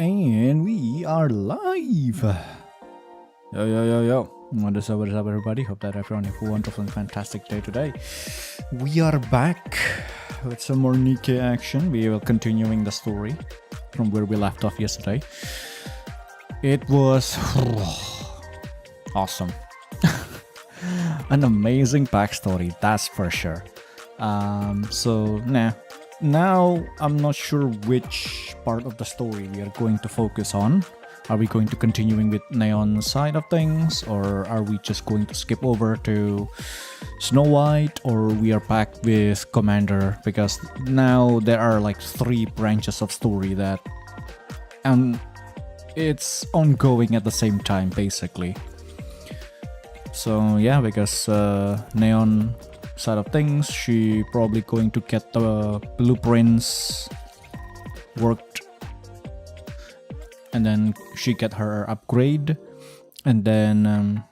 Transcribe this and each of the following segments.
And we are live. Yo. What is up, everybody? Hope that everyone have a wonderful and fantastic day today. We are back with some more NIKKE action. We will continuing the story from where we left off yesterday. It was awesome. An amazing backstory, that's for sure. Now I'm not sure which part of the story we are going to focus on. Are we going to continuing with Neon's side of things, or are we just going to skip over to Snow White, or we are back with Commander? Because now there are like 3 branches of story that it's ongoing at the same time basically. So yeah, because Neon side of things, she probably going to get the blueprints worked, and then she get her upgrade, and then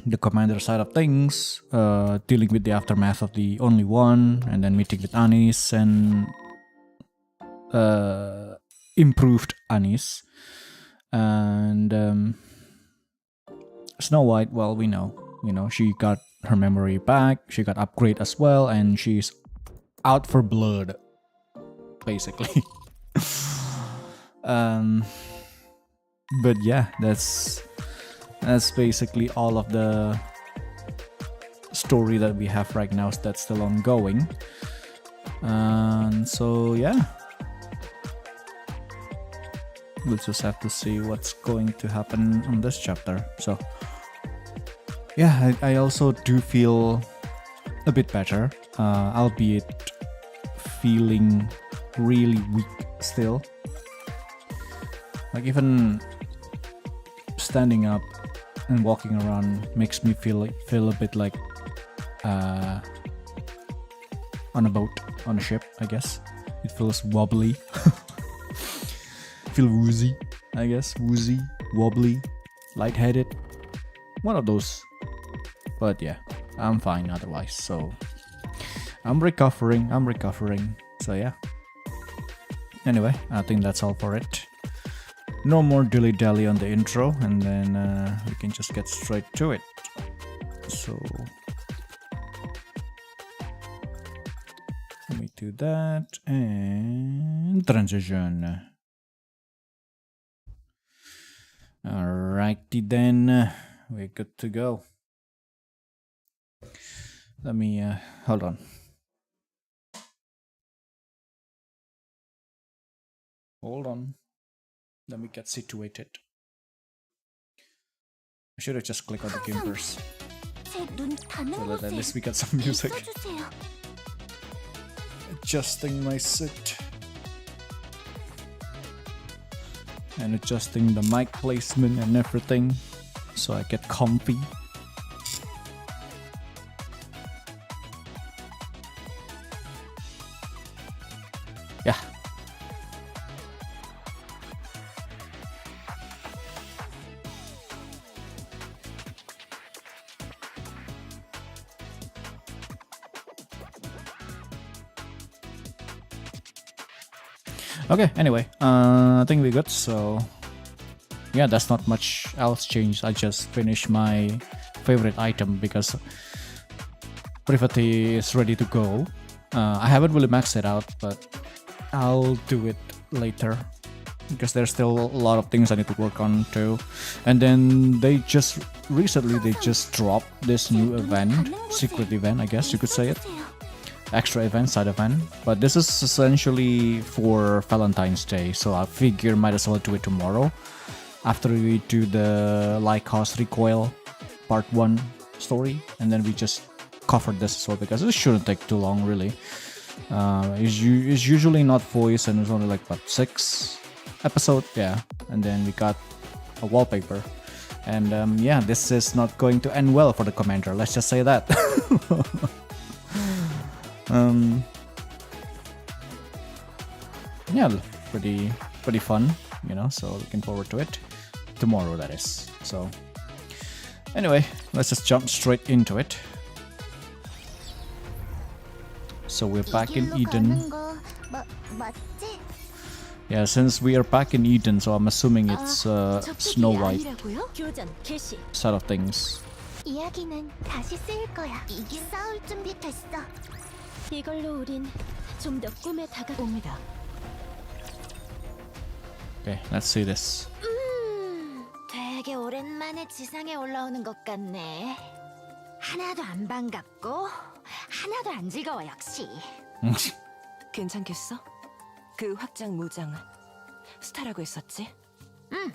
the Commander side of things, dealing with the aftermath of the Only One, and then meeting with Anis and improved Anis, and Snow White, well, we know, she got her memory back, she got upgrade as well, and she's out for blood, basically. But yeah, that's basically all of the story that we have right now that's still ongoing. And so yeah, we'll just have to see what's going to happen on this chapter. So yeah, I also do feel a bit better, albeit feeling really weak still. Like even standing up and walking around makes me feel a bit like on a boat, on a ship, I guess. It feels wobbly. Feel woozy, I guess. Woozy, wobbly, lightheaded. One of those. But yeah, I'm fine otherwise. So I'm recovering. So yeah. Anyway, I think that's all for it. No more dilly-dally on the intro, and then we can just get straight to it. So let me do that, and transition. Alrighty then, we're good to go. Let me hold on. Let me get situated. I should have just clicked on the game first, so that at least we got some music. Adjusting my sit and adjusting the mic placement and everything so I get comfy. Yeah. Okay, anyway, I think we're good, so yeah, that's not much else changed. I just finished my favorite item because Privity is ready to go. I haven't really maxed it out, but I'll do it later because there's still a lot of things I need to work on too. And then they just recently dropped this new event, secret event, I guess you could say it. Extra event, side event, but this is essentially for Valentine's Day, so I figure might as well do it tomorrow after we do the Lycos Recoil part 1 story, and then we just cover this as well because it shouldn't take too long really. It's usually not voice, and it's only like what, 6 episode, yeah, and then we got a wallpaper, and yeah, this is not going to end well for the Commander, let's just say that. Yeah, pretty fun, so looking forward to it. Tomorrow, that is. So anyway, let's just jump straight into it. So we're back in Eden. Yeah, since we are back in Eden, so I'm assuming it's Snow White 교전 개시. side of things. 이야기는 다시 쓰일 거야. 이게 싸울 준비 됐어. 이걸로 우린 좀 더 꿈에 다가옵니다. Okay, let's see this. 되게 오랜만에 지상에 올라오는 것 같네. 하나도 안 반갑고 하나도 안 즐거워 역시. 괜찮겠어? 그 확장 무장 스타라고 했었지? 응.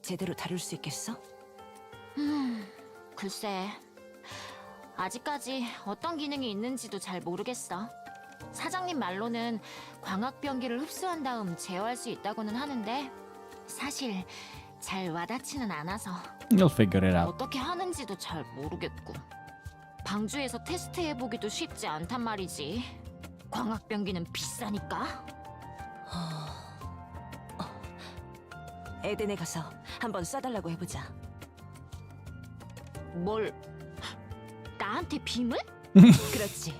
제대로 다룰 수 있겠어? 글쎄, 아직까지 어떤 기능이 있는지도 잘 모르겠어. 사장님 말로는 광학병기를 흡수한 다음 제어할 수 있다고는 하는데 사실 잘 와닿지는 않아서 You'll figure it out. 어떻게 하는지도 잘 모르겠고 방주에서 테스트해보기도 쉽지 않단 말이지. 광학병기는 비싸니까. 에덴에 가서 한번 쏴달라고 해보자. 뭘? 나한테 빔을? 그렇지.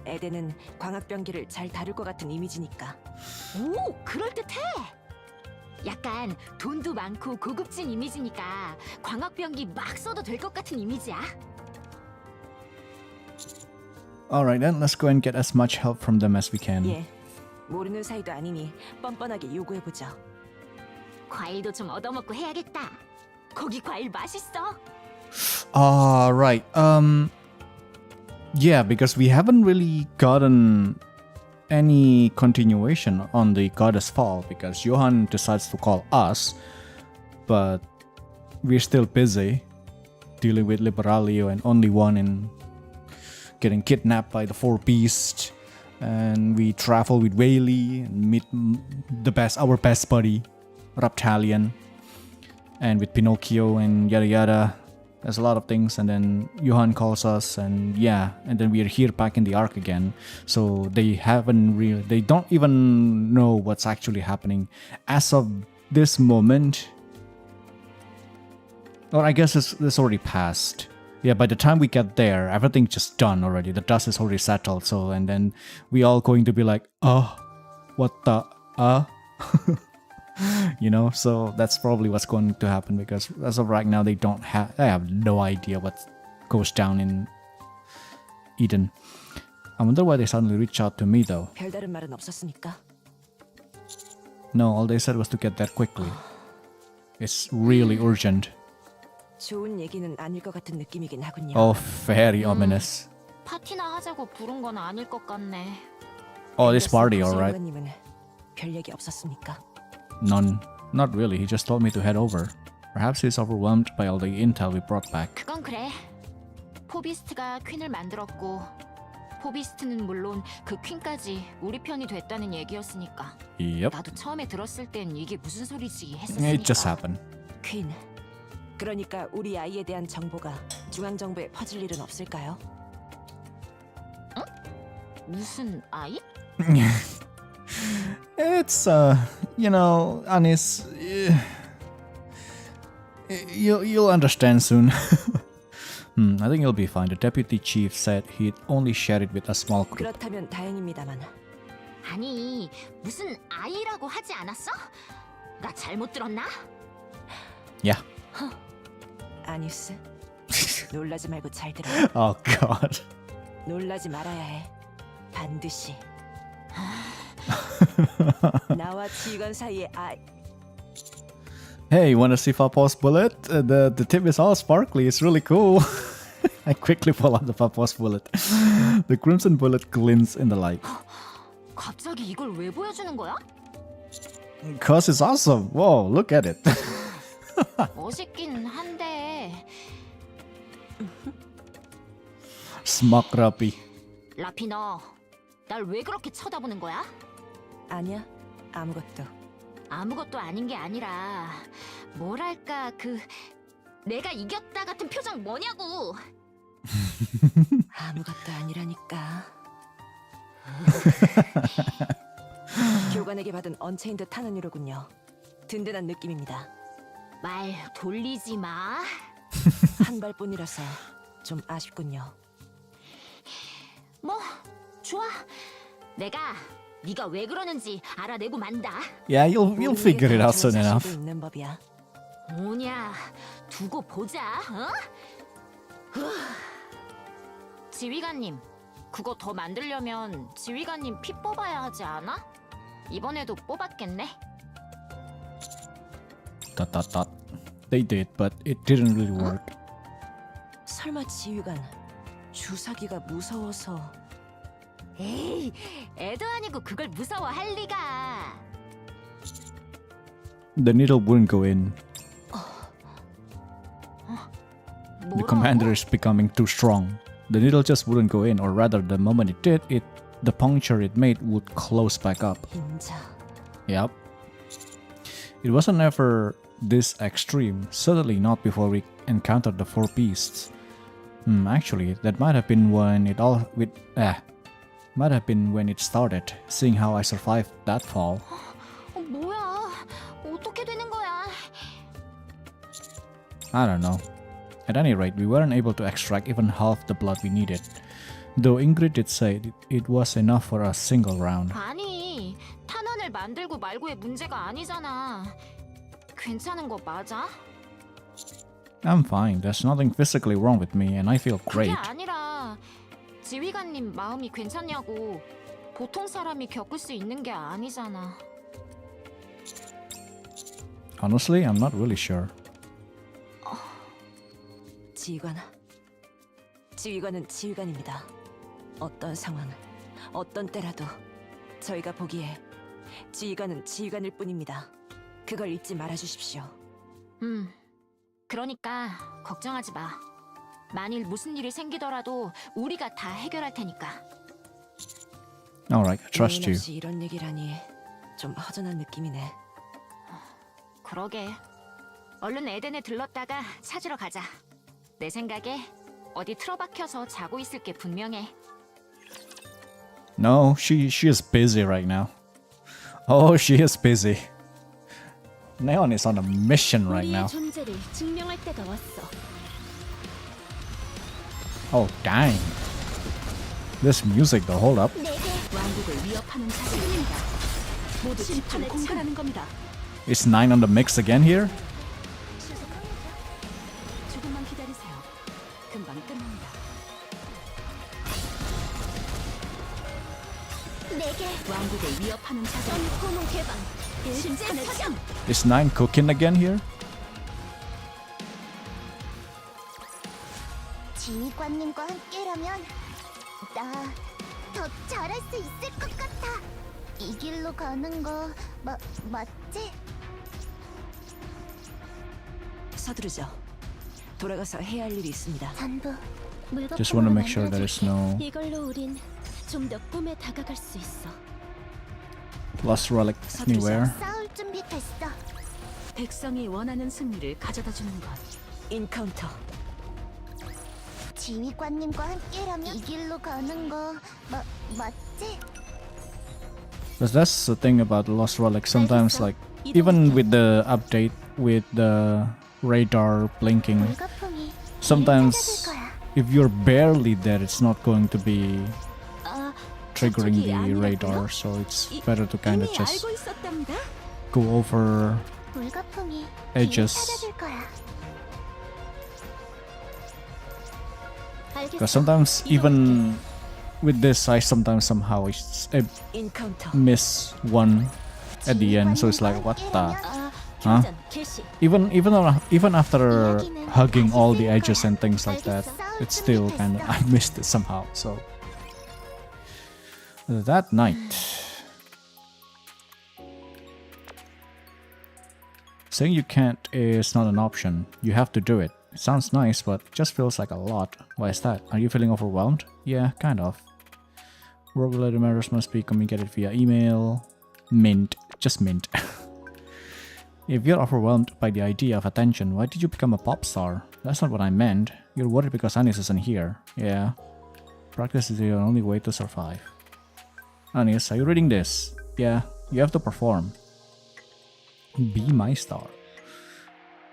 에덴은 광학병기를 잘 다룰 것 같은 이미지니까. 오, 그럴듯해. 약간 돈도 많고 고급진 이미지니까 광학병기 막 써도 될 것 같은 이미지야. Alright then, let's go and get as much help from them as we can. 예. 모르는 사이도 아니니 뻔뻔하게 요구해보자. 과일도 좀 얻어먹고 해야겠다. 거기 과일 맛있어. Right. Yeah, because we haven't really gotten any continuation on the Goddess Fall because Johan decides to call us, but we're still busy dealing with Liberalio and Only One and getting kidnapped by the Four Beasts. And we travel with Whaley and meet our best buddy, Reptilian, and with Pinocchio and yada yada. There's a lot of things, and then Johan calls us, and yeah, and then we are here back in the Ark again. So they don't even know what's actually happening as of this moment. Or I guess it's already passed. Yeah, by the time we get there, everything's just done already. The dust is already settled. So, and then we all going to be like, what the, you know, so that's probably what's going to happen because as of right now, they have no idea what goes down in Eden. I wonder why they suddenly reached out to me though. 별다른 말은 없었으니까. No, all they said was to get there quickly. It's really urgent. 좋은 얘기는 아닐 것 같은 느낌이긴 하군요. Oh, very ominous. 파티나 하자고 부른 건 아닐 것 같네. Oh, this party, alright. 님은 별 얘기 없었습니까? None. Not really. He just told me to head over. Perhaps he's overwhelmed by all the intel we brought back. 그건 그래. 포비스트가 퀸을 만들었고 포비스트는 물론 그 퀸까지 우리 편이 됐다는 얘기였으니까. Yep. 나도 처음에 들었을 땐 이게 무슨 소리지 It just 했었으니까. happened. 퀸. 그러니까 우리 아이에 대한 정보가 중앙 정부에 퍼질 일은 없을까요? 무슨 아이? It's you know, Anis, you'll understand soon. I think you'll be fine. The deputy chief said he'd only share it with a small group. 그렇다면 다행입니다만. 아니, 무슨 아이라고 하지 않았어? 나 잘못 들었나? Yeah. 아니스. 놀라지 말고 잘 들어. Oh God. 놀라지 말아야 해. 반드시. 나와 지휘관 사이의 Hey, you wanna see Papa's bullet? The tip is all sparkly. It's really cool. I quickly pull out the Papa's bullet. The crimson bullet glints in the light. 갑자기 이걸 왜 보여주는 거야? Cause it's awesome. Whoa, look at it. 멋있긴 한데 Smug Rapi. 라피 너, 날 왜 그렇게 쳐다보는 거야? 아니야. 아무것도. 아무것도 아닌 게 아니라 뭐랄까 내가 이겼다 같은 표정 뭐냐고. 아무것도 아니라니까. 교관에게 받은 언체인드 탄원이로군요. 든든한 느낌입니다. 말 돌리지 마. 한 발뿐이라서 좀 아쉽군요. 뭐 좋아. 내가 네가 왜 그러는지 알아내고 만다. Yeah, you'll figure it out soon 좋은 enough. 사실도 있는 법이야. 뭐냐, 두고 보자. 어? 후. 지휘관님, 그거 더 만들려면 지휘관님 피 뽑아야 하지 않아? 이번에도 뽑았겠네. Dot dot dot. They did, but it didn't really work. 설마 지휘관 주사기가 무서워서. 에이, 애도 아니고 그걸 무서워할 리가. The needle wouldn't go in. The commander is becoming too strong. The needle just wouldn't go in, or rather, the moment it did, the puncture it made would close back up. 인자. Yep. It wasn't ever this extreme, certainly not before we encountered the four beasts. Actually, that might have been when it started, seeing how I survived that fall. 뭐야, 어떻게 되는 거야? I don't know. At any rate, we weren't able to extract even half the blood we needed. Though Ingrid did say it was enough for a single round. 아니, 탄환을 만들고 말고의 문제가 아니잖아. 괜찮은 거 맞아? I'm fine. There's nothing physically wrong with me, and I feel great. 그게 아니라 지휘관님 마음이 괜찮냐고. 보통 사람이 겪을 수 있는 게 아니잖아. Honestly, I'm not really sure. 지휘관은 지휘관입니다. 어떤 상황, 어떤 때라도 저희가 보기에 지휘관은 지휘관일 뿐입니다. 그걸 잊지 말아주십시오. 그러니까 걱정하지 마. 만일 무슨 일이 생기더라도 우리가 다 해결할 테니까. Alright, I trust you. 없이 이런 얘기라니 좀 허전한 느낌이네. 그러게. 얼른 에덴에 들렀다가 찾으러 가자. 내 생각에 어디 틀어박혀서 자고 있을 게 분명해. No, she is busy right now. Oh, she is busy. Neon is on a mission right 우리의 now. 존재를 증명할 때가 왔어. Oh, dang. This music, though, hold up. 왕국을 위협하는 자들입니다. 모두 심판을 공갈하는 겁니다. Is 9 on the mix again here? 조금만 기다리세요. 금방 끝납니다. 왕국을 위협하는 자들. 고문 개방. 심판의 참. Is 9 cooking again here? 지휘관님과 함께라면 나 더 잘할 수 있을 것 같아. 이 길로 가는 거 맞지? 서두르죠. 돌아가서 해야 할 일이 있습니다. 전부 Just want to make sure there is no 이걸로 우린 좀 더 꿈에 다가갈 수 있어. lost relic anywhere. 싸울 준비 됐어. 백성이 원하는 승리를 가져다 주는 것. 인카운터. 지휘관님과 함께라면 이 길로 가는 거 맞지? But that's the thing about the lost relic. Sometimes, like, even with the update with the radar blinking, 물거품이 sometimes 찾아줄 거야. if you're barely there, it's not going to be triggering 저쪽이 the 아니라고요? radar. So it's better to kind of 이미 just 알고 있었답니다. go over 물거품이 edges. 찾아줄 거야. Because sometimes even with this, I sometimes somehow 인카운터. miss one at the end. So it's like, what the? Huh? 교전 개시. Even after hugging all the edges and things like that, it's still kind of I missed it somehow. So that night, saying you can't is not an option. You have to do it. It sounds nice, but it just feels like a lot. Why is that? Are you feeling overwhelmed? Yeah, kind of. Work-related matters must be communicated via email. Mint. Just mint. If you're overwhelmed by the idea of attention, why did you become a pop star? That's not what I meant. You're worried because Anis isn't here. Yeah. Practice is your only way to survive. Anis, are you reading this? Yeah, you have to perform. Be my star.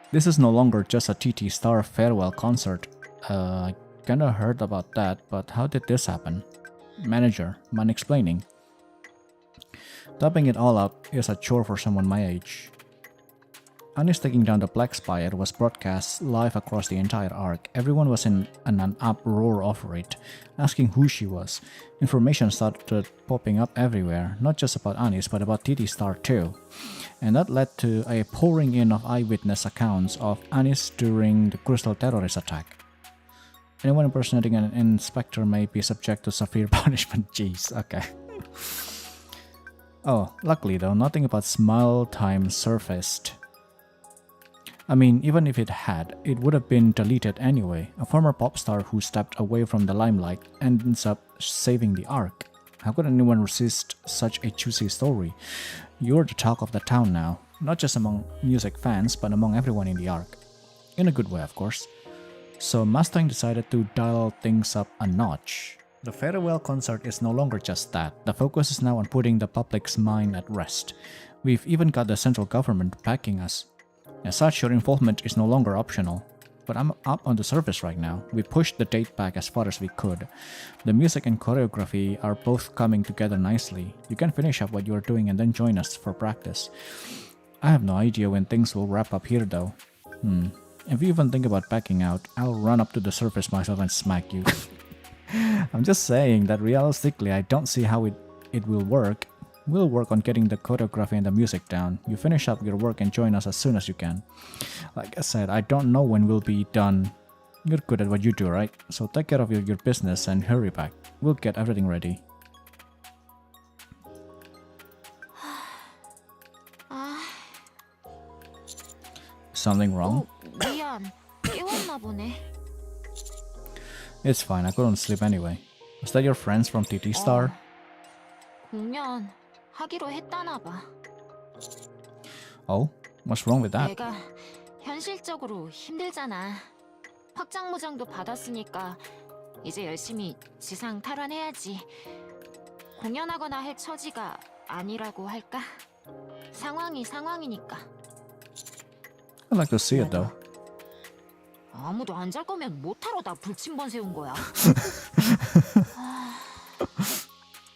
This is no longer just a TT Star farewell concert. I kinda heard about that, but how did this happen? Manager, man explaining. Topping it all up is a chore for someone my age. Annie's taking down the Black Spire was broadcast live across the entire arc. Everyone was in an uproar over it, asking who she was. Information started popping up everywhere, not just about Annie's but about TT Star too. And that led to a pouring in of eyewitness accounts of Annie's during the Crystal terrorist attack. Anyone impersonating an inspector may be subject to severe punishment. Jeez, okay. Oh, luckily though, nothing about Smile Time surfaced. I mean, even if it had, it would have been deleted anyway. A former pop star who stepped away from the limelight ends up saving the arc. How could anyone resist such a juicy story? You're the talk of the town now, not just among music fans, but among everyone in the arc. In a good way, of course. So Mustang decided to dial things up a notch. The farewell concert is no longer just that. The focus is now on putting the public's mind at rest. We've even got the central government backing us. As such, your involvement is no longer optional. But I'm up on the surface right now. We pushed the date back as far as we could. The music and choreography are both coming together nicely. You can finish up what you're doing and then join us for practice. I have no idea when things will wrap up here though. If you even think about backing out, I'll run up to the surface myself and smack you. I'm just saying that realistically I don't see how it will work. We'll work on getting the choreography and the music down. You finish up your work and join us as soon as you can. Like I said, I don't know when we'll be done. You're good at what you do, right? So take care of your business and hurry back. We'll get everything ready. Something wrong? 미안. 깨웠나 보네. It's fine, I couldn't sleep anyway. Was that your friends from TT Star? 공연 하기로 했다나 봐. Oh? What's wrong with that? 내가 현실적으로 힘들잖아. 확장무장도 받았으니까 이제 열심히 지상 탈환해야지. 공연하거나 할 처지가 아니라고 할까? 상황이니까. I'd like to see it though. 아무도 안 잘 거면 못하러 나 불침번 세운 거야.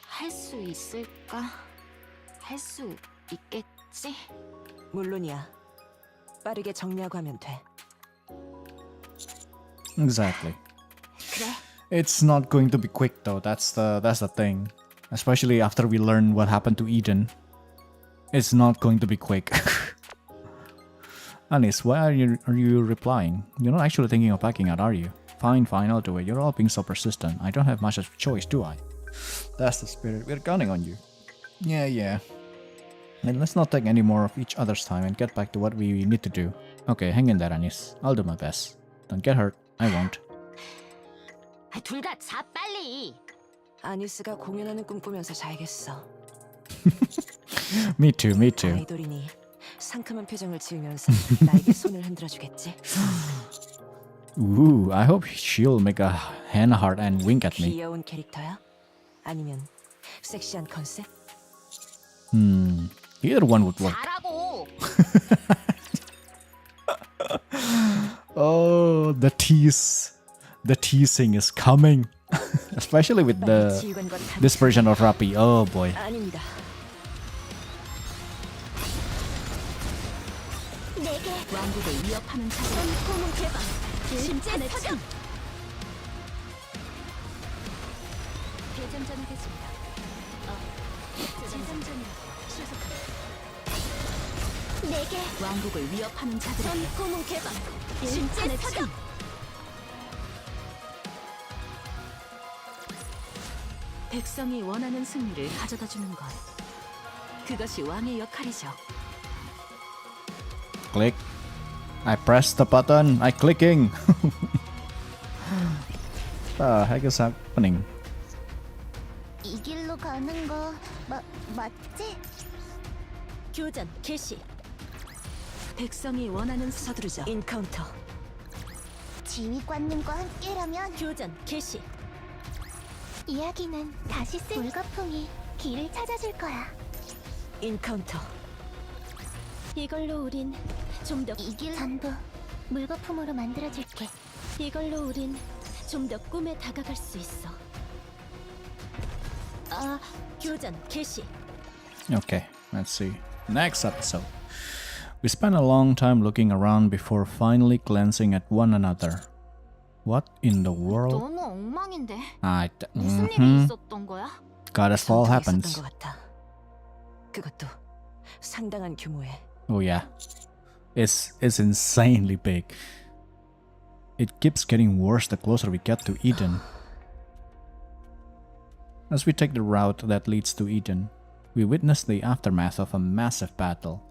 할 수 있을까? 할 수 있겠지? 물론이야. 빠르게 정리하고 하면 돼. Exactly. 그래. It's not going to be quick though, that's the thing. Especially after we learn what happened to Eden. It's not going to be quick. Anis, why are you replying? You're not actually thinking of backing out, are you? Fine, I'll do it. You're all being so persistent. I don't have much of a choice, do I? That's the spirit. We're counting on you. Yeah. And let's not take any more of each other's time and get back to what we need to do. Okay, hang in there, Anis. I'll do my best. Don't get hurt. I won't. 둘 다 자 빨리. 아니스가 공연하는 꿈 꾸면서 자야겠어. Me too. 아이돌이니 상큼한 표정을 지으면서 나에게 손을 흔들어주겠지. Ooh, I hope she'll make a hand heart and wink at me. 귀여운 캐릭터야? 아니면 섹시한 컨셉? Either one would work. 잘하고. Oh, the teasing is coming. Especially with this version of Rappi. Oh boy. 아닙니다. 내게 왕국을 위협하는 자들은 고문 개방. 심판의 사격. 대장전하겠습니다. 재장전이라고 수속합니다. 내게 왕국을 위협하는 자들은 고문 개방. 심판의 사격. 백성이 원하는 승리를 가져다 주는 것. 그것이 왕의 역할이죠. Click. I pressed the button. I clicking. What the heck is happening? 이 길로 가는 거 맞지? 교전 개시. 백성이 원하는 서두르자. 인카운터. 지휘관님과 함께라면 교전 개시. 이야기는 다시 쓰. 물거품이 길을 찾아줄 거야. 인카운터. 이걸로 우린 좀 더 이 길 전부 물거품으로 만들어줄게. 이걸로 우린 좀 더 꿈에 다가갈 수 있어. 교전 개시. Okay, let's see. Next episode. We spent a long time looking around before finally glancing at one another. What in the world? 너무 엉망인데. Mhm. 무슨 일이 있었던 거야? God, that's all 전투가 happens. 있었던 것 같아. 그것도 상당한 규모의. Oh yeah, it's insanely big. It keeps getting worse the closer we get to Eden. As we take the route that leads to Eden, we witness the aftermath of a massive battle.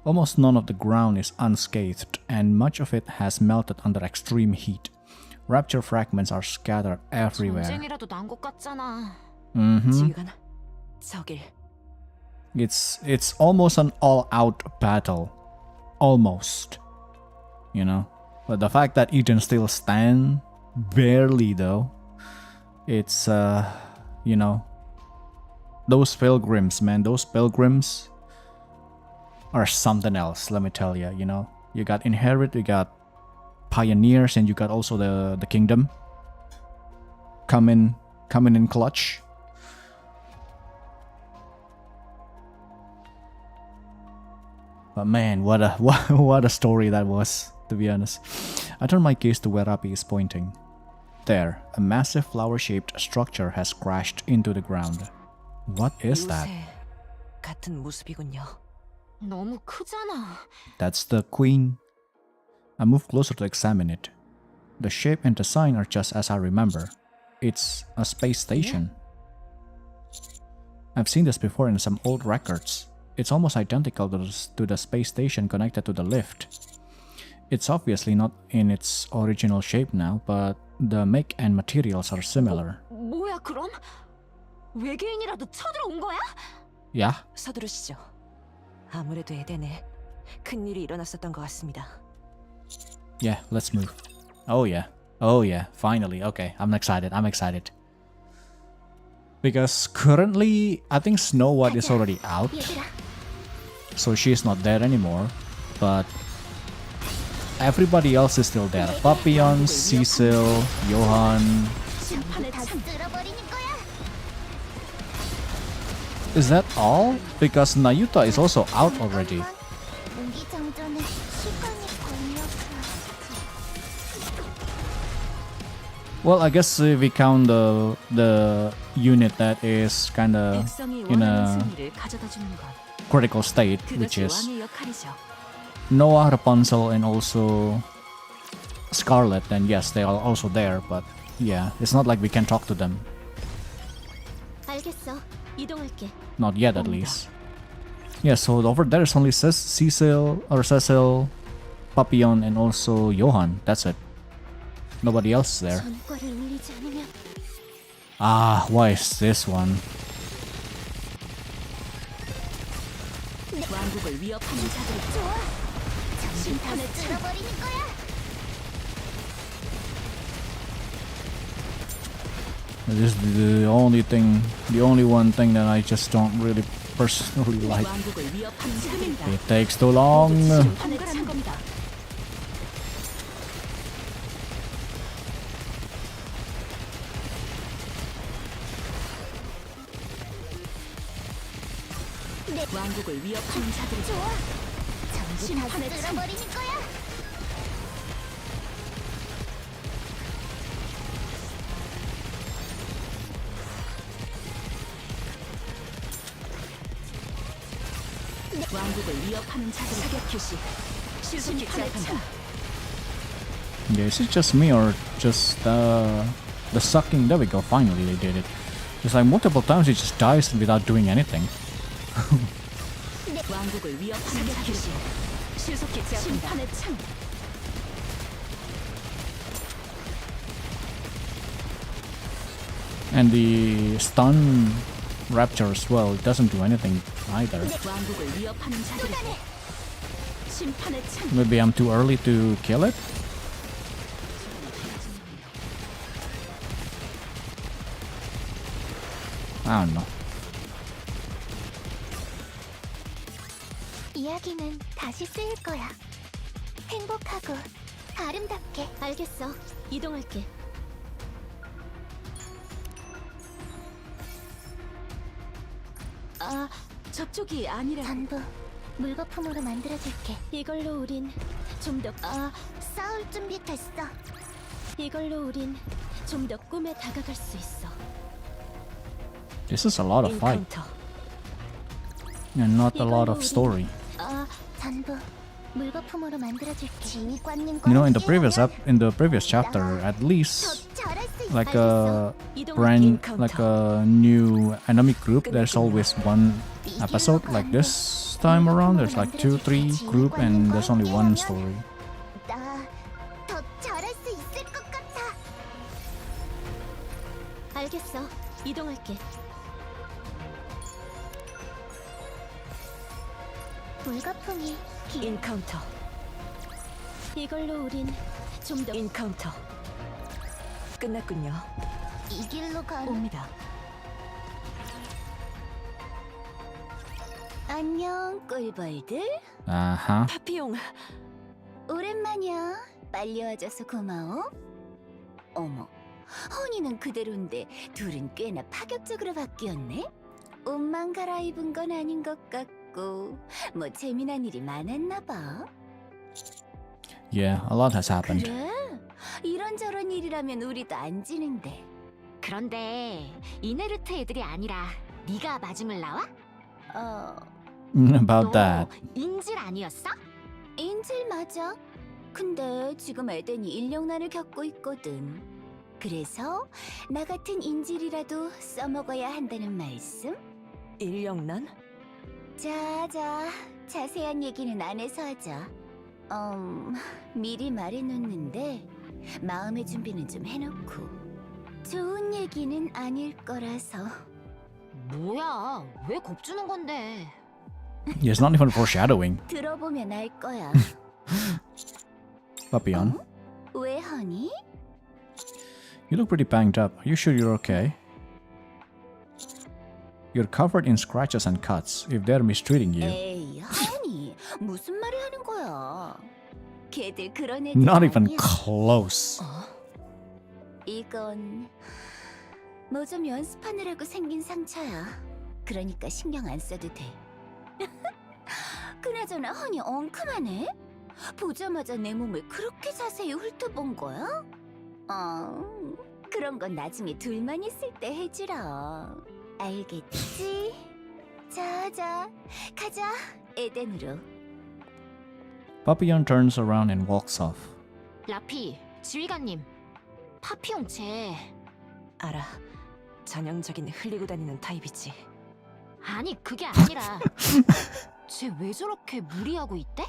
Almost none of the ground is unscathed, and much of it has melted under extreme heat. Rapture fragments are scattered everywhere. 전쟁이라도 난 것 같잖아. 지휘관, 저길. It's almost an all-out battle. Almost. You know? But the fact that Eden still stand, barely though, it's, you know, those pilgrims, man, those pilgrims are something else, let me tell you, you know? You got Inherit, you got Pioneers, and you got also the Kingdom coming in clutch. But man, what a story that was, to be honest. I turn my gaze to where Rapi is pointing. There, a massive flower-shaped structure has crashed into the ground. What is that? 요새 같은 모습이군요. 너무 크잖아. That's the queen. I move closer to examine it. The shape and design are just as I remember. It's a space station. I've seen this before in some old records. It's almost identical to the space station connected to the lift. It's obviously not in its original shape now, but the make and materials are similar. 뭐야 그럼? 외계인이라도 쳐들어온 거야? Yeah? 서두르시죠. 아무래도 에덴에 큰 일이 일어났었던 것 같습니다. Yeah, let's move. Oh yeah. Oh yeah, finally. Okay, I'm excited. Because currently, I think Snow White is already out. So she's not there anymore. But everybody else is still there. Papillon, Cecil, Johan. Is that all? Because Nayuta is also out already. Well, I guess if we count the unit that is kinda 백성이 in 원하는 a 승리를 가져다 주는 것. critical state, which 그것이 is 왕의 역할이죠. Noah, Rapunzel, and also Scarlet, then yes, they are also there, but yeah, it's not like we can talk to them. 알겠어. 이동할게. Not yet, at least. Yeah, so over there is only Cecil, Papillon, and also Johan. That's it. Nobody else is there. 전과를 울리지 않으면 Ah, why is this one? 왕국을 위협하는 자들. 좋아. 정신 다 쓸어버리는 거야. This is the only one thing that I just don't really personally like. 왕국을 위협하는 자들이다. It takes too long. 통과라는 겁니다. 왕국을 위협하는 자들이. 좋아. 정신 다 쓸어버리는 거야. 왕국을 위협하는 자들이. 사격 표시. 실속히 제압한다. Yeah, is it just me or just the sucking? There we go. Finally, they did it. It's like multiple times it just dies without doing anything. 왕국을 위협하는 자들이. 실속히 제압한다. 심판의 창. And the stun rapture as well, it doesn't do anything either. 왕국을 위협하는 자들이. 심판의 창. Maybe I'm too early to kill it? I don't know. 이야기는 다시 쓰일 거야. 행복하고 아름답게. 알겠어. 이동할게. 접촉이 아니라 전부 물거품으로 만들어줄게. 이걸로 우린 좀 더 싸울 준비 됐어. 이걸로 우린 좀 더 꿈에 다가갈 수 있어. This is a lot of fight 인카운터. and not a lot of story. 전부 물거품으로 만들어줄게. You know, in the previous chapter, at least like a new enemy group, there's always one episode. Like this time around, there's like 2-3 group, and there's only one story. 나더 잘할 수 있을 것 같아. 알겠어. 이동할게. 물거품이 인카운터. 이걸로 우린 좀 더 인카운터. 끝났군요. 이 길로 가는. 옵니다. 안녕 꿀벌들. Uh-huh. 파피용. 오랜만이야. 빨리 와줘서 고마워. 어머, 허니는 그대로인데 둘은 꽤나 파격적으로 바뀌었네. 옷만 갈아입은 건 아닌 것 같고 뭐 재미난 일이 많았나 봐. Yeah, a lot has happened. 그래? 이런저런 일이라면 우리도 안 지는데. 그런데 이네르트 애들이 아니라 네가 마중을 나와? About 너 that. 인질 아니었어? 인질 맞아. 근데 지금 에덴이 인력난을 겪고 있거든. 그래서 나 같은 인질이라도 써먹어야 한다는 말씀? 인력난? 자, 자세한 얘기는 안 해서 하자. 미리 말해놓는데 마음의 준비는 좀 해놓고. 좋은 얘기는 아닐 거라서. 뭐야? 왜 겁주는 건데? It's not even foreshadowing. 들어보면 알 거야. Papillon, 왜 허니? you look pretty banged up. Are you sure you're okay? You're covered in scratches and cuts. If they're mistreating you, 에이, 허니. 무슨 말을 하는 거야? 걔들 그런 애들 not even 아니야. close. 이건 뭐 좀 연습하느라고 생긴 상처야. 그러니까 신경 안 써도 돼. 그나저나 허니 엉큼하네? 보자마자 내 몸을 그렇게 자세히 훑어본 거야? 그런 건 나중에 둘만 있을 때 해주라. 알겠지? 자, 가자. 에덴으로. Papillon turns around and walks off. 라피, 지휘관님. 파피용 쟤 알아. 전형적인 흘리고 다니는 타입이지. 아니 그게 아니라 쟤 왜 저렇게 무리하고 있대?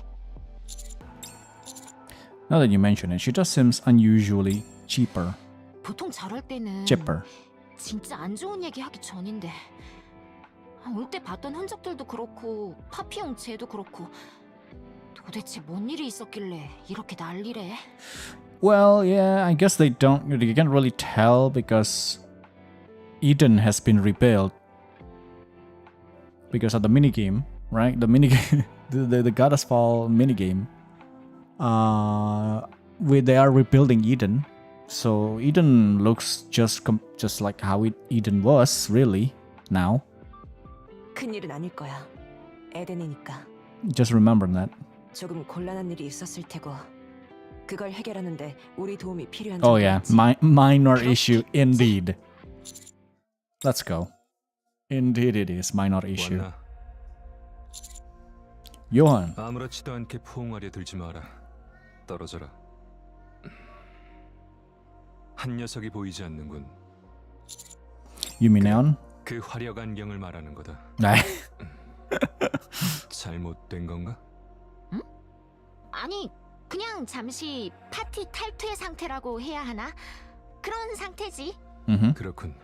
Now that you mention it, she just seems unusually cheaper. 보통 저럴 때는 Chipper. 진짜 안 좋은 얘기 하기 전인데 올 때 봤던 흔적들도 그렇고 파피용 쟤도 그렇고 도대체 뭔 일이 있었길래 이렇게 난리래? Well, yeah, I guess you can't really tell because Eden has been rebuilt because of the minigame, right? The minigame, the Goddess Fall minigame. They are rebuilding Eden, so Eden looks just like how Eden was really now. 큰일은 아닐 거야. 에덴이니까. Just remember that. 조금 곤란한 일이 있었을 테고 그걸 해결하는데 우리 도움이 필요한 Oh yeah, 정도였지. minor issue indeed. Let's go. Indeed it is minor issue. 왔나? Johan, 아무렇지도 않게 포옹하려 들지 마라. 떨어져라. 한 녀석이 보이지 않는군. you mean Neon? 그 화력 안경을 말하는 거다. 네. 잘못된 건가? 아니 그냥 잠시 파티 탈퇴 상태라고 해야 하나? 그런 상태지. 그렇군.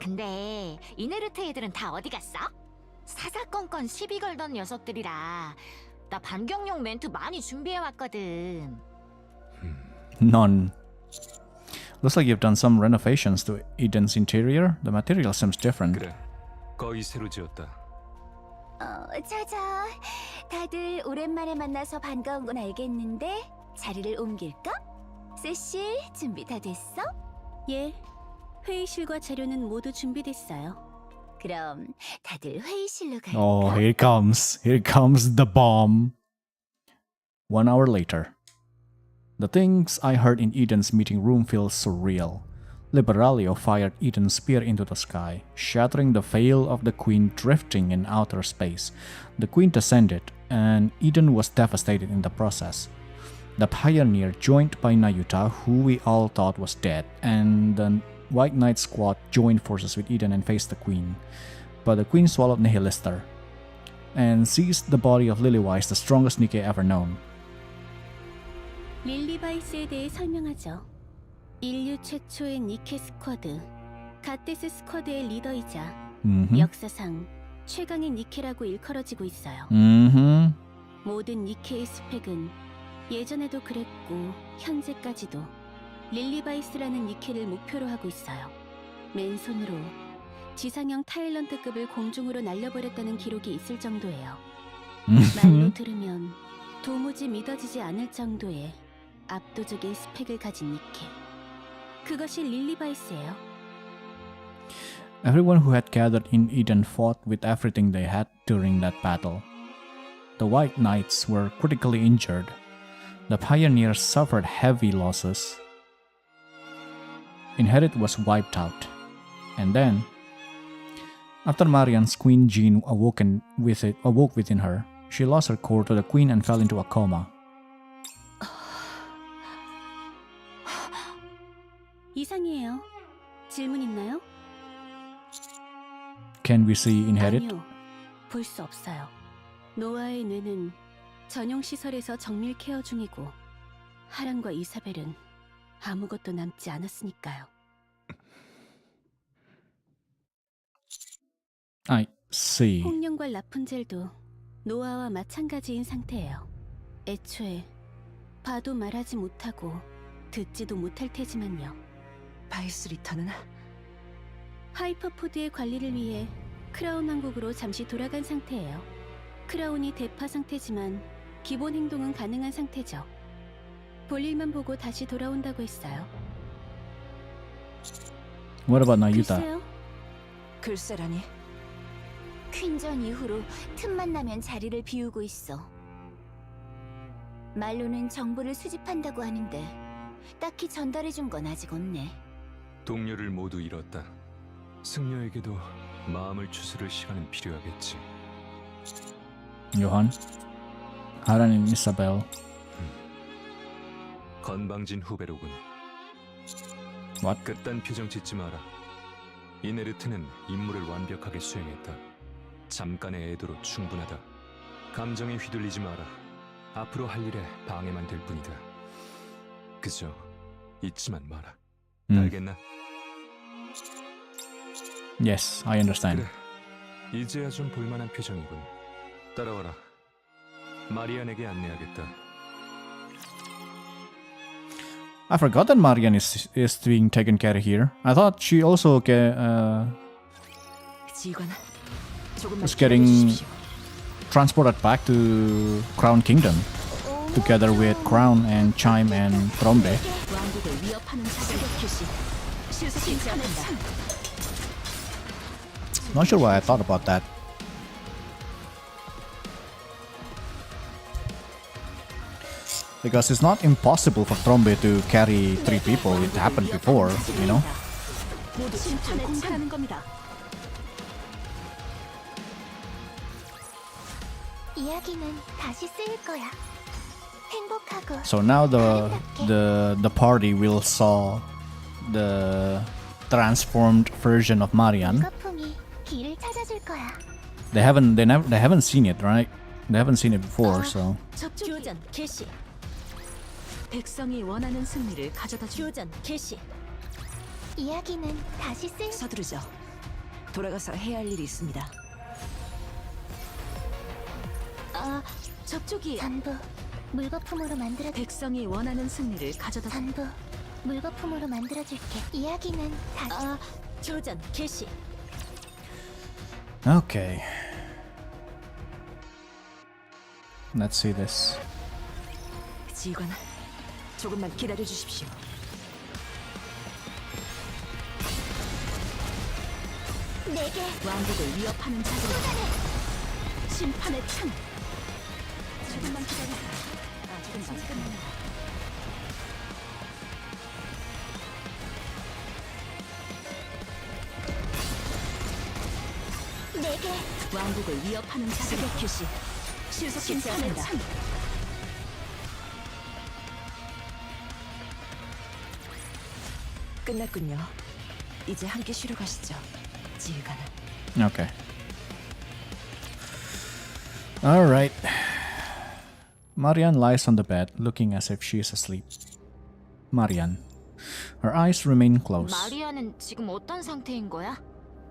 근데 이네르트 애들은 다 어디 갔어? 사사건건 시비 걸던 녀석들이라 나 반격용 멘트 많이 준비해왔거든. None. Looks like you've done some renovations to Eden's interior. The material seems different. 그래. 거의 새로 지었다. 자자. 다들 오랜만에 만나서 반가운 건 알겠는데 자리를 옮길까? 세실 준비 다 됐어? 예. 회의실과 자료는 모두 준비됐어요. 그럼 다들 회의실로 갈까? Oh, here comes. Here comes the bomb. 1 hour later. The things I heard in Eden's meeting room feel surreal. Liberalio fired Eden's spear into the sky, shattering the veil of the queen drifting in outer space. The queen descended, and Eden was devastated in the process. The pioneer, joined by Nayuta, who we all thought was dead, and the White Knight squad joined forces with Eden and faced the queen. But the queen swallowed Nihilister and seized the body of Lilywise, the strongest NIKKE ever known. 릴리바이스에 대해 설명하죠. 인류 최초의 니케 스쿼드, 갓데스 스쿼드의 리더이자 역사상 최강의 니케라고 일컬어지고 있어요. 모든 니케의 스펙은 예전에도 그랬고 현재까지도 릴리바이스라는 니케를 목표로 하고 있어요. 맨손으로 지상형 타일런트급을 공중으로 날려버렸다는 기록이 있을 정도예요. 말로 들으면 도무지 믿어지지 않을 정도의 압도적인 스펙을 가진 니케. 그것이 릴리바이스예요. Everyone who had gathered in Eden fought with everything they had during that battle. The White Knights were critically injured. The pioneers suffered heavy losses. Inherit was wiped out. And then, after Marian's Queen Jean awoke within her, she lost her core to the queen and fell into a coma. 이상해요. 질문 있나요? Can we see Inherit? 아니요. 볼 수 없어요. 노아의 뇌는 전용 시설에서 정밀 케어 중이고 하란과 이사벨은 아무것도 남지 않았으니까요. I see. 홍련과 라푼젤도 노아와 마찬가지인 상태예요. 애초에 봐도 말하지 못하고 듣지도 못할 테지만요. 바이스 리터는 하이퍼포드의 관리를 위해 크라운 왕국으로 잠시 돌아간 상태예요. 크라운이 대파 상태지만 기본 행동은 가능한 상태죠. 볼일만 보고 다시 돌아온다고 했어요. What about Nayuta? 글쎄요. 글쎄라니. 퀸전 이후로 틈만 나면 자리를 비우고 있어. 말로는 정보를 수집한다고 하는데 딱히 전달해준 건 아직 없네. 동료를 모두 잃었다. 승려에게도 마음을 추스를 시간은 필요하겠지. Johan, Haran and Isabel. 건방진 후배로군. What? 그딴 표정 짓지 마라. 이네르트는 임무를 완벽하게 수행했다. 잠깐의 애도로 충분하다. 감정에 휘둘리지 마라. 앞으로 할 일에 방해만 될 뿐이다. 그저 잊지만 마라. 알겠나? Yes, I understand. 그래, 이제야 좀 볼만한 표정이군. 따라와라. 마리안에게 안내하겠다. I forgot that Marian is being taken care of here. I thought she also 지휘관아, 조금만 is getting 기다려주십시오. transported back to Crown Kingdom together with Crown and Chime and Trombe. 왕국을 위협하는 자들의 교시 실습 시작한다. Not sure why I thought about that. Because it's not impossible for Trombe to carry 3 people. It happened before, you know? 모두 심판을 공개하는 겁니다. 이야기는 다시 쓰일 거야. 행복하고 So now the party will saw the transformed version of Marian. 거품이 길을 찾아줄 거야. They haven't seen it, right? They haven't seen it before, so 교전 개시. 백성이 원하는 승리를 가져다 주. 교전 개시. 이야기는 다시 쓰일 서두르죠. 돌아가서 해야 할 일이 있습니다. 접촉이. 전부 물거품으로 만들어 백성이 원하는 승리를 가져다 주. 전부 물거품으로 만들어줄게. 이야기는 다시 교전 개시. okay. Let's see this. 지휘관아, 조금만 기다려 주십시오. 내 왕국을 위협하는 자들. 심판의 창. 조금만 기다려. 아직은 끝납니다. 왕국을 위협하는 자들의 규시. 심판의 창. 끝났군요. 이제 함께 쉬러 가시죠. 지휘관은. Okay. All right. Marianne lies on the bed, looking as if she is asleep. Marianne. Her eyes remain closed. 마리아는 지금 어떤 상태인 거야?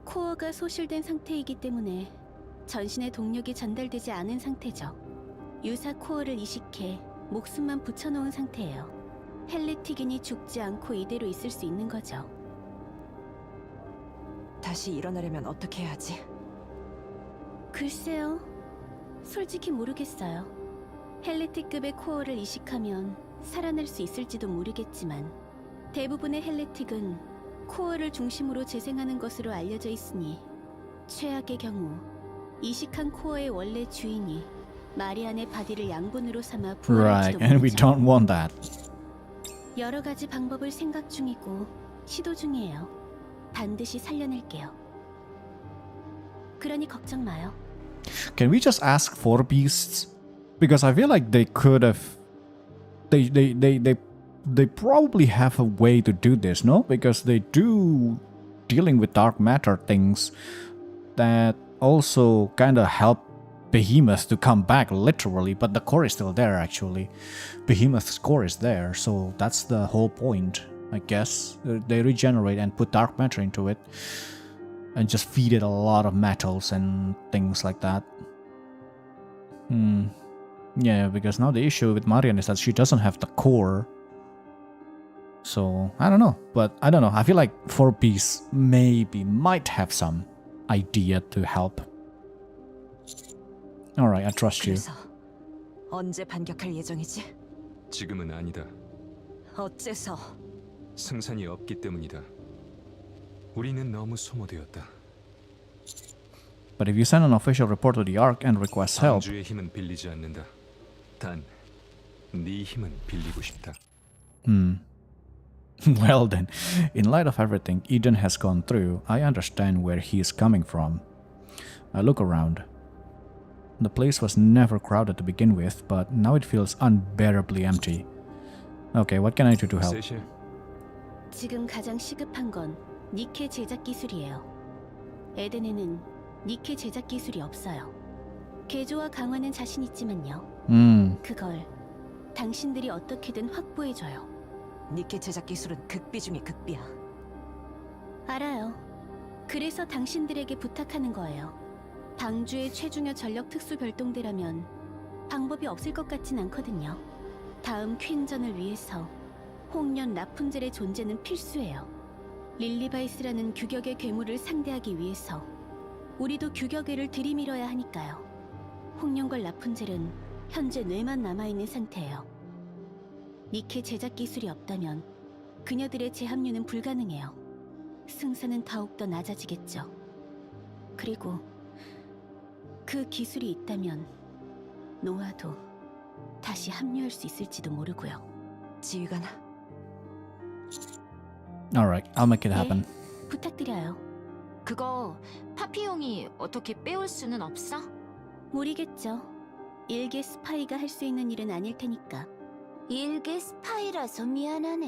코어가 소실된 상태이기 때문에 전신의 동력이 전달되지 않은 상태죠. 유사 코어를 이식해 목숨만 붙여놓은 상태예요. 헬레티긴이 죽지 않고 이대로 있을 수 있는 거죠. 다시 일어나려면 어떻게 해야 하지? 글쎄요. 솔직히 모르겠어요. 헬레틱급의 코어를 이식하면 살아날 수 있을지도 모르겠지만 대부분의 헬레틱은 코어를 중심으로 재생하는 것으로 알려져 있으니 최악의 경우 이식한 코어의 원래 주인이 마리안의 바디를 양분으로 삼아 부활할지도 Right, and we 모르죠. don't want that. 여러 가지 방법을 생각 중이고 시도 중이에요. 반드시 살려낼게요. 그러니 걱정 마요. Can we just ask for beasts? Because I feel like they could have. They probably have a way to do this, no? Because they do dealing with dark matter things that also kind of help Behemoth to come back literally, but the core is still there actually. Behemoth's core is there, so that's the whole point, I guess. They regenerate and put dark matter into it and just feed it a lot of metals and things like that. Yeah, because now the issue with Marianne is that she doesn't have the core. So, I don't know. But I don't know. I feel like 4Bs maybe might have some idea to help. Alright, I trust you. 그래서 언제 반격할 예정이지? 지금은 아니다. 어째서? 승산이 없기 때문이다. 우리는 너무 소모되었다. But if you send an official report to the Ark and request help, 방주의 힘은 빌리지 않는다. 단, 네 힘은 빌리고 싶다. well then, in light of everything Eden has gone through, I understand where he is coming from. I look around. The place was never crowded to begin with, but now it feels unbearably empty. Okay, what can I do to help? 세실, 지금 가장 시급한 건 니케 제작 기술이에요. 에덴에는 니케 제작 기술이 없어요. 개조와 강화는 자신 있지만요. 그걸 당신들이 어떻게든 확보해줘요. 니케 제작 기술은 극비 중의 극비야. 알아요. 그래서 당신들에게 부탁하는 거예요. 방주의 최중요 전력 특수 별동대라면 방법이 없을 것 같진 않거든요. 다음 퀸전을 위해서 홍련 라푼젤의 존재는 필수예요. 릴리바이스라는 규격의 괴물을 상대하기 위해서 우리도 규격애를 들이밀어야 하니까요. 홍련과 라푼젤은 현재 뇌만 남아있는 상태예요. 니케 제작 기술이 없다면 그녀들의 재합류는 불가능해요. 승산은 더욱더 낮아지겠죠. 그리고 그 기술이 있다면 노아도 다시 합류할 수 있을지도 모르고요. 지휘관, Alright, I'll make it happen. 부탁드려요. 그거 파피용이 어떻게 빼올 수는 없어? 무리겠죠. 일개 스파이가 할 수 있는 일은 아닐 테니까. 일개 스파이라서 미안하네.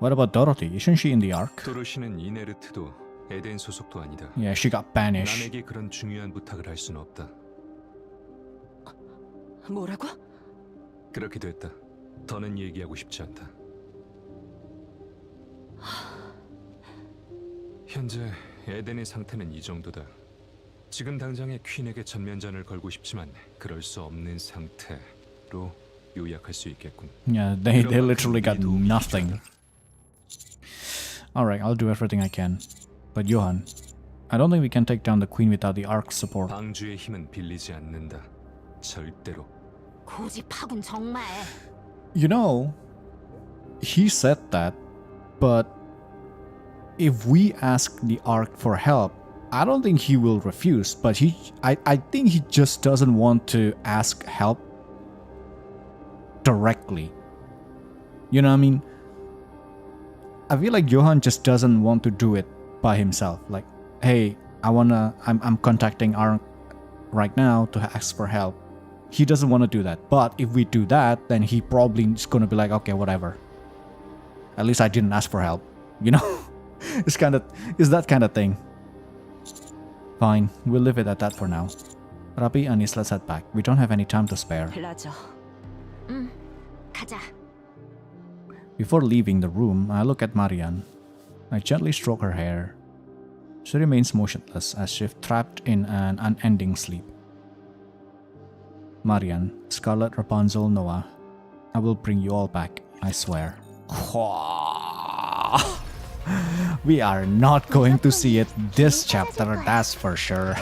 What about Dorothy? Isn't she in the Ark? 도로시는 이네르트도 에덴 소속도 아니다. Yeah, she got banished. 남에게 그런 중요한 부탁을 할 수는 없다. 뭐라고? 그렇게 됐다. 더는 얘기하고 싶지 않다. 현재 에덴의 상태는 이 정도다. 지금 당장에 퀸에게 전면전을 걸고 싶지만 그럴 수 없는 상태로 요약할 수 있겠군. Yeah, they literally got nothing. Alright, I'll do everything I can. But Johan, I don't think we can take down the Queen without the Ark's support. 방주의 힘은 빌리지 않는다. 절대로. 고집하군 정말. You know, he said that, but if we ask the Ark for help, I don't think he will refuse, but I think he just doesn't want to ask help directly. You know what I mean? I feel like Johan just doesn't want to do it by himself. Like, hey, I'm contacting Ark right now to ask for help. He doesn't want to do that. But if we do that, then he probably is gonna be like, okay, whatever. At least I didn't ask for help. You know? It's that kind of thing. Fine, we'll leave it at that for now. Rapi, Anis, let's head back. We don't have any time to spare. 라저. 가자. Before leaving the room, I look at Marianne. I gently stroke her hair. She remains motionless as if trapped in an unending sleep. Marianne, Scarlet, Rapunzel, Noah, I will bring you all back, I swear. We are not going to see it this chapter, that's for sure.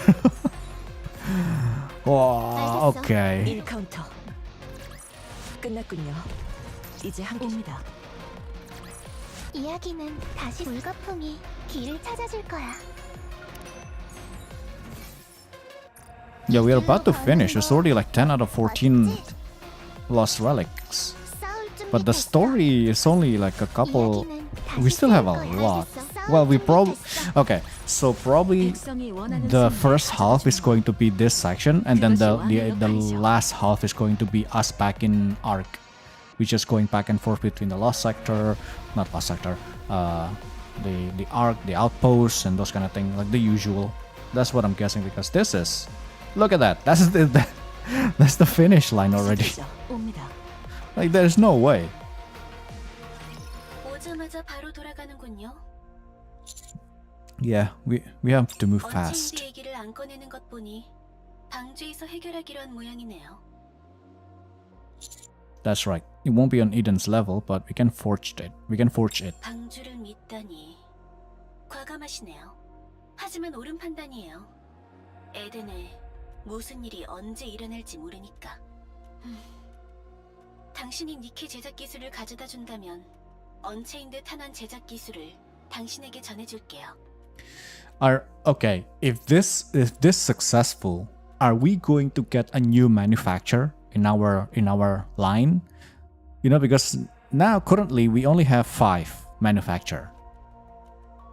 Wow, okay. 1카운터. 끝났군요. 이제 함께입니다. 이야기는 다시 불거풍이 길을 찾아줄 거야. Yeah, we're about to finish. It's already like 10 out of 14 lost relics. But the story is only like a couple. We still have a lot. Well, we probably... Okay, so probably 백성이 원하는 the 승리를 first half is 가져다 going to be this section, and then the last half is going to be us back in Ark. We're just going back and forth between the lost sector, not lost sector, the Ark, the outposts, and those kind of things, like the usual. That's what I'm guessing, because this is... Look at that. That's the finish line already. 시작이죠. 옵니다. Like, there's no way. 오자마자 바로 돌아가는군요. Yeah, we have to move fast. 언체인드 얘기를 안 꺼내는 것 보니 방주에서 해결하기로 한 모양이네요. That's right. It won't be on Eden's level, but we can forge it. We can forge it. 방주를 믿다니 과감하시네요. 하지만 옳은 판단이에요. 에덴에 무슨 일이 언제 일어날지 모르니까. 당신이 니케 제작 기술을 가져다 준다면 언체인드 탄환 제작 기술을 당신에게 전해줄게요. Okay, if this successful, are we going to get a new manufacturer in our line? You know, because now currently we only have 5 manufacturer.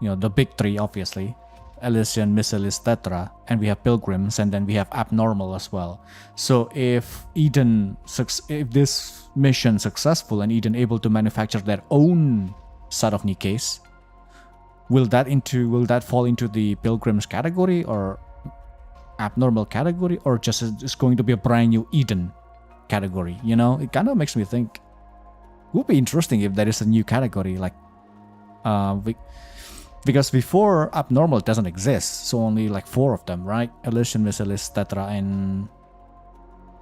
You know, the big 3 obviously. Elysian, Missilis, Tetra, and we have Pilgrims, and then we have Abnormal as well. So if this mission successful and Eden able to manufacture their own set of Nikkes, will that fall into the Pilgrims category or Abnormal category, or just it's going to be a brand new Eden category? You know, it kind of makes me think. It would be interesting if there is a new category like because before Abnormal doesn't exist, so only like 4 of them, right? Elysian, Missilis, Tetra, and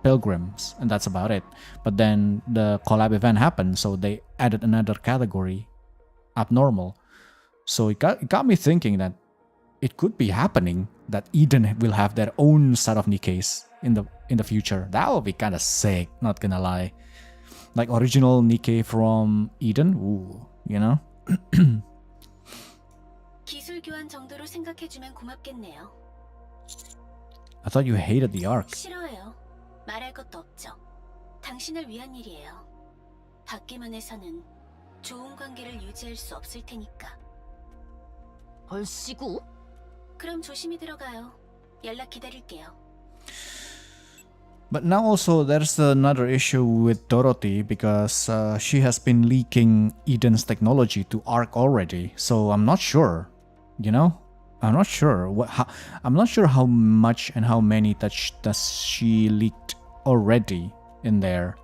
Pilgrims, and that's about it. But then the collab event happened, so they added another category, Abnormal. So it got me thinking that it could be happening that Eden will have their own set of Nikkes in the future. That would be kind of sick, not gonna lie. Like original Nikke from Eden, ooh, you know? 기술 교환 정도로 생각해주면 고맙겠네요. I thought you hated the Ark. 싫어해요. 말할 것도 없죠. 당신을 위한 일이에요. 받기만 해서는 좋은 관계를 유지할 수 없을 테니까. 얼씨구? 그럼 조심히 들어가요. 연락 기다릴게요. But now also there's another issue with Dorothy because she has been leaking Eden's technology to Ark already. So I'm not sure, you know? I'm not sure I'm not sure how much and how many does she leaked already in there.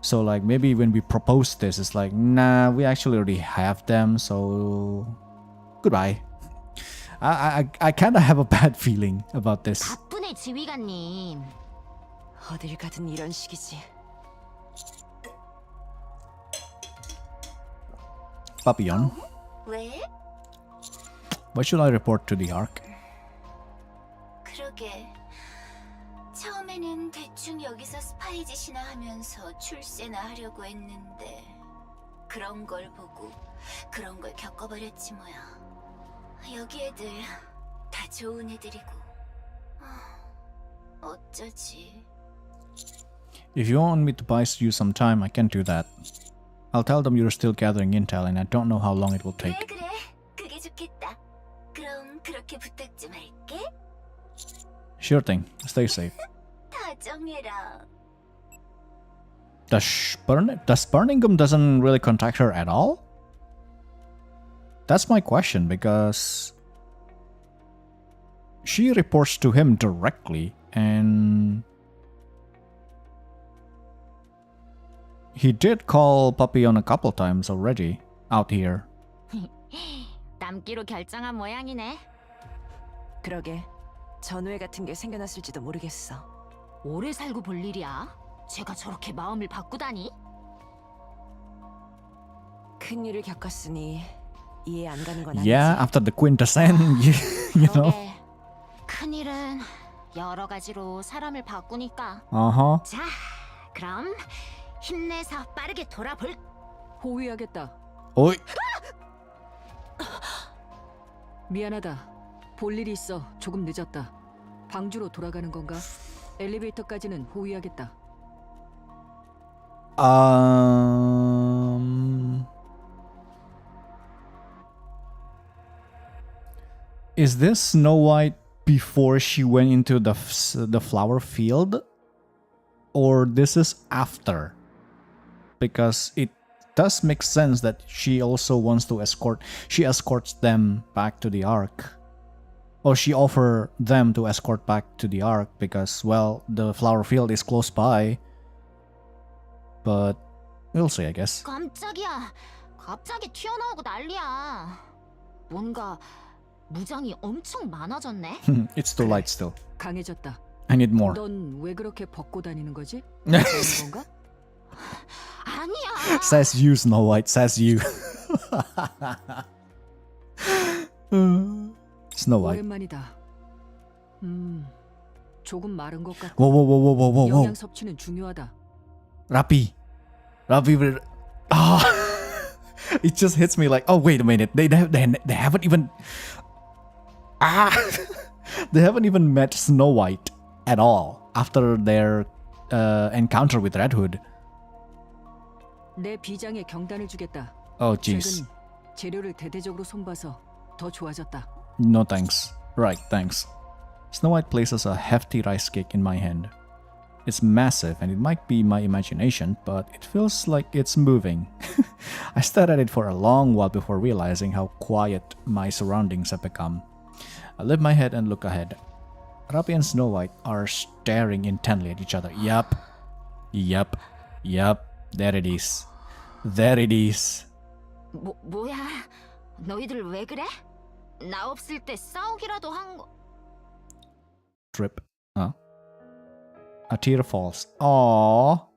So like maybe when we propose this, it's like, nah, we actually already have them, so goodbye. I kind of have a bad feeling about this. 바쁘네 지휘관님. 어딜 가든 이런 식이지. Papillon, 왜? what should I report to the Ark? 그러게. 처음에는 대충 여기서 스파이 짓이나 하면서 출세나 하려고 했는데 그런 걸 보고 그런 걸 겪어버렸지 뭐야. 여기 애들 다 좋은 애들이고 어쩌지? If you want me to buy you some time, I can do that. I'll tell them you're still gathering intel and I don't know how long it will take. 그래, 그게 좋겠다. 그럼 그렇게 부탁 좀 할게. Sure thing. Stay safe. 다정해라. Does Birmingham doesn't really contact her at all? That's my question because she reports to him directly and he did call Papillon a couple times already out here. 남기로 결정한 모양이네. 그러게. 전우회 같은 게 생겨났을지도 모르겠어. 오래 살고 볼 일이야. 제가 저렇게 마음을 바꾸다니. 큰일을 겪었으니 이해 안 가는 건 아니지. Yeah, after the quintessence, you know. 그러게. 큰일은 여러 가지로 사람을 바꾸니까. Uh-huh. 자, 그럼 힘내서 빠르게 돌아볼. 호위하겠다. Oi. 미안하다. 볼 일이 있어. 조금 늦었다. 방주로 돌아가는 건가? 엘리베이터까지는 호위하겠다. Is this Snow White before she went into the flower field, or this is after? Because it does make sense that she also wants to escorts them back to the Ark. Or she offer them to escort back to the Ark because, well, the flower field is close by. But we'll see, I guess. 깜짝이야. 갑자기 튀어나오고 난리야. 뭔가 무장이 엄청 많아졌네. It's too light still. 강해졌다. I need more. 넌 왜 그렇게 벗고 다니는 거지? 그런 건가? 아니야. Says you, Snow White. Says you. Snow White. 오랜만이다. 조금 마른 것 같고. Whoa. 영양 섭취는 중요하다. Rappi. It just hits me like, oh wait a minute, they haven't even they haven't even met Snow White at all after their encounter with Red Hood. 내 비장에 경단을 주겠다. Oh jeez. 최근 재료를 대대적으로 손봐서 더 좋아졌다. No thanks. Right, thanks. Snow White places a hefty rice cake in my hand. It's massive and it might be my imagination, but it feels like it's moving. I stared at it for a long while before realizing how quiet my surroundings have become. I lift my head and look ahead. Rappi and Snow White are staring intently at each other. Yup. There it is. 뭐야? 너희들 왜 그래? 나 없을 때 싸우기라도 한 거. Drip. Huh? A tear falls. Aww.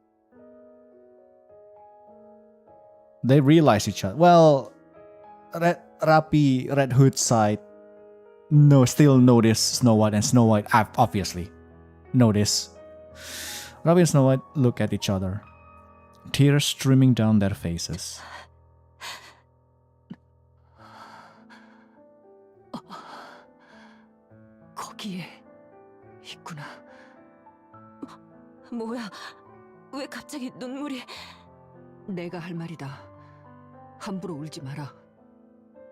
They realize each other. Well, Red Hood's side still notice Snow White, and Snow White obviously notice. Rappi and Snow White look at each other, tears streaming down their faces. 거기에 있구나. 뭐야? 왜 갑자기 눈물이? 내가 할 말이다. 함부로 울지 마라.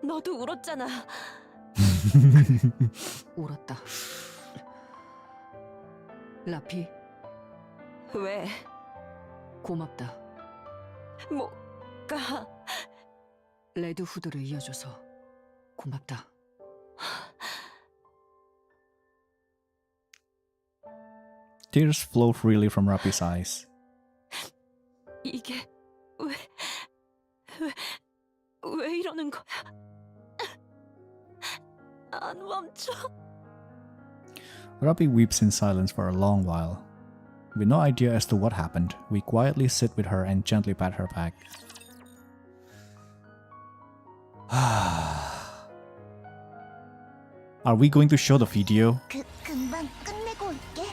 너도 울었잖아. 울었다. 라피, 왜? 고맙다. 뭐가? 레드 후드를 이어줘서 고맙다. Tears flow freely from Rappi's eyes. 이게 왜 이러는 거야? 안 멈춰. Rappi weeps in silence for a long while. With no idea as to what happened, we quietly sit with her and gently pat her back. Are we going to show the video? 금방 끝내고 올게.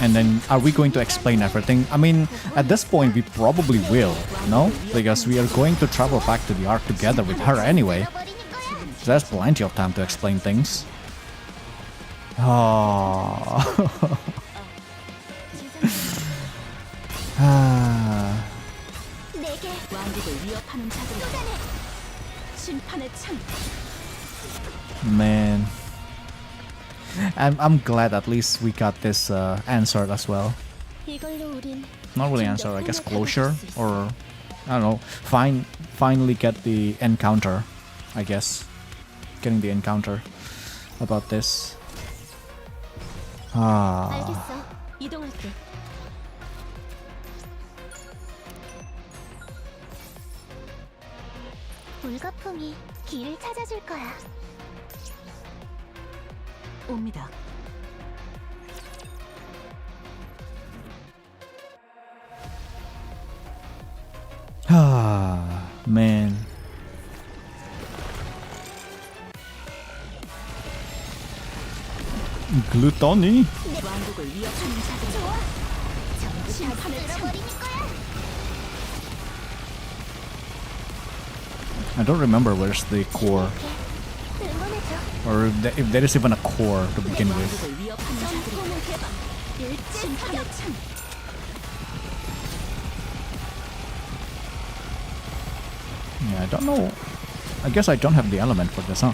And then are we going to explain everything? I mean, at this point we probably will, no? Because we are going to travel back to the Ark together with her anyway. So there's plenty of time to explain things. Oh. Man. I'm glad at least we got this answered as well. Not really answer, I guess closure, or I don't know. Finally get the encounter, I guess. Getting the encounter about this. Ah. 물거품이 길을 찾아줄 거야. 옵니다. Ah, man. 글루토니? 왕국을 위협하는 자들. 심판의 창. I don't remember where's the core. Or if there is even a core to begin with. 왕국을 위협하는 자들. 심판의 창. Yeah, I don't know. I guess I don't have the element for this, huh?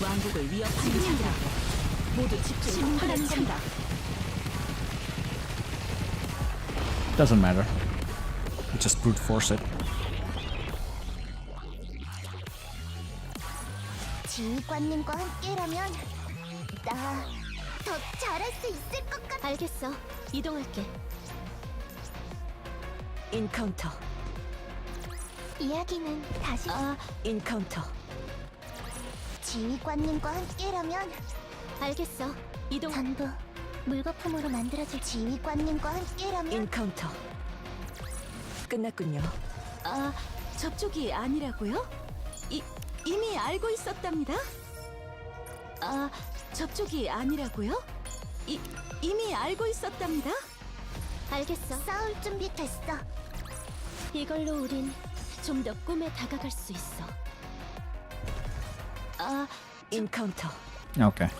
왕국을 위협하는 자들. 모두 집중. 심판의 창. Doesn't matter. We just brute force it. 지휘관님과 함께라면 나 더 잘할 수 있을 것 같아. 알겠어. 이동할게. 인카운터. 이야기는 다시. 인카운터. 지휘관님과 함께라면 알겠어. 이동. 전부 물거품으로 만들어질 지휘관님과 함께라면. 인카운터. 끝났군요. 접촉이 아니라고요? 이미 알고 있었답니다. 접촉이 아니라고요? 이미 알고 있었답니다. 알겠어. 싸울 준비 됐어. 이걸로 우린 좀 더 꿈에 다가갈 수 있어. 인카운터. Okay.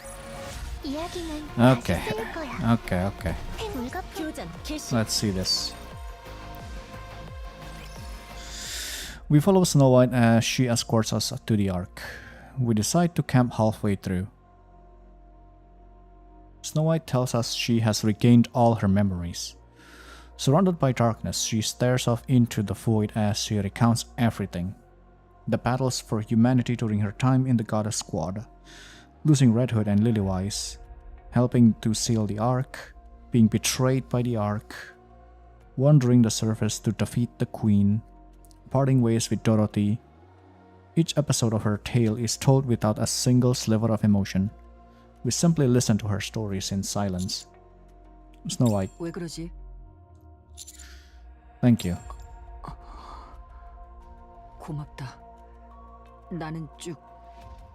이야기는 Okay. 다시 쓰일 거야. Okay. 물거품 교전 개시. Let's see this. We follow Snow White as she escorts us to the Ark. We decide to camp halfway through. Snow White tells us she has regained all her memories. Surrounded by darkness, she stares off into the void as she recounts everything. The battles for humanity during her time in the Goddess Squad, losing Red Hood and Lilywise, helping to seal the Ark, being betrayed by the Ark, wandering the surface to defeat the Queen, parting ways with Dorothy. Each episode of her tale is told without a single sliver of emotion. We simply listen to her stories in silence. Snow White, 왜 그러지? thank you. 고맙다. 나는 쭉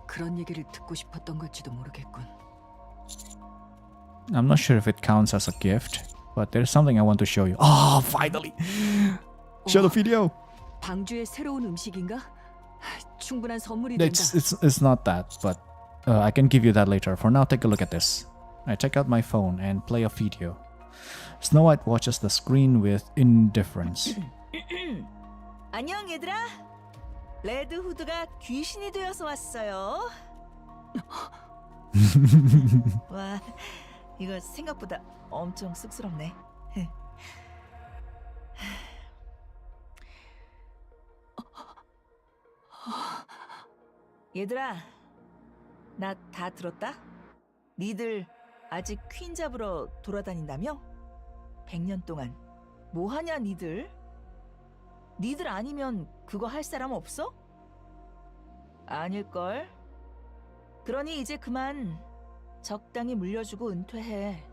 그런 얘기를 듣고 싶었던 걸지도 모르겠군. I'm not sure if it counts as a gift, but there's something I want to show you. Oh, finally! Show the video! 방주의 새로운 음식인가? 충분한 선물이 된다. It's not that, but I can give you that later. For now, take a look at this. I take out my phone and play a video. Snow White watches the screen with indifference. 안녕 얘들아. 레드 후드가 귀신이 되어서 왔어요. 와, 이거 생각보다 엄청 쑥스럽네. 얘들아, 나 다 들었다? 니들 아직 퀸 잡으러 돌아다닌다며? 100년 동안 뭐하냐 니들? 니들 아니면 그거 할 사람 없어? 아닐걸? 그러니 이제 그만 적당히 물려주고 은퇴해.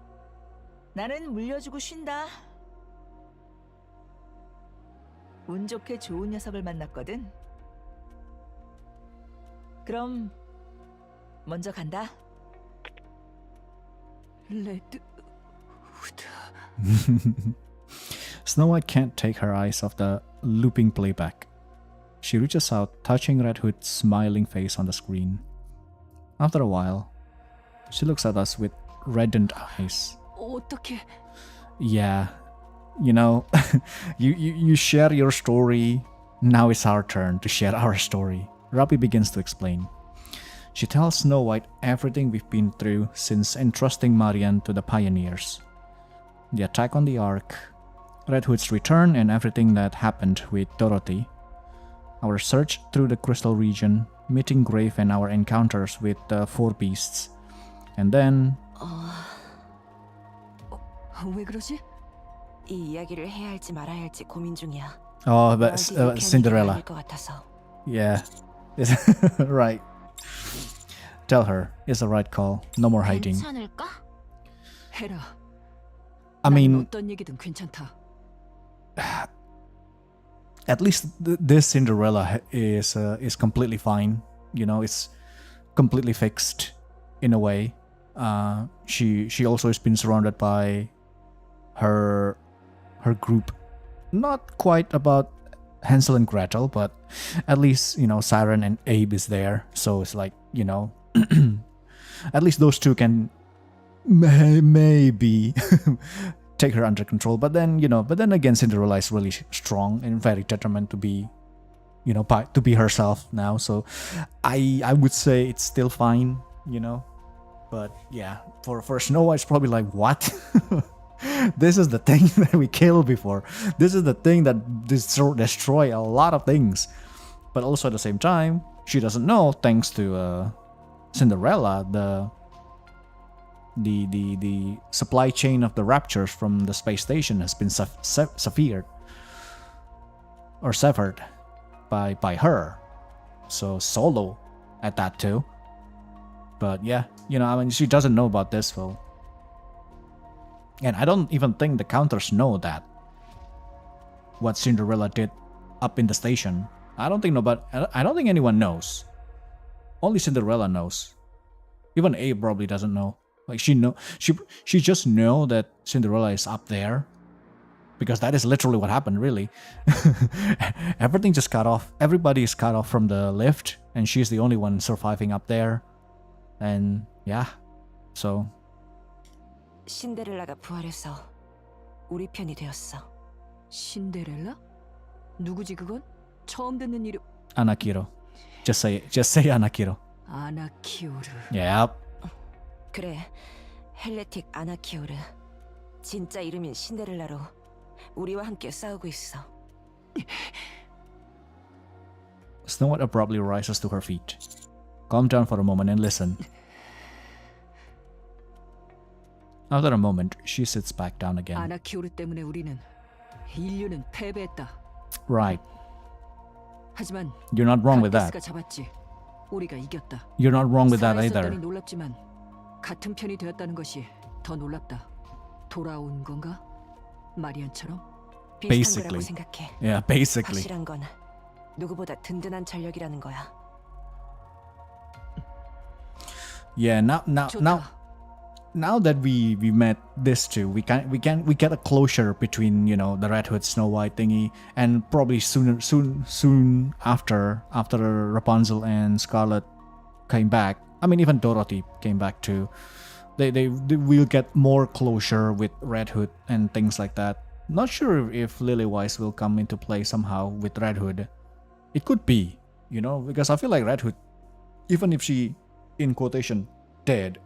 나는 물려주고 쉰다. 운 좋게 좋은 녀석을 만났거든. 그럼 먼저 간다. 레드 Snow White can't take her eyes off the looping playback. She reaches out, touching Red Hood's smiling face on the screen. After a while, she looks at us with reddened eyes. 어떻게 Yeah, you know, you share your story. Now it's our turn to share our story. Rapi begins to explain. She tells Snow White everything we've been through since entrusting Marian to the pioneers. The attack on the Ark, Red Hood's return, and everything that happened with Dorothy. Our search through the Crystal region, meeting Grave, and our encounters with the four beasts. And then... 왜 그러지? 이 이야기를 해야 할지 말아야 할지 고민 중이야. Oh, but 너한테 유쾌한 얘기가 Cinderella. 아닐 것 같아서. Yeah. Right. Tell her. It's the right call. No more hiding. 괜찮을까? 해라. I 나는 mean, 어떤 얘기든 괜찮다. at least this Cinderella is completely fine. You know, it's completely fixed in a way. She also has been surrounded by her group. Not quite about Hansel and Gretel, but at least, you know, Siren and Abe is there. So it's like, you know, at least those two can maybe take her under control. But then, you know, again, Cinderella is really strong and very determined to be, you know, to be herself now. So I would say it's still fine, you know. But yeah, for Snow White, it's probably like, what? This is the thing that we killed before. This is the thing that destroy a lot of things. But also at the same time, she doesn't know, thanks to Cinderella, the supply chain of the raptures from the space station has been severed by her. So Solo at that too. But yeah, you know, I mean, she doesn't know about this, Phil. And I don't even think the counters know that. What Cinderella did up in the station. I don't think anyone knows. Only Cinderella knows. Even Abe probably doesn't know. Like she just know that Cinderella is up there. Because that is literally what happened, really. Everything just cut off. Everybody is cut off from the lift, and she's the only one surviving up there. And yeah, so 신데렐라가 부활해서 우리 편이 되었어. 신데렐라? 누구지 그건? 처음 듣는 이름. Anakiro. Just say Anakiro. 아나키오르. Yep. 그래, 헬레틱 아나키오르. 진짜 이름인 신데렐라로 우리와 함께 싸우고 있어. Snow White abruptly rises to her feet. Calm down for a moment and listen. After a moment, she sits back down again. 아나키오르 때문에 우리는 인류는 패배했다. Right. 하지만 You're not wrong with that. 가데스가 잡았지. 우리가 이겼다. You're not wrong with that 살아있었다니 either. 놀랍지만 같은 편이 되었다는 것이 더 놀랍다. 돌아온 건가? 마리안처럼? 비슷한 Basically. 거라고 생각해. Yeah, basically. 확실한 건 누구보다 든든한 전력이라는 거야. Yeah, now that we met this two, we get a closure between, you know, the Red Hood Snow White thingy, and probably soon after Rapunzel and Scarlet came back. I mean, even Dorothy came back too. They will get more closure with Red Hood and things like that. Not sure if Lilywise will come into play somehow with Red Hood. It could be, you know, because I feel like Red Hood, even if she, in quotation, dead,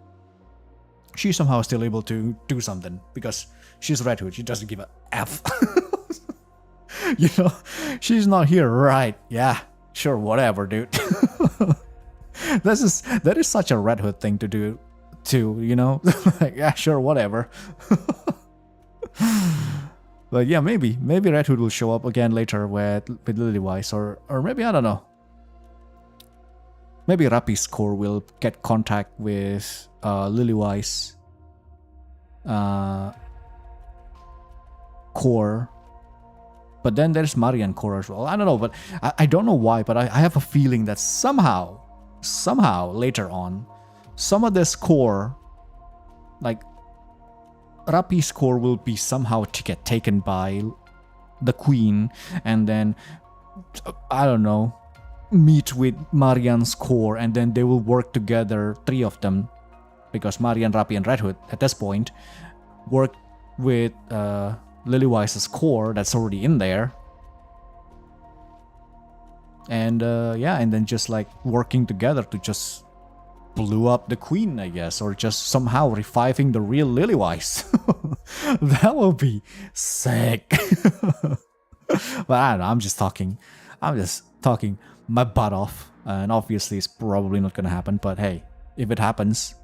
she's somehow still able to do something because she's Red Hood. She doesn't give a F. You know, she's not here, right? Yeah, sure, whatever, dude. That is such a Red Hood thing to do, too. You know, like, yeah, sure, whatever. But yeah, maybe Red Hood will show up again later with Lilywise, or maybe, I don't know. Maybe Rapi's core will get contact with Lilywise core. But then there's Marian core as well. I don't know, but I don't know why, but I have a feeling that somehow later on, some of this core, like Rapi's core will be somehow to get taken by the queen, and then I don't know, meet with Marianne's core, and then they will work together, three of them, because Marianne, Rapi, and Red Hood at this point work with Lillywise's core that's already in there, and and then just like working together to just blew up the queen, I guess, or just somehow reviving the real Lillywise. That would be sick. But I don't know, I'm just talking my butt off, and obviously it's probably not gonna happen, but hey, if it happens,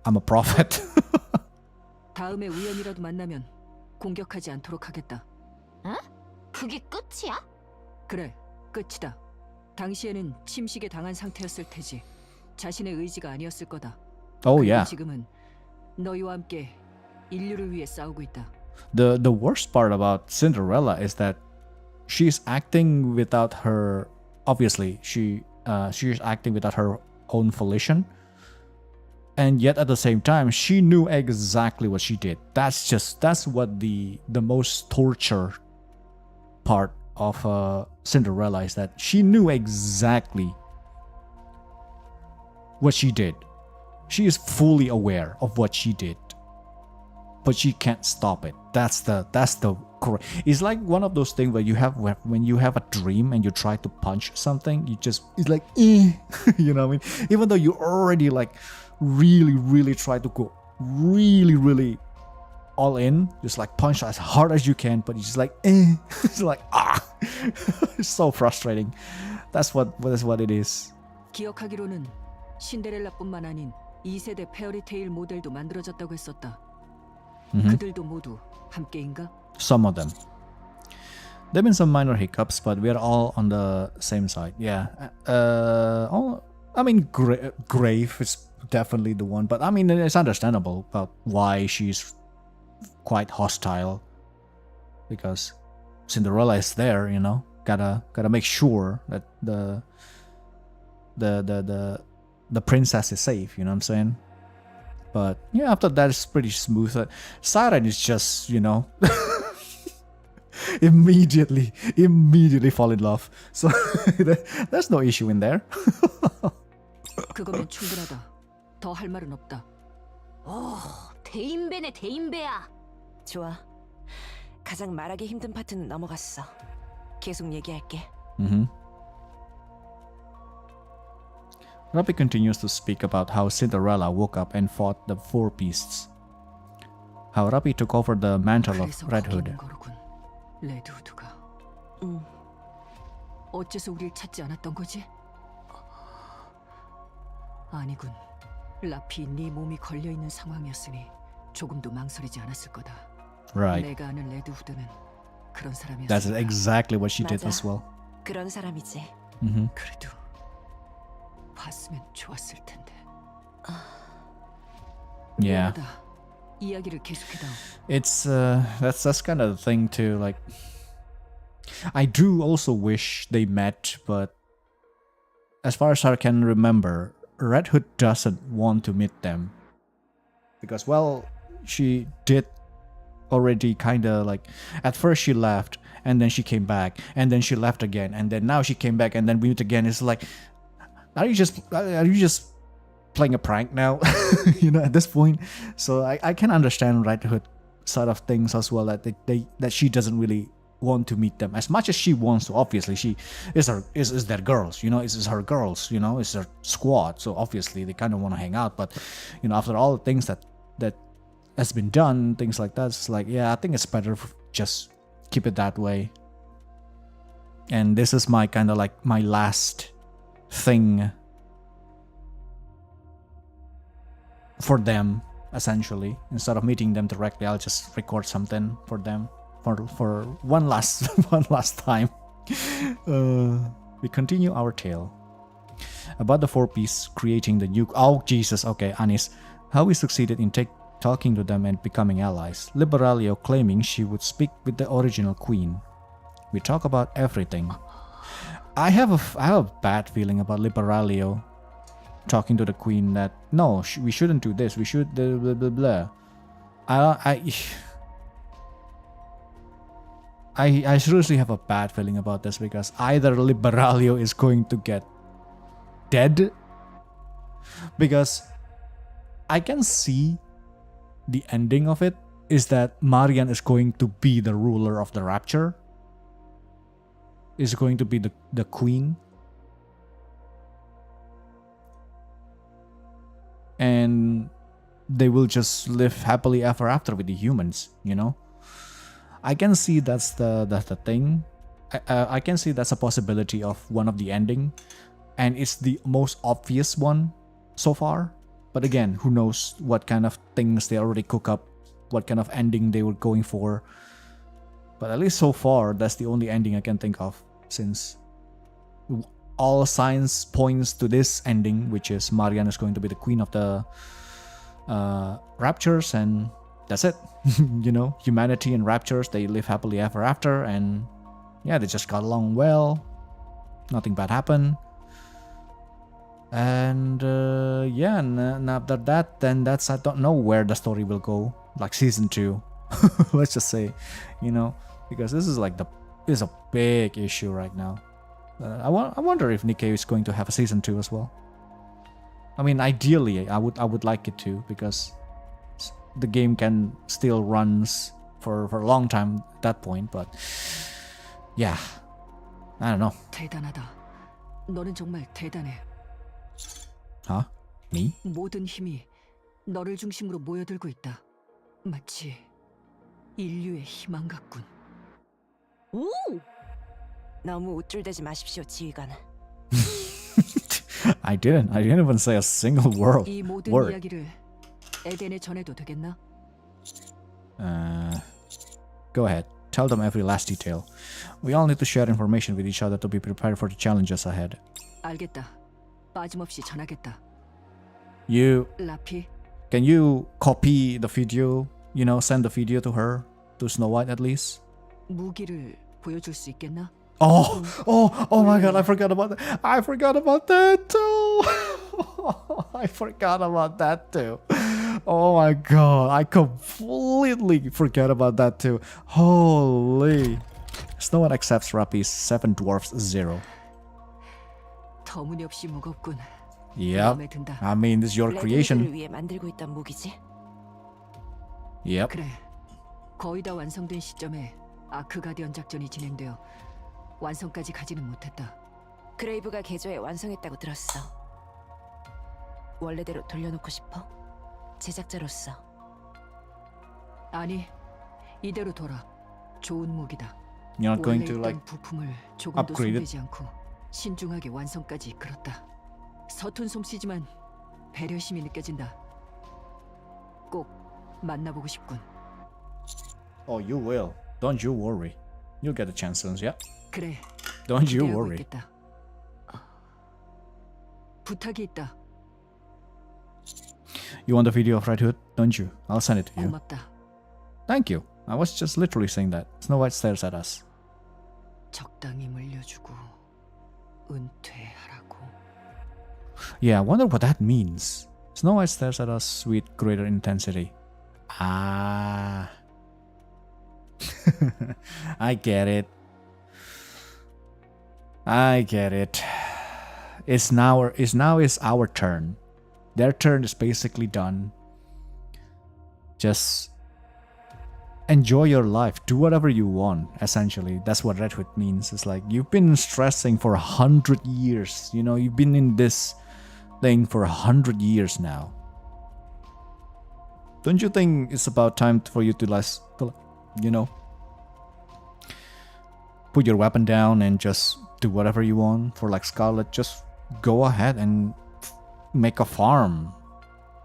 I'm a prophet. 다음에 우연이라도 만나면 공격하지 않도록 하겠다. 응? 그게 끝이야? 그래, 끝이다. 당시에는 침식에 당한 상태였을 테지. 자신의 의지가 아니었을 거다. Oh 그리고 yeah. 지금은 너희와 함께 인류를 위해 싸우고 있다. The worst part about Cinderella is that she's acting without her. Obviously, she's acting without her own volition, and yet at the same time, she knew exactly what she did. That's what the most torture part of Cinderella is, that she knew exactly what she did. She is fully aware of what she did, but she can't stop it. That's the it's like one of those things where when you have a dream and you try to punch something, it's like you know what I mean, even though you already like really try to go really all in, just like punch as hard as you can, but it's just like it's like it's so frustrating. That's what it is. 기억하기로는 신데렐라뿐만 아닌 2세대 페어리테일 모델도 만들어졌다고 했었다. 그들도 모두 함께인가? Some of them. There've been some minor hiccups, but we're all on the same side. Yeah. I mean, Grave is definitely the one, but I mean, it's understandable about why she's quite hostile, because Cinderella is there, you know. Gotta make sure that the princess is safe, you know what I'm saying? But yeah, after that it's pretty smooth. Siren is just, you know, immediately fall in love. So there's no issue in there. 그거면 충분하다. 더 할 말은 없다. 오, 대인배네 대인배야. 좋아. 가장 말하기 힘든 파트는 넘어갔어. 계속 얘기할게. Rapi continues to speak about how Cinderella woke up and fought the four beasts. How Rapi took over the mantle of 그래서 Red 거기 Hood. 있는 거로군. 레드후드가. 응. 어째서 우릴 찾지 않았던 거지? 아니군. 라피 네 몸이 걸려 있는 상황이었으니 조금도 망설이지 않았을 거다. Right. 내가 아는 레드후드는 그런 사람이었어. That's exactly what she did 맞아. as well. 그런 사람이지. 그래도 봤으면 좋았을 텐데. Yeah. 미안하다. 이야기를 계속해다오. It's that's kind of the thing too. Like, I do also wish they met, but as far as I can remember, Red Hood doesn't want to meet them because, well, she did already kind of like, at first she left and then she came back and then she left again and then now she came back and then we meet again. It's like, are you just playing a prank now? You know, at this point. So I can understand Red Hood sort of things as well, that that she doesn't really want to meet them as much as she wants to. Obviously, she is their girls, you know, it's her girls, you know, it's her squad. So obviously they kind of want to hang out, but you know, after all the things that has been done, things like that, it's like, yeah, I think it's better just keep it that way. And this is my kind of like my last thing for them, essentially. Instead of meeting them directly, I'll just record something for them for one last time. We continue our tale about the four-piece creating the new. Oh Jesus! Okay, Anis, how we succeeded in talking to them and becoming allies. Liberalia claiming she would speak with the original queen. We talk about everything. I have a bad feeling about Liberalia talking to the queen that no, we shouldn't do this. We should blah blah blah. Blah. I seriously have a bad feeling about this because either Liberalio is going to get dead, because I can see the ending of it is that Marian is going to be the ruler of the Rapture, is going to be the queen, and they will just live happily ever after with the humans, you know. I can see that's the thing. I can see that's a possibility of one of the ending, and it's the most obvious one so far. But again, who knows what kind of things they already cook up, what kind of ending they were going for. But at least so far, that's the only ending I can think of, since all signs points to this ending, which is Marian is going to be the queen of the Raptures, and that's it. You know, humanity and Raptures, they live happily ever after, and yeah, they just got along well. Nothing bad happened. And yeah, and after that, then that's, I don't know where the story will go, like season 2. Let's just say, you know, because this is like is a big issue right now. I wonder if NIKKE is going to have a season 2 as well. I mean, ideally, I would like it to, because the game can still runs for a long time at that point. But yeah, I don't know. 대단하다. 너는 정말 대단해. Huh? Me? 모든 힘이 너를 중심으로 모여들고 있다. 마치 인류의 희망 같군. 오! 너무 우쭐대지 마십시오, 지휘관. I didn't even say a single word. 이 모든 word. 이야기를 에덴에 전해도 되겠나? Go ahead. Tell them every last detail. We all need to share information with each other to be prepared for the challenges ahead. 알겠다. 빠짐없이 전하겠다. You 라피, can you copy the video? You know, send the video to her, to Snow White at least. 무기를 보여줄 수 있겠나? Oh my god, I forgot about that. I forgot about that too. I forgot about that too. Oh my god, I completely forgot about that too. Holy. Snow White accepts Rappi's 7 Dwarfs 0. 터무니없이 무겁군. Yep. 마음에 든다. I mean, this is your 레드를 creation. 위해 만들고 있던 무기지? Yep. 그래. 거의 다 완성된 시점에 아크 가디언 작전이 진행되어 완성까지 가지는 못했다. 그레이브가 개조해 완성했다고 들었어. 원래대로 돌려놓고 싶어? 제작자로서. 아니, 이대로 둬라. 좋은 무기다. You're not going 원래 to 있던 like 부품을 조금도 upgrade it? 손대지 않고 신중하게 완성까지 이끌었다. 서툰 솜씨지만 배려심이 느껴진다. 꼭 만나보고 싶군. Oh, you will. Don't you worry. You'll get a chance soon, yeah? 그래. Don't you 기대하고 worry. 있겠다. 부탁이 있다. You want the video of Red Hood? Don't you? I'll send it to you. 고맙다. Thank you. I was just literally saying that. Snow White stares at us. 적당히 물려주고 은퇴하라고. Yeah, I wonder what that means. Snow White stares at us with greater intensity. Ah. I get it. I get it. It's now is our turn. Their turn is basically done. Just enjoy your life. Do whatever you want, essentially. That's what Red Hood means. It's like, you've been stressing for 100 years. You know, you've been in this thing for 100 years now. Don't you think it's about time for you to, you know, put your weapon down and just do whatever you want? For like Scarlet, just go ahead and make a farm.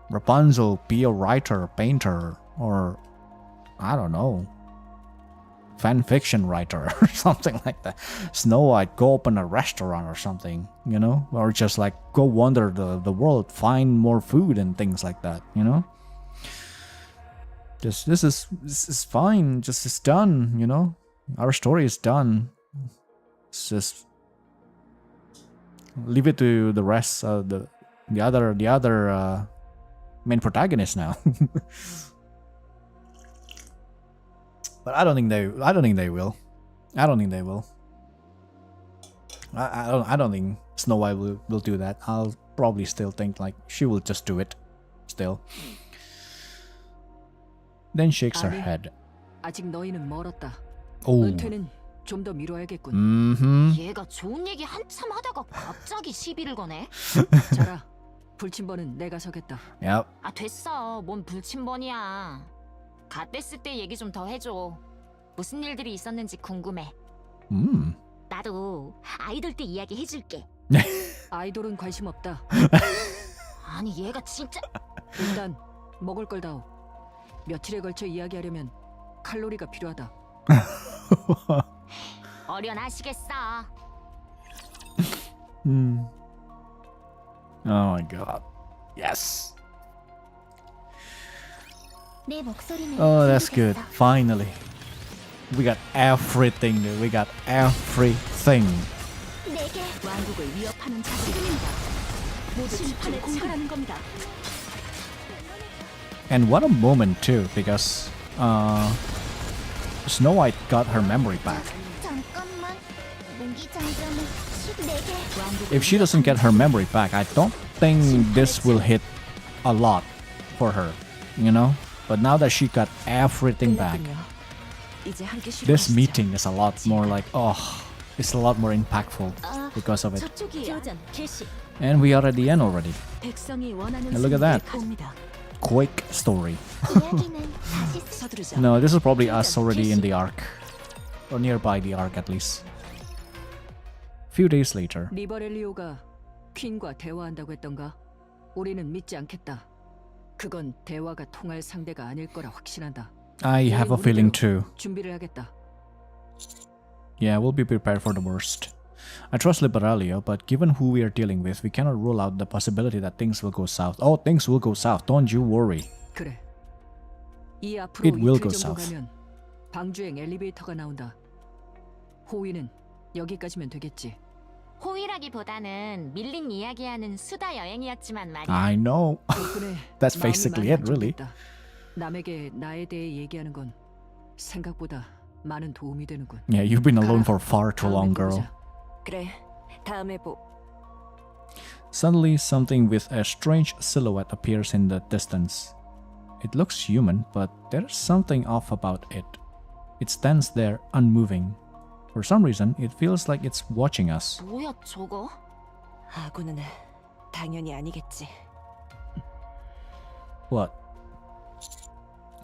Rapunzel, be a writer, painter, or I don't know, fan fiction writer or something like that. Snow White, go open a restaurant or something, you know, or just like go wander the world, find more food and things like that, you know. Just this is fine. Just it's done, you know. Our story is done. It's just leave it to the rest of the other main protagonist now. But I don't think they will. I don't think they will. I don't think Snow White will do that. I'll probably still think like she will just do it still. Then shakes her 아니. head. 아직 너희는 멀었다. Oh. 은퇴는 좀 더 미뤄야겠군. Mm-hmm. 얘가 좋은 얘기 한참 하다가 갑자기 시비를 거네. 자라, 불침번은 내가 서겠다. Yep. 아 됐어. 뭔 불침번이야. 갓됐을 때 얘기 좀 더 해줘. 무슨 일들이 있었는지 궁금해. 나도 아이돌 때 이야기 해줄게. 아이돌은 관심 없다. 아니 얘가 진짜. 일단 먹을 걸 다오. 며칠에 걸쳐 이야기하려면 칼로리가 필요하다. 어련하시겠어. Oh my god. Yes. 내 목소리는 Oh, that's good. 들리겠어. Finally. We got everything, dude. We got everything. 내게 왕국을 위협하는 자들입니다. 모두 심판에 공갈하는 겁니다. And what a moment too, because Snow White got her memory back. 잠깐만. 무기 장전을 내게 If she doesn't get her memory back, I don't think this will hit a lot for her, you know? But now that she got everything back, 끝났군요. 이제 함께 this 쉬고 meeting is a lot more like, oh, it's a lot more impactful because of it. 저쪽이야. 교전 개시. And we are at the end already. 백성이 원하는 And look at that. 옵니다. Quick story. 이야기는 다시 서두르자. No, this is probably us already in the arc. Or nearby the arc at least. Few days later. 리버렐리오가 퀸과 대화한다고 했던가? 우리는 믿지 않겠다. 그건 대화가 통할 상대가 아닐 거라 확신한다. I have a feeling too. 준비를 하겠다. Yeah, we'll be prepared for the worst. I trust Liberalia, but given who we are dealing with, we cannot rule out the possibility that things will go south. Oh, things will go south. Don't you worry. 그래. 이 앞으로 It will 이틀 go 정도 south. 가면 방주행 엘리베이터가 나온다. 호위는 여기까지면 되겠지. 호의라기보다는 밀린 이야기하는 수다 여행이었지만 말이야. I know. 덕분에 That's 마음이 basically 많이 it, really. 안정됐다. 남에게 나에 대해 얘기하는 건 생각보다 많은 도움이 되는군. Yeah, you've been alone for far too 다음에 long, girl. 보자. 그래. 다음에 Suddenly, something with a strange silhouette appears in the distance. It looks human, but there's something off about it. It stands there, unmoving. For some reason, it feels like it's watching us. 뭐야 저거? 아군은 당연히 아니겠지. What?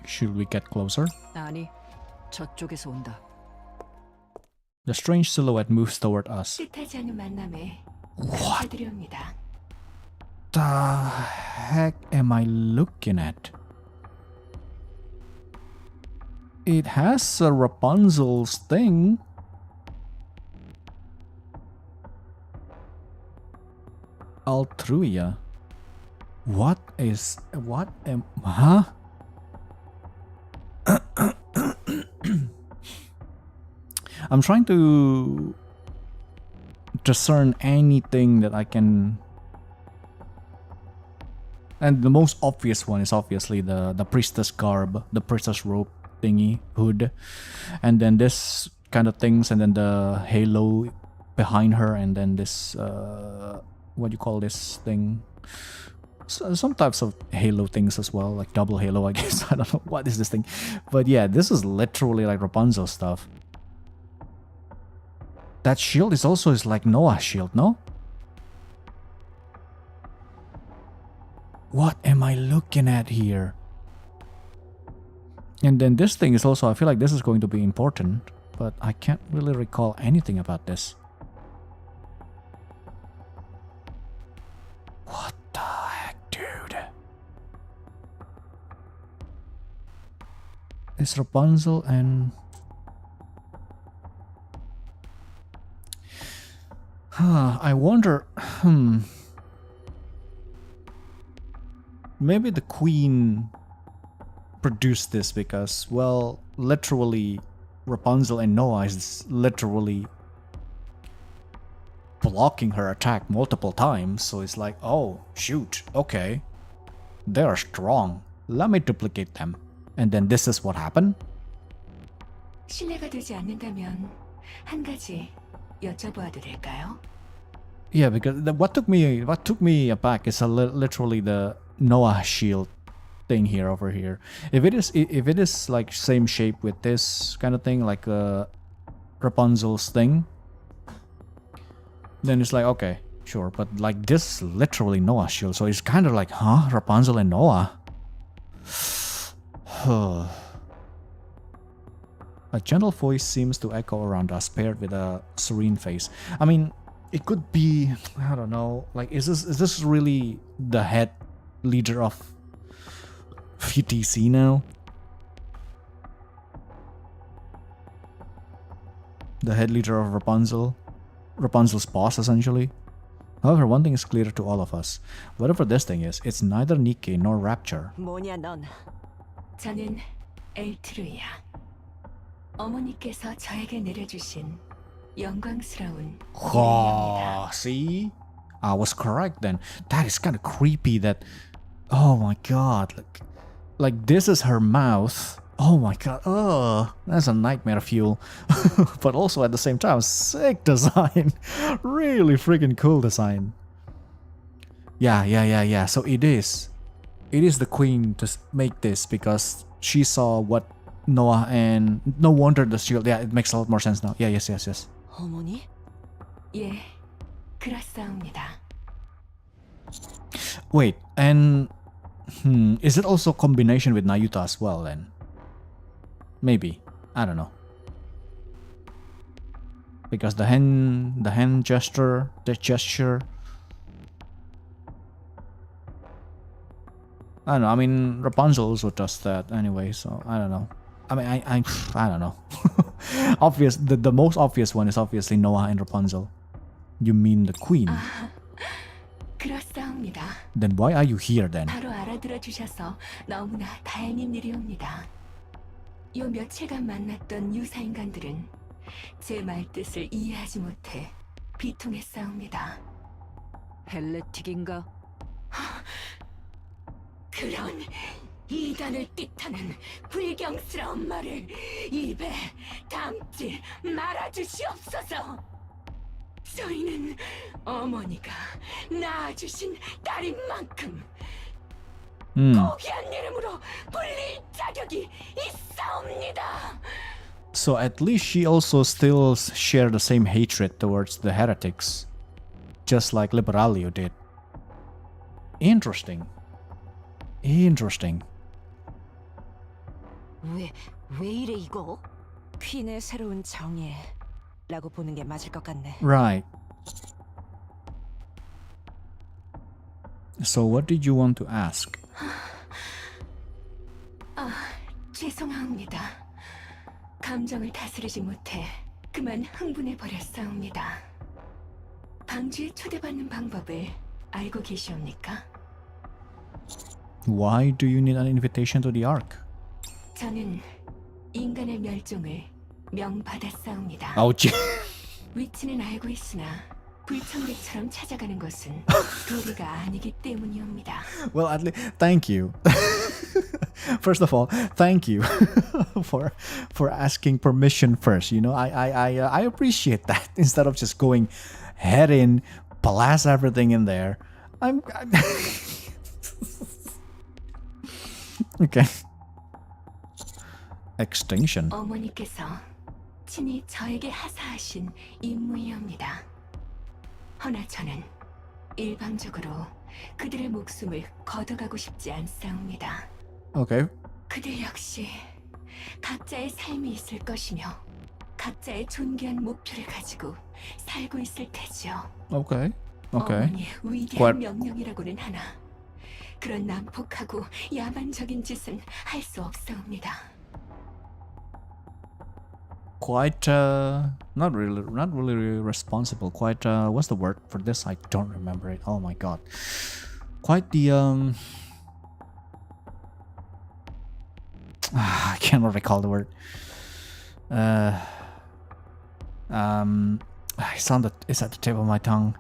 Should we get closer? 아니, 저쪽에서 온다. The strange silhouette moves toward us. 뜻하지 않은 만남에 What 감사드립니다. the heck am I looking at? It has a Rapunzel's thing. Altruia. What am, huh? I'm trying to discern anything that I can. And the most obvious one is obviously the priestess garb, the priestess robe thingy, hood. And then this kind of things, and then the halo behind her, and then this, what do you call this thing? Some types of halo things as well, like double halo, I guess. I don't know what is this thing. But yeah, this is literally like Rapunzel stuff. That shield is also like Noah's shield, no? What am I looking at here? And then this thing is also, I feel like this is going to be important, but I can't really recall anything about this. What the heck, dude? It's Rapunzel and... I wonder... Maybe the queen produced this because, well, literally Rapunzel and Noah is literally blocking her attack multiple times, so it's like, oh, shoot, okay. They are strong. Let me duplicate them. And then this is what happened? 신뢰가 되지 않는다면 한 가지 여쭤봐도 될까요? Yeah, because what took me aback is literally the Noah shield thing here over here. If it is like same shape with this kind of thing, like Rapunzel's thing, then it's like, okay, sure. But like this is literally Noah's shield, so it's kind of like, huh, Rapunzel and Noah. A gentle voice seems to echo around us, paired with a serene face. I mean, it could be, I don't know, like, is this really the head leader of VTC now? The head leader of Rapunzel's boss, essentially. However, one thing is clear to all of us. Whatever this thing is, it's neither NIKKE nor Rapture. 뭐냐 넌? 저는 엘트루이야. 어머니께서 저에게 내려주신 영광스러운 Oh, see? I was correct then. That is kind of creepy that... Oh my god. Like this is her mouth. Oh my god. Oh, that's a nightmare fuel. But also at the same time, sick design. Really freaking cool design. Yeah. So it is the queen to make this because she saw what Noah and no wonder the shield. Yeah, it makes a lot more sense now. Yeah, yes. 어머니? 예, 그렇사옵니다. Wait, and is it also combination with Nayuta as well then? Maybe. I don't know. Because the hand gesture, the gesture. I don't know. I mean, Rapunzel also does that anyway, so I don't know. I mean, I don't know. The most obvious one is obviously Noah and Rapunzel. You mean the queen? 그렇사옵니다. Then why are you here then? 바로 알아들어 주셔서 너무나 다행인 일이옵니다. 요 며칠간 만났던 유사인간들은 제 말뜻을 이해하지 못해 비통했사옵니다. 헬레틱인가? 그런 이단을 뜻하는 불경스러운 말을 입에 담지 말아주시옵소서. 저희는 어머니가 낳아주신 딸인 만큼 고귀한 이름으로 불릴 자격이 있사옵니다. So at least she also still share the same hatred towards the heretics, just like Liberalio did. Interesting. 왜 이래 이거? 퀸의 새로운 정예라고 보는 게 맞을 것 같네. Right. So what did you want to ask? 죄송합니다. 감정을 다스리지 못해 그만 흥분해 버렸사옵니다. 방주에 초대받는 방법을 알고 계시옵니까? Why do you need an invitation to the Ark? 저는 인간의 멸종을 명받았사옵니다. Ouch. 위치는 알고 있으나 불청객처럼 찾아가는 것은 도리가 아니기 때문이옵니다. Well, at least thank you. First of all, thank you for asking permission first. You know, I appreciate that instead of just going head in, blast everything in there. I'm okay. Extinction. 어머니께서 친히 저에게 하사하신 임무이옵니다. 허나 저는 일방적으로 그들의 목숨을 걷어가고 싶지 않사옵니다. Okay. 그들 역시 각자의 삶이 있을 것이며 각자의 존귀한 목표를 가지고 살고 있을 테지요. Okay. 어머니의 위대한 What? 명령이라고는 하나 그런 난폭하고 야만적인 짓은 할 수 없사옵니다. Quite not really responsible. Quite what's the word for this? I don't remember it. Oh my god. Quite the I cannot recall the word. It's at the tip of my tongue.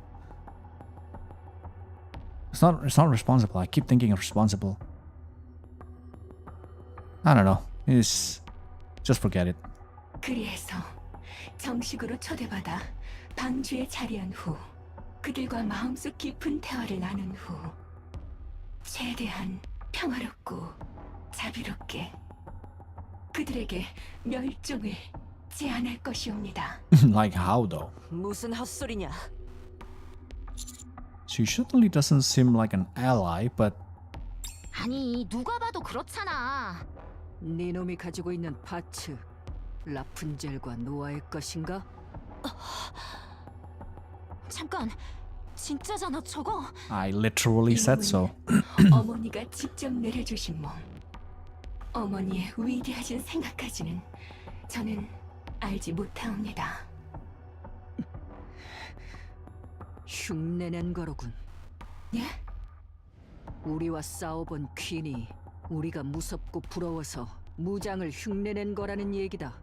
It's not responsible. I keep thinking responsible. I don't know. Just forget it. 그리해서 정식으로 초대받아 방주에 자리한 후 그들과 마음속 깊은 대화를 나눈 후 최대한 평화롭고 자비롭게 그들에게 멸종을 제안할 것이옵니다. Like how though? 무슨 헛소리냐? She certainly doesn't seem like an ally, but 아니, 누가 봐도 그렇잖아. 네 놈이 가지고 있는 파츠 라푼젤과 노아의 것인가? 잠깐, 진짜잖아 저거. I literally said so. 어머니가 직접 내려주신 몸. 어머니의 위대하신 생각까지는 저는 알지 못하옵니다. 흉내낸 거로군. 예? 우리와 싸워본 퀸이 우리가 무섭고 부러워서 무장을 흉내낸 거라는 얘기다.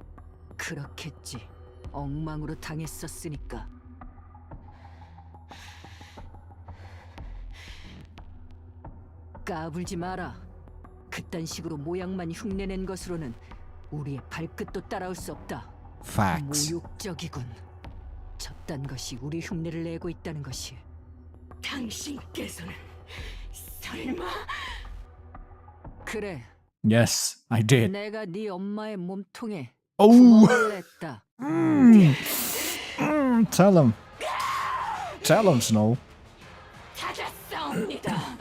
그렇겠지. 엉망으로 당했었으니까. 까불지 마라. 그딴 식으로 모양만 흉내낸 것으로는 우리의 발끝도 따라올 수 없다. Facts. 모욕적이군. 저딴 것이 우리 흉내를 내고 있다는 것이. 당신께서는 설마 그래, Yes, I did. 내가 네 엄마의 몸통에 Oh, 구멍을 냈다. tell him. Tell him, Snow. 찾았사옵니다.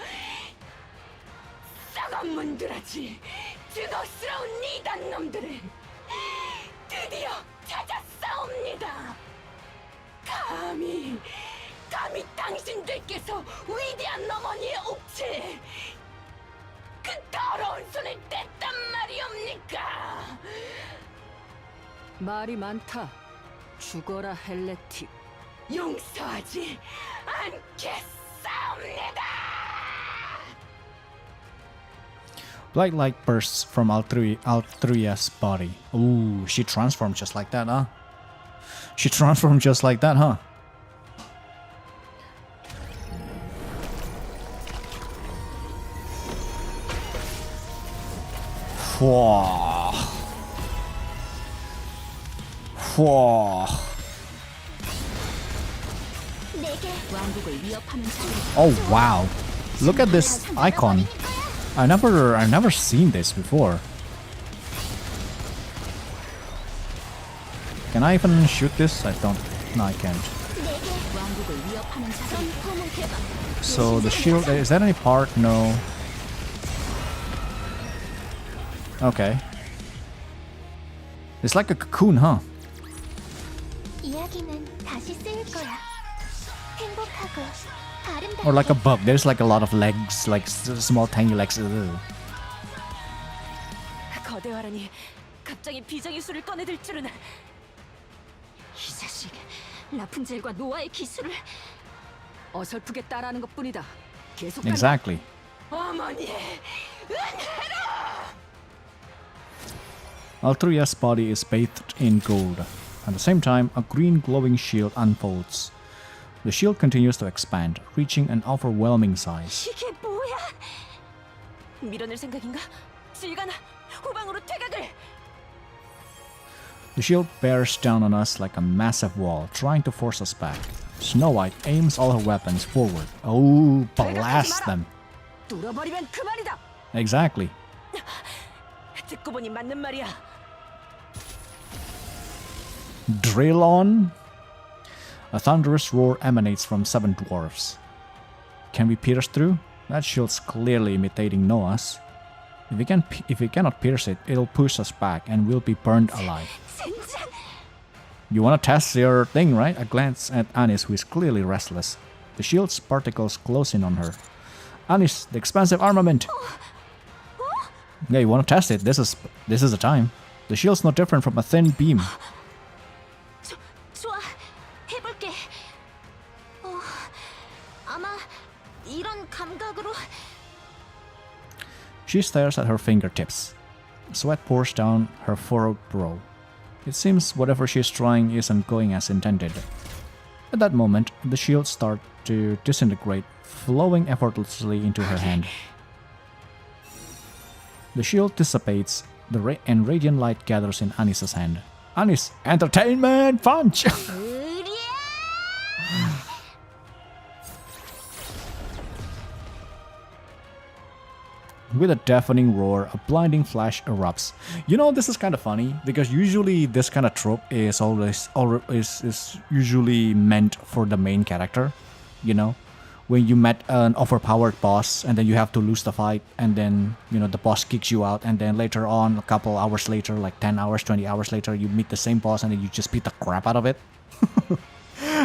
썩은 문드라지 죽어스러운 이단 놈들은 드디어 찾았사옵니다. 감히 당신들께서 위대한 어머니의 옥체 그 더러운 손을 뗐단 말이옵니까? 말이 많다. 죽어라 헬레틱. 용서하지 않겠사옵니다. Black light bursts from Althria's body. Ooh, she transformed just like that, huh? She transformed just like that, huh? Whoa. Whoa. Oh wow. Look at this icon. I never seen this before. Can I even shoot this? I don't. No, I can't. So the shield, is that any part? No. Okay. It's like a cocoon, huh? Or like a bug. There's like a lot of legs, like small tiny legs. Ugh. 거대화라니 갑자기 비장의 수를 꺼내들 줄은. 이 자식, 라푼젤과 노아의 기술을. 어설프게 따라하는 것뿐이다. 계속 Exactly. 어머니의 Althria's body is bathed in gold. At the same time, a green glowing shield unfolds. The shield continues to expand, reaching an overwhelming size. 이게 뭐야? 밀어낼 생각인가? 질가나 후방으로 퇴각을. The shield bears down on us like a massive wall, trying to force us back. Snow White aims all her weapons forward. Oh, blast them. 뚫어버리면 그만이다. Exactly. 듣고 보니 맞는 말이야. Drill on? A thunderous roar emanates from 7 dwarfs. Can we pierce through? That shield's clearly imitating Noah's. If we cannot pierce it, it'll push us back and we'll be burned alive. You wanna test your thing, right? I glance at Anis, who is clearly restless. The shield's particles close in on her. Anis, the expensive armament! Yeah, you wanna test it? This is the time. The shield's no different from a thin beam. 좋아, 해볼게. 아마 이런 감각으로. She stares at her fingertips. Sweat pours down her furrowed brow. It seems whatever she's trying isn't going as intended. At that moment, the shield starts to disintegrate, flowing effortlessly into her hand. The shield dissipates, and radiant light gathers in Anis's hand. Anis, entertainment punch! With a deafening roar, a blinding flash erupts. You know, this is kind of funny because usually this kind of trope is is usually meant for the main character. You know, when you met an overpowered boss and then you have to lose the fight, and then you know the boss kicks you out, and then later on, a couple hours later, like 10 hours, 20 hours later, you meet the same boss and then you just beat the crap out of it.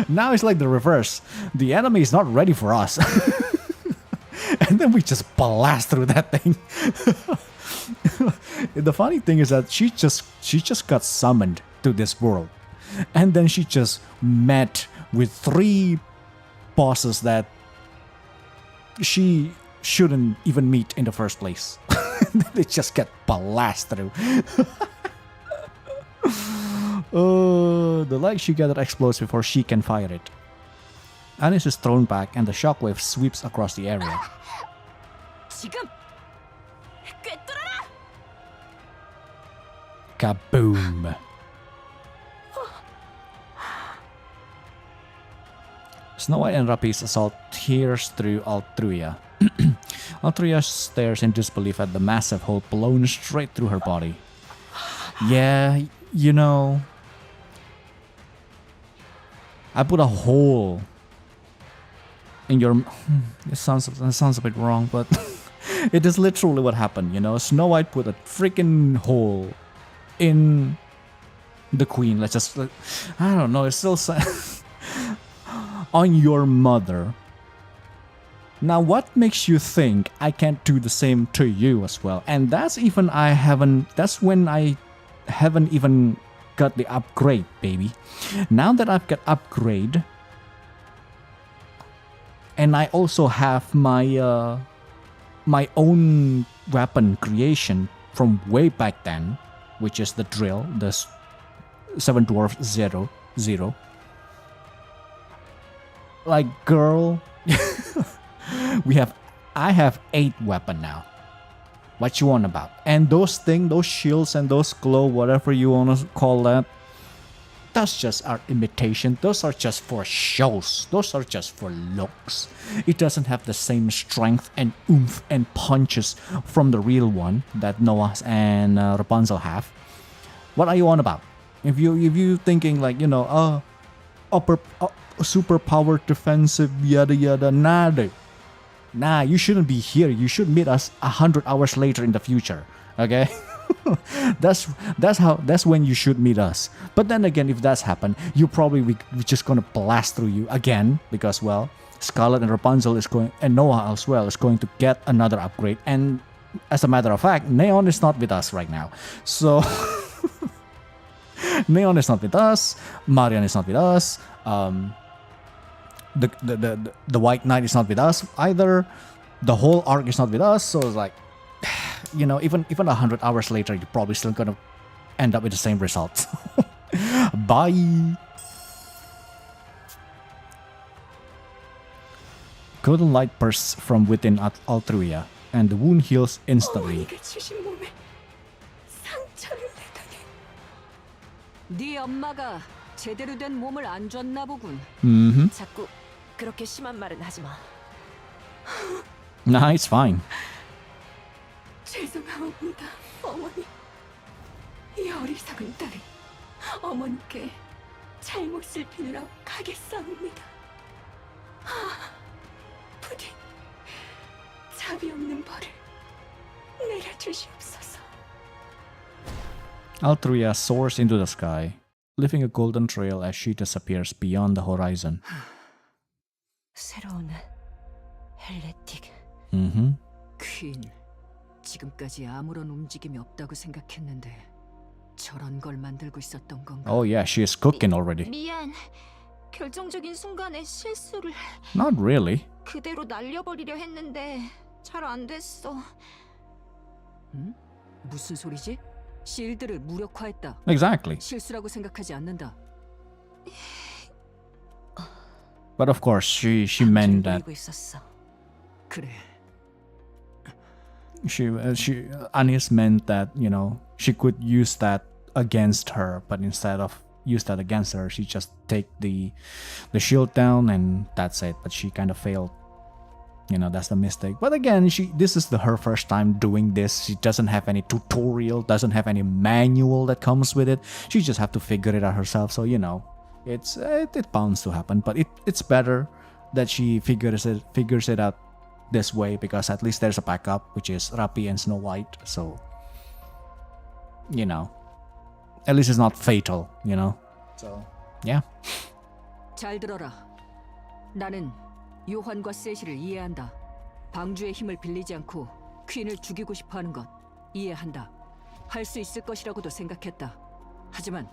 Now it's like the reverse. The enemy is not ready for us. And then we just blast through that thing. The funny thing is that she just got summoned to this world, and then she just met with 3 bosses that she shouldn't even meet in the first place. They just get blasted through. Oh, the light she gathered explodes before she can fire it. Anis is thrown back and the shockwave sweeps across the area. 지금 꿰뚫어라! Kaboom! Snow White and Rapi's assault tears through Altruia. Altruia stares in disbelief at the massive hole blown straight through her body. Yeah, you know, I put a hole in your... It sounds a bit wrong, but it is literally what happened, you know. Snow White put a freaking hole in the queen. I don't know, it's still... on your mother. Now, what makes you think I can't do the same to you as well? And that's when I haven't even got the upgrade, baby. Now that I've got upgrade, and I also have my my own weapon creation from way back then, which is the drill, the 7 Dwarf 0. Like, girl, I have 8 weapon now. What you want about? And those shields and those glow, whatever you wanna call that, that's just our imitation. Those are just for shows. Those are just for looks. It doesn't have the same strength and oomph and punches from the real one that Noah and Rapunzel have. What are you on about? If you thinking like, you know, super power defensive, yada yada, nah, you shouldn't be here. You should meet us 100 hours later in the future, okay? that's when you should meet us. But then again, if that's happened, we're just gonna blast through you again, because, well, Scarlet and Rapunzel and Noah as well is going to get another upgrade. And as a matter of fact, Neon is not with us right now, so Neon is not with us, Marian is not with us, the White Knight is not with us either. The whole arc is not with us. So it's like, you know, even 100 hours later, you're probably still gonna end up with the same results. Bye. Golden light bursts from within Altruia, and the wound heals instantly. 어머니가 주신 몸에 상처를 내다니. 네 엄마가 제대로 된 몸을 안 줬나 보군. 자꾸 그렇게 심한 말은 하지 마. Nah, it's fine. 죄송합니다, 어머니. 이 어리석은 딸이 어머니께 잘못을 비누러 가겠사옵니다. 부디 자비 없는 벌을 내려주시옵소서. Altruia soars into the sky, leaving a golden trail as she disappears beyond the horizon. 새로운 헬레틱. 퀸, 지금까지 아무런 움직임이 없다고 생각했는데 저런 걸 만들고 있었던 건가? Oh yeah, she is cooking already. 미안. 결정적인 순간에 실수를 Not really. 그대로 날려버리려 했는데 잘 안 됐어. 응? 무슨 소리지? 실드를 무력화했다. Exactly. 실수라고 생각하지 않는다. But of course, she meant that 노리고 있었어. 그래. Anis meant that, you know, she could use that against her, but instead of use that against her, she just take the shield down and that's it. But she kind of failed. You know, that's the mistake. But again, this is her first time doing this. She doesn't have any tutorial, doesn't have any manual that comes with it. She just have to figure it out herself. So, you know, it's bound to happen. But it's better that she figures it out this way, because at least there's a backup, which is Rapi and Snow White. So, you know, at least it's not fatal, you know. So, yeah. 잘 들어라. 나는 요한과 세시를 이해한다. 방주의 힘을 빌리지 않고 퀸을 죽이고 싶어하는 것 이해한다. 할 수 있을 것이라고도 생각했다. 하지만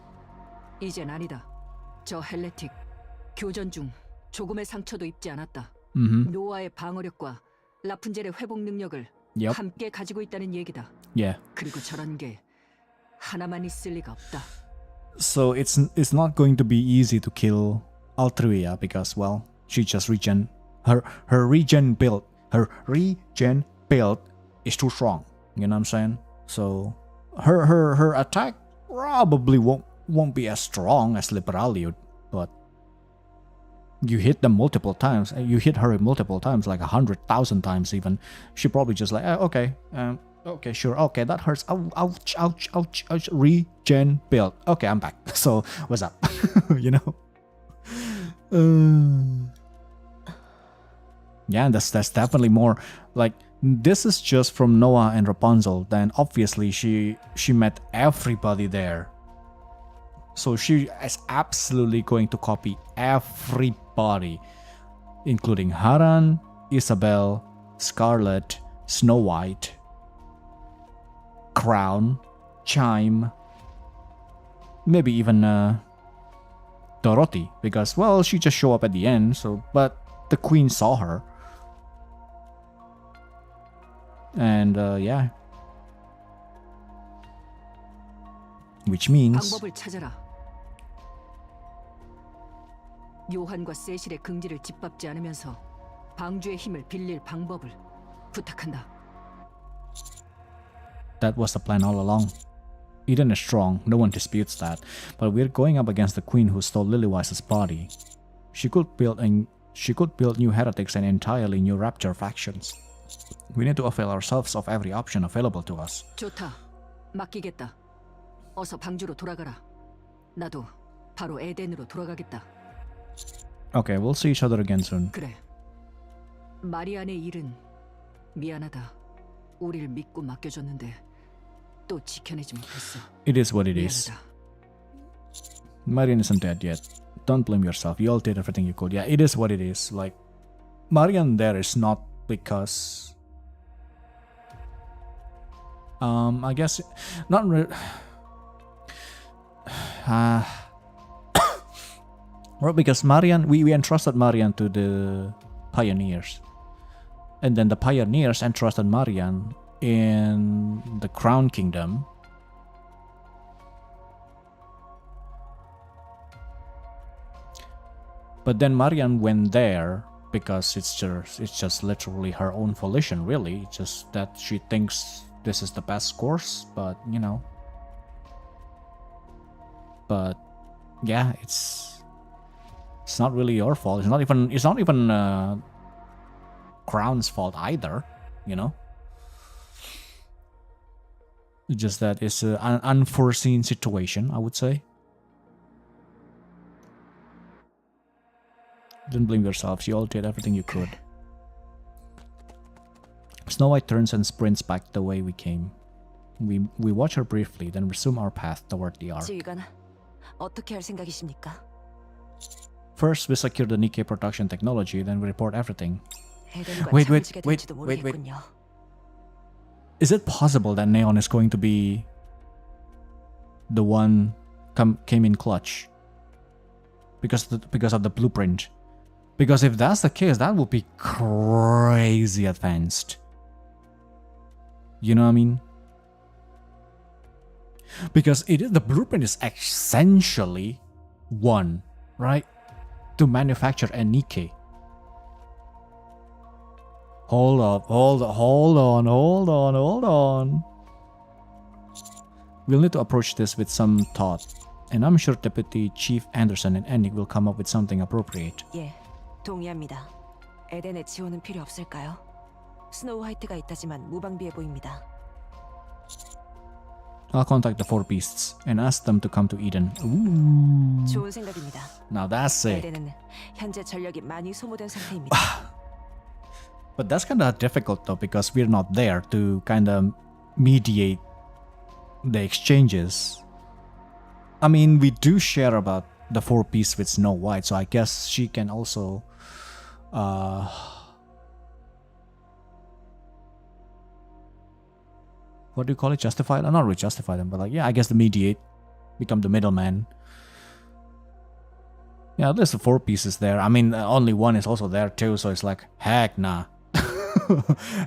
이젠 아니다. 저 헬레틱 교전 중 조금의 상처도 입지 않았다. 노아의 방어력과 라푼젤의 회복 능력을 Yep. 함께 가지고 있다는 얘기다. Yeah. 그리고 저런 게 하나만 있을 리가 없다. So it's not going to be easy to kill Altruia because, well, she just regen. Her regen build is too strong. You know what I'm saying? So her attack probably won't be as strong as Liberaliud, but you hit them multiple times. You hit her multiple times, like 100,000 times even. She probably just like, okay, sure, okay, that hurts. Ouch, ouch, ouch, ouch. Regen build. Okay, I'm back. So what's up? You know. Yeah, that's definitely more like, this is just from Noah and Rapunzel. Then obviously she met everybody there, so she is absolutely going to copy everybody, including Haran, Isabel, Scarlet, Snow White, Crown, Chime, maybe even Dorothy, because, well, she just showed up at the end. So, but the queen saw her. And yeah, which means 방법을 찾아라. 요한과 세실의 긍지를 짓밟지 않으면서 방주의 힘을 빌릴 방법을 부탁한다. that was the plan all along. Eden is strong, no one disputes that, but we're going up against the queen who stole Lillywise's body. She could build new heretics and entirely new rapture factions. We need to avail ourselves of every option available to us. 좋다. 맡기겠다. 어서 방주로 돌아가라. 나도 바로 에덴으로 돌아가겠다. Okay, we'll see each other again soon. 그래. 마리안의 일은 미안하다. 우리를 믿고 맡겨줬는데 또 지켜내지 못했어. It is what it is. 미안하다. Marian isn't dead yet. Don't blame yourself. You all did everything you could. Yeah, it is what it is. Like, Marian there is not because... I guess... Not really... Well, because Marian... We entrusted Marian to the Pioneers. And then the Pioneers entrusted Marian in the Crown Kingdom. But then Marian went there because it's just literally her own volition, really. Just that she thinks this is the best course, but you know. But yeah, it's not really your fault. It's not even Crown's fault either, you know. It's just that it's an unforeseen situation, I would say. Don't blame yourselves, you all did everything you could. Snow White turns and sprints back the way we came. We watch her briefly, then resume our path toward the Ark. 지휘관, 어떻게 할 생각이십니까? First, we secure the NIKKE production technology, then we report everything. 에덴과 Wait. 참여지게 될지도 모르겠군요. Is it possible that Neon is going to be the one came in clutch? Because of the blueprint. Because if that's the case, that would be crazy advanced. You know what I mean? Because the blueprint is essentially one, right? to manufacture a NIKKE. Hold on. We'll need to approach this with some thought, and I'm sure Deputy Chief Anderson and NIKKE will come up with something appropriate. 예, 동의합니다. 에덴의 지원은 필요 없을까요? 스노우 화이트가 있다지만 무방비해 보입니다. I'll contact the four beasts and ask them to come to Eden. Ooh. 좋은 생각입니다. Now that's sick. 에덴은 현재 전력이 많이 소모된 상태입니다. But that's kind of difficult though, because we're not there to kind of mediate the exchanges. I mean, we do share about the four piece with Snow White, so I guess she can also what do you call it? Justify? Not really justify them, but like, yeah, I guess the mediate, become the middleman. Yeah, there's the four pieces there. I mean, only one is also there too, so it's like, heck nah.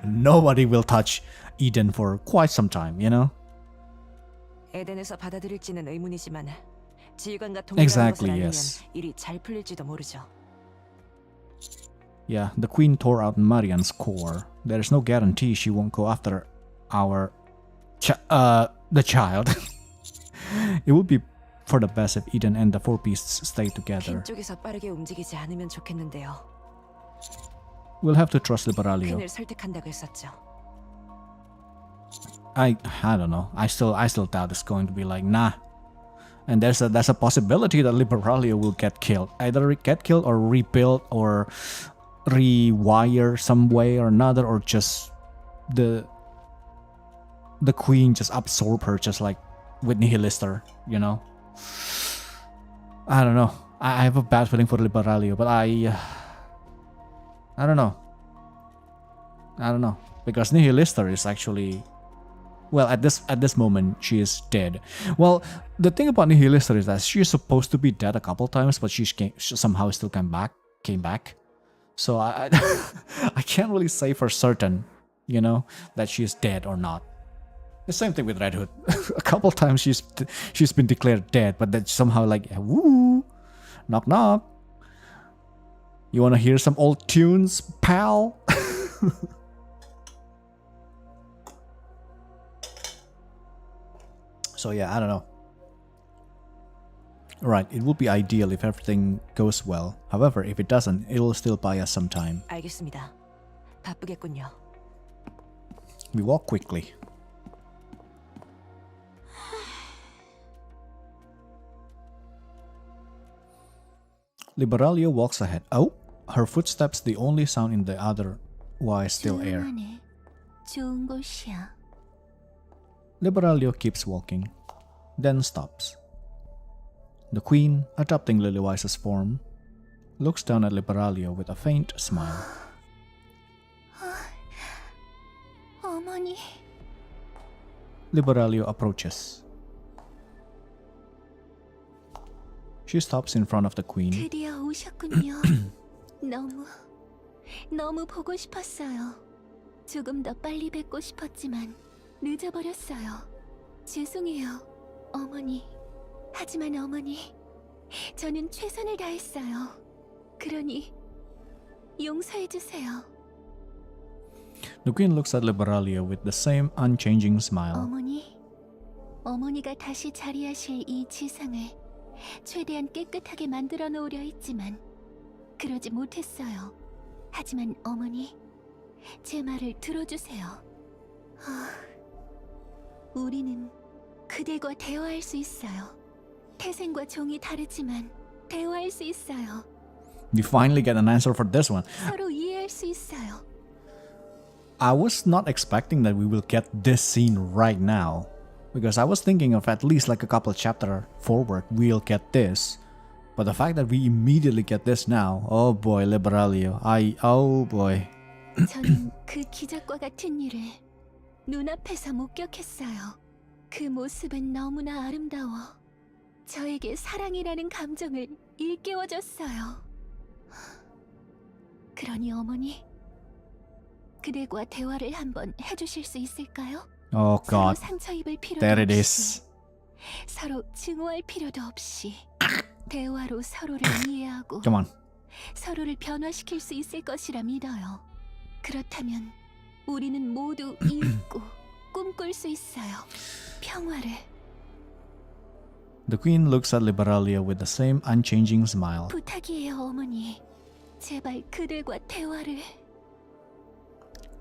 Nobody will touch Eden for quite some time, you know? 에덴에서 받아들일지는 의문이지만 지휘관과 Exactly, 동일한 것을 알면 yes. 일이 잘 풀릴지도 모르죠. Yeah, the queen tore out Marian's core. There's no guarantee she won't go after our the child. It would be for the best if Eden and the four beasts stay together. 퀸 쪽에서 빠르게 움직이지 않으면 좋겠는데요. We'll have to trust Liberalio. 퀸을 설득한다고 했었죠. I don't know. I still doubt it's going to be like nah. And there's a possibility that Liberalio will get killed. Either get killed or rebuilt or rewire some way or another, or just the queen just absorb her, just like with Nihilister, you know. I don't know. I have a bad feeling for Liberalio, but I don't know. Because Nihilister is actually, well, at this moment she is dead. Well, the thing about Nihilister is that she is supposed to be dead a couple times, but she somehow still came back. So I I can't really say for certain, you know, that she is dead or not. The same thing with Red Hood. A couple times she's been declared dead, but then somehow like, woo, knock knock. You wanna hear some old tunes, pal? So yeah, I don't know. Right, it would be ideal if everything goes well. However, if it doesn't, it will still buy us some time. 알겠습니다. 바쁘겠군요. We walk quickly. Liberalio walks ahead. Oh, her footsteps the only sound in the otherwise still air. 조용하네. 좋은 곳이야. Liberalio keeps walking, then stops. The queen, adopting Lilywhise's form, looks down at Liberalio with a faint smile. 어머니. Liberalio approaches. She stops in front of the queen. 드디어 오셨군요. 너무 보고 싶었어요. 조금 더 빨리 뵙고 싶었지만 늦어버렸어요. 죄송해요, 어머니. 하지만 어머니, 저는 최선을 다했어요. 그러니 용서해주세요. The queen looks at Liberalio with the same unchanging smile. 어머니가 다시 자리하실 이 지상을 최대한 깨끗하게 만들어 놓으려 했지만 그러지 못했어요. 하지만 어머니, 제 말을 들어주세요. 우리는 그대와 대화할 수 있어요. 태생과 종이 다르지만 대화할 수 있어요. We finally get an answer for this one. 서로 이해할 수 있어요. I was not expecting that we will get this scene right now, because I was thinking of at least like a couple chapter forward we'll get this. But the fact that we immediately get this now, oh boy, Liberalio, oh boy. 저는 그 기적과 같은 일을 눈앞에서 목격했어요. 그 모습은 너무나 아름다워 저에게 사랑이라는 감정을 일깨워줬어요. 그러니 어머니, 그대와 대화를 한번 해주실 수 있을까요? Oh 서로 god, 상처 입을 필요도 there it 없이, is. 서로 증오할 필요도 없이 대화로 서로를 이해하고 Come on. 서로를 변화시킬 수 있을 것이라 믿어요. 그렇다면 우리는 모두 잊고 꿈꿀 수 있어요. 평화를. The queen looks at Liberalia with the same unchanging smile. 부탁이에요, 어머니. 제발 그들과 대화를.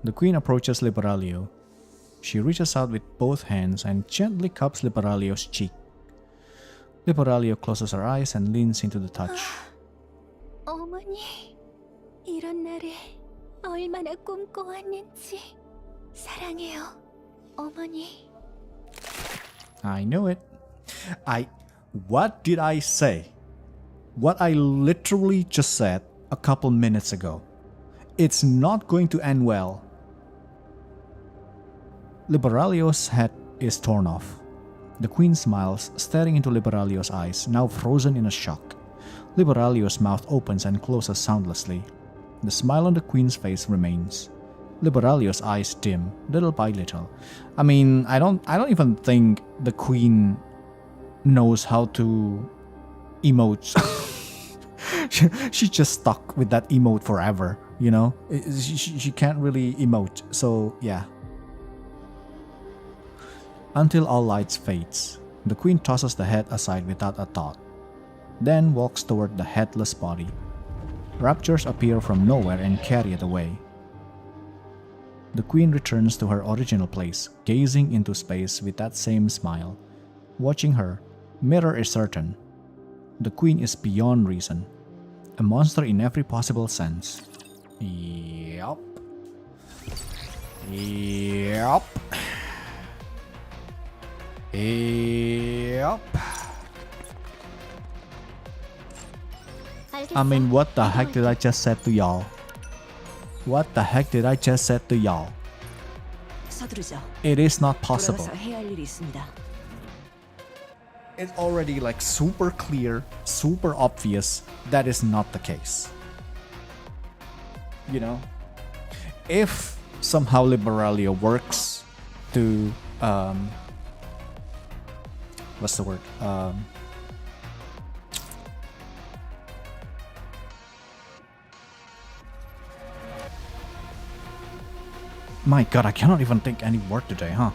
The queen approaches Liberalio. She reaches out with both hands and gently cups Liberalio's cheek. Liberalio closes her eyes and leans into the touch. 어머니, 이런 날을 얼마나 꿈꿔왔는지. 사랑해요, 어머니. I know it. What did I say? What I literally just said a couple minutes ago. It's not going to end well. Liberalio's head is torn off. The queen smiles, staring into Liberalio's eyes, now frozen in a shock. Liberalio's mouth opens and closes soundlessly. The smile on the queen's face remains. Liberalio's eyes dim, little by little. I mean, I don't even think the queen knows how to emote. She's just stuck with that emote forever, you know? She can't really emote, so yeah. Until all lights fades, the queen tosses the head aside without a thought, then walks toward the headless body. Raptures appear from nowhere and carry it away. The queen returns to her original place, gazing into space with that same smile. Watching her, Mirror is certain. The queen is beyond reason. A monster in every possible sense. Yup. Yup. Yup. I mean, what the heck did I just say to y'all? What the heck did I just say to y'all? 서두르죠. It is not possible. 돌아가서 해야 할 일이 있습니다. It's already like super clear, super obvious that is not the case. You know? If somehow Liberalia works to what's the word? My god, I cannot even think any word today, huh?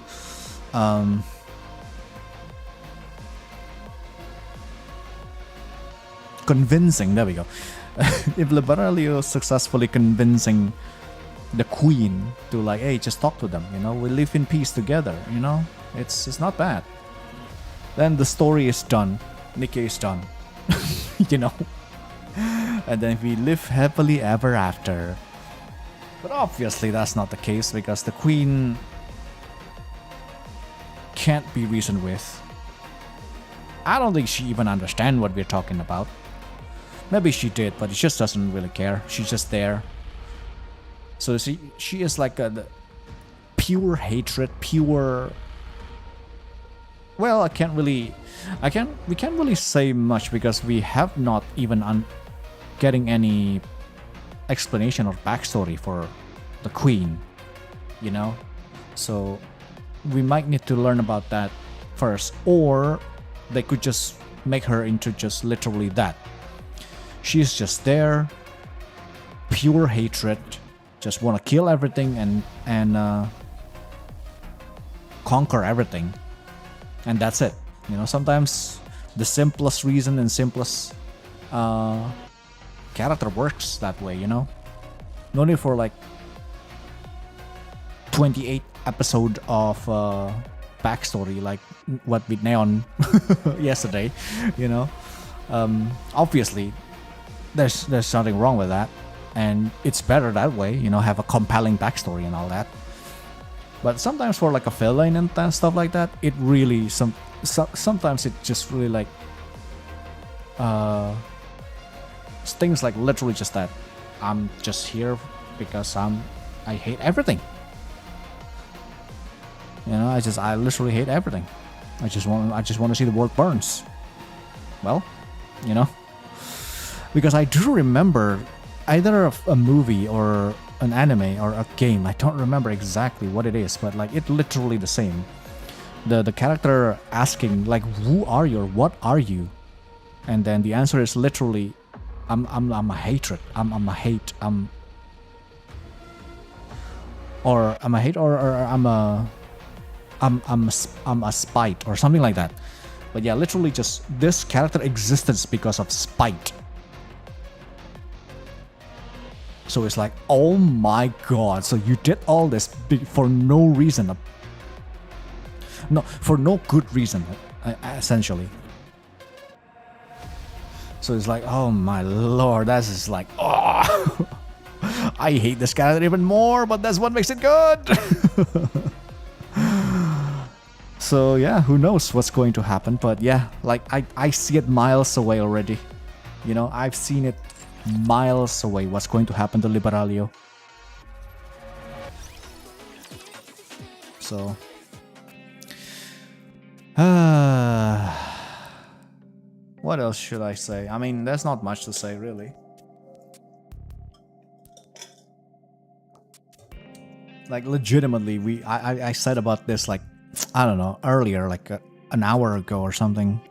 Convincing, there we go. If Liberalio successfully convincing the queen to like, hey, just talk to them, you know, we live in peace together, you know, it's not bad. Then the story is done, NIKKE is done, you know, and then we live happily ever after. But obviously that's not the case because the queen can't be reasoned with. I don't think she even understands what we're talking about. Maybe she did, but she just doesn't really care. She's just there. So she is like the pure hatred, pure. Well, we can't really say much because we have not even getting any explanation or backstory for the queen, you know. So we might need to learn about that first, or they could just make her into just literally that. She's just there, pure hatred, just want to kill everything and conquer everything, and that's it. You know, sometimes the simplest reason and simplest character works that way. You know, no need for like 28 episode of backstory like what with Neon yesterday. You know, obviously. There's nothing wrong with that, and it's better that way, you know, have a compelling backstory and all that. But sometimes for like a villain and stuff like that, it really sometimes it just really like things like literally just that I'm just here because I hate everything. You know, I literally hate everything. I just want to see the world burns. Well, you know. Because I do remember either a movie or an anime or a game, I don't remember exactly what it is, but like it's literally the same. The character asking like, who are you or what are you? And then the answer is literally, I'm a hatred. I'm a hate. Or I'm a hate, or I'm a spite or something like that. But yeah, literally just this character existence because of spite. So it's like, oh my god, so you did all this for no reason. No, for no good reason, essentially. So it's like, oh my lord, that's just like, oh, I hate this character even more, but that's what makes it good. So yeah, who knows what's going to happen, but yeah, like I see it miles away already. You know, I've seen it miles away what's going to happen to Liberalio. So what else should I say? I mean, there's not much to say really. Like legitimately, I said about this like, I don't know, earlier, like an hour ago or something,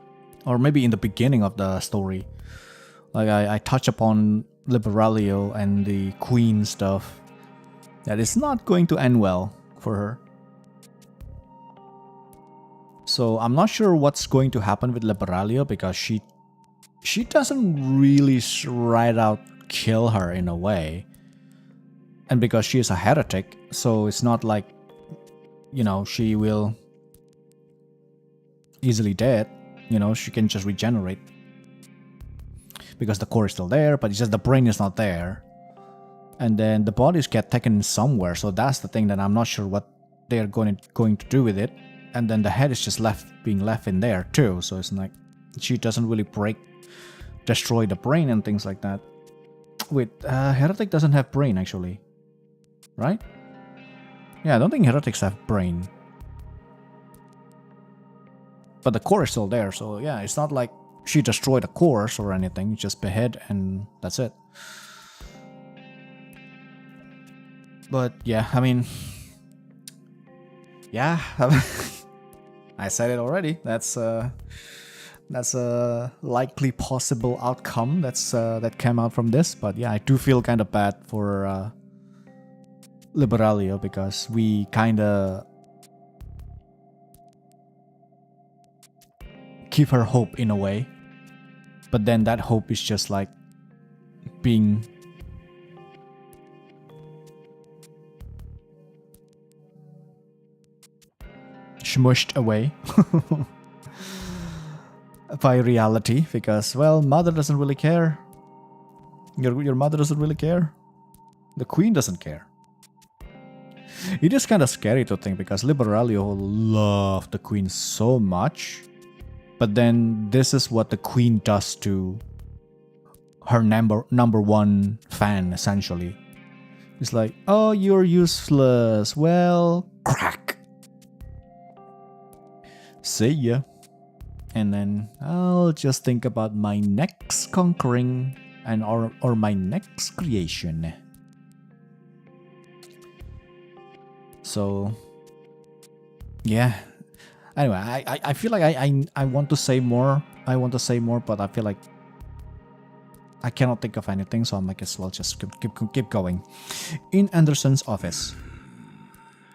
or maybe in the beginning of the story. Like I touch upon Liberalio and the Queen stuff, that it's not going to end well for her. So I'm not sure what's going to happen with Liberalio, because she doesn't really right out kill her in a way. And because she is a heretic, so it's not like, you know, she will easily dead. You know, she can just regenerate. Because the core is still there, but it's just the brain is not there. And then the bodies get taken somewhere, so that's the thing that I'm not sure what they're going to do with it. And then the head is just being left in there too, so it's like she doesn't really destroy the brain and things like that. Wait, Heretic doesn't have brain actually, right? Yeah, I don't think Heretics have brain. But the core is still there, so yeah, it's not like she destroyed the cores or anything, just behead and that's it. But yeah, I mean, yeah, I said it already. That's a likely possible outcome that came out from this. But yeah, I do feel kind of bad for Liberalio, because we kind of give her hope in a way, but then that hope is just like being smushed away by reality, because, well, mother doesn't really care. Your mother doesn't really care. The queen doesn't care. It is kind of scary to think, because Liberalio loved the queen so much, but then this is what the queen does to her number one fan, essentially. It's like, oh, you're useless. Well, crack. See ya. And then I'll just think about my next conquering and or my next creation. So yeah. Anyway, I feel like I want to say more. But I feel like I cannot think of anything, so I might as well just keep going. In Anderson's office.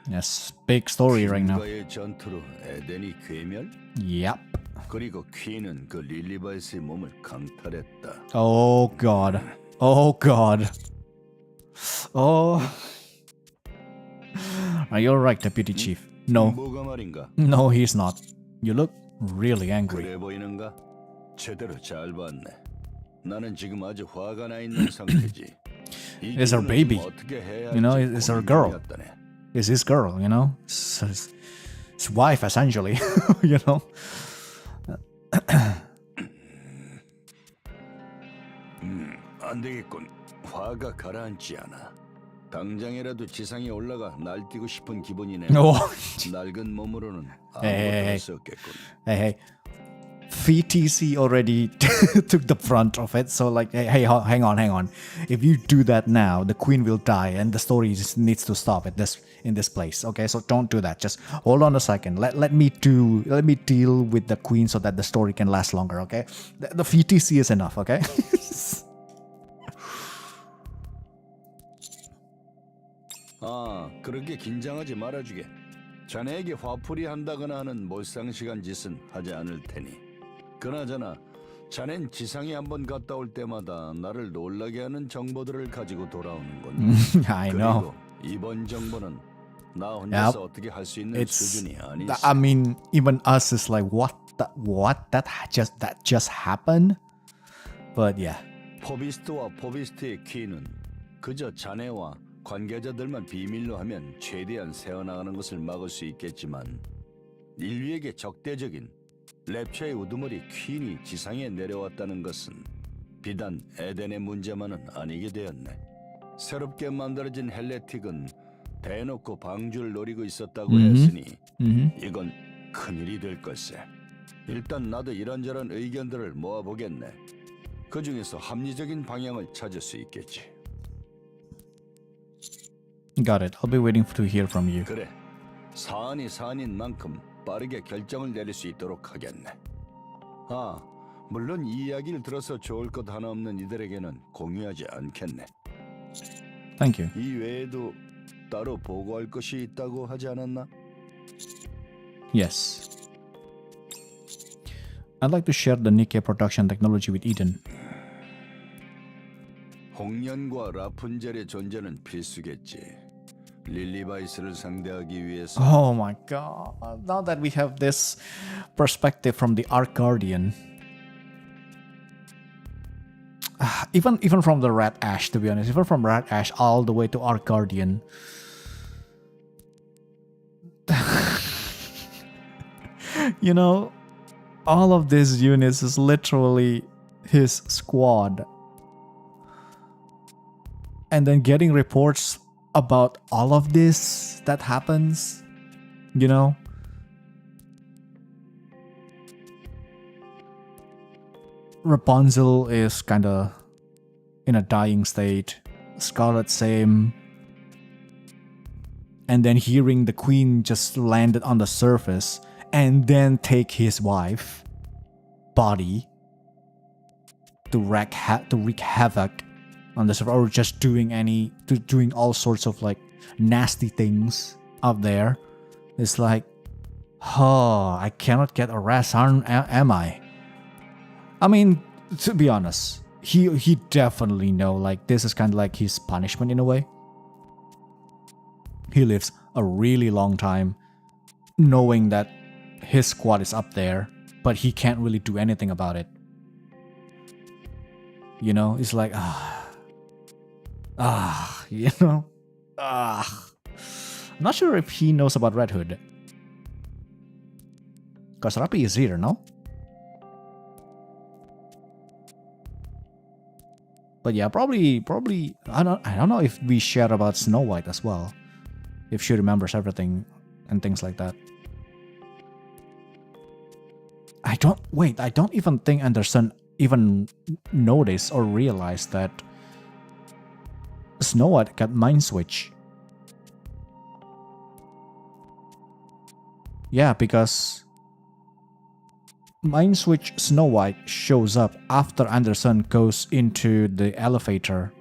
Yes, big story right now. 전투로 에덴이 괴멸? Yep. 그리고 퀸은 그 릴리바이스의 몸을 강탈했다. Oh god. Oh god. Oh. Are you alright, Deputy Chief? No. 뭐가 말인가? No, he's not. You look really angry. 그래 보이는가? 제대로 잘 봤네. 나는 지금 아주 화가 나 있는 상태지. It's her baby. You know, it's her girl. It's his girl, you know? It's his wife, essentially. You know? 안 되겠군. 화가 가라앉지 않아. 당장이라도 지상에 올라가 날뛰고 싶은 기분이네. Oh. 낡은 몸으로는 Hey. 아무것도 할 수 없겠군. Hey. VTC already took the brunt of it, so like, hey, hang on. If you do that now, the queen will die, and the story just needs to stop in this place. Okay, so don't do that. Just hold on a second. Let me deal with the queen so that the story can last longer. Okay, the VTC is enough. Okay. 아, 그렇게 긴장하지 말아주게. 자네에게 화풀이 한다거나 하는 몰상식한 짓은 하지 않을 테니. 그나저나 자넨 지상에 한번 갔다 올 때마다 나를 놀라게 하는 정보들을 가지고 돌아오는군. I know. 그리고 이번 정보는 나 Yep. 혼자서 어떻게 할 수 있는 It's. 수준이 아니지. I mean, even us is like, what? That just happened. But yeah. 포비스트와 포비스트의 키는 그저 자네와 관계자들만 비밀로 하면 최대한 새어나가는 것을 막을 수 있겠지만 인류에게 적대적인 랩처의 우두머리 퀸이 지상에 내려왔다는 것은 비단 에덴의 문제만은 아니게 되었네. 새롭게 만들어진 헬레틱은 대놓고 방주를 노리고 있었다고 했으니 이건 큰일이 될 걸세. 일단 나도 이런저런 의견들을 모아보겠네. 그 중에서 합리적인 방향을 찾을 수 있겠지. Got it. I'll be waiting to hear from you. 그래, 사안이 사안인 만큼 빠르게 결정을 내릴 수 있도록 하겠네. 아, 물론 이 이야기를 들어서 좋을 것 하나 없는 이들에게는 공유하지 않겠네. Thank you. 이 외에도 따로 보고할 것이 있다고 하지 않았나? Yes. I'd like to share the NIKKE production technology with Eden. 홍련과 라푼젤의 존재는 필수겠지. 릴리바이스를 상대하기 위해서. Oh my god. Now that we have this perspective from the Arc Guardian. Even from the Red Ash, to be honest. Even from Red Ash all the way to Arc Guardian. You know, all of these units is literally his squad. And then getting reports about all of this that happens, you know? Rapunzel is kinda in a dying state. Scarlet same. And then hearing the queen just landed on the surface and then take his wife body to wreak havoc on the server, or just doing all sorts of like nasty things up there. It's like, oh, I cannot get arrested, am I? I mean, to be honest, he definitely know like this is kind of like his punishment in a way. He lives a really long time knowing that his squad is up there, but he can't really do anything about it. You know, it's like, you know, I'm not sure if he knows about Red Hood. Because Rappi is here, no? But yeah, probably, I don't know if we share about Snow White as well. If she remembers everything and things like that. I don't even think Anderson even noticed or realized that Snow White got Mind Switch. Yeah, because Mind Switch Snow White shows up after Anderson goes into the elevator.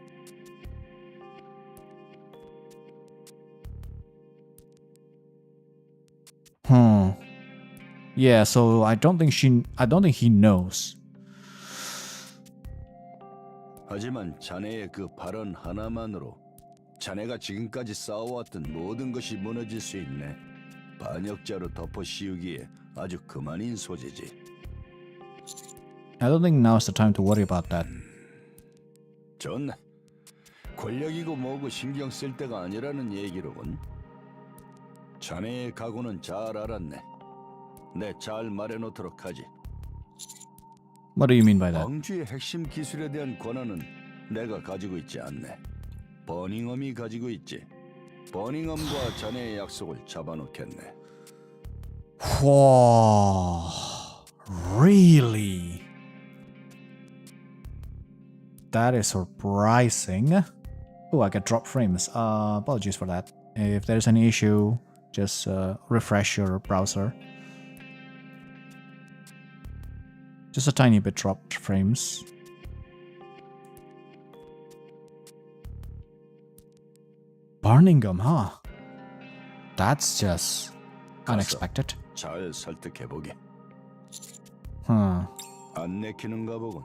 Yeah, so I don't think he knows. 하지만 자네의 그 발언 하나만으로 자네가 지금까지 쌓아왔던 모든 것이 무너질 수 있네. 반역자로 덮어 씌우기에 아주 그만인 소재지. I don't think now is the time to worry about that. 좋네. 권력이고 뭐고 신경 쓸 때가 아니라는 얘기로군. 자네의 각오는 잘 알았네. 내 잘 말해놓도록 하지. What do you mean by that? 방주의 핵심 기술에 대한 권한은 내가 가지고 있지 않네. 버닝엄이 가지고 있지. 버닝엄과 자네의 약속을 잡아놓겠네. Whoa, really? That is surprising. Oh, I get drop frames. Apologies for that. If there's any issue, just refresh your browser. Just a tiny bit dropped frames. Birmingham, huh? That's just 가서 unexpected. 잘 설득해보게. Huh. 안 내키는가 보군.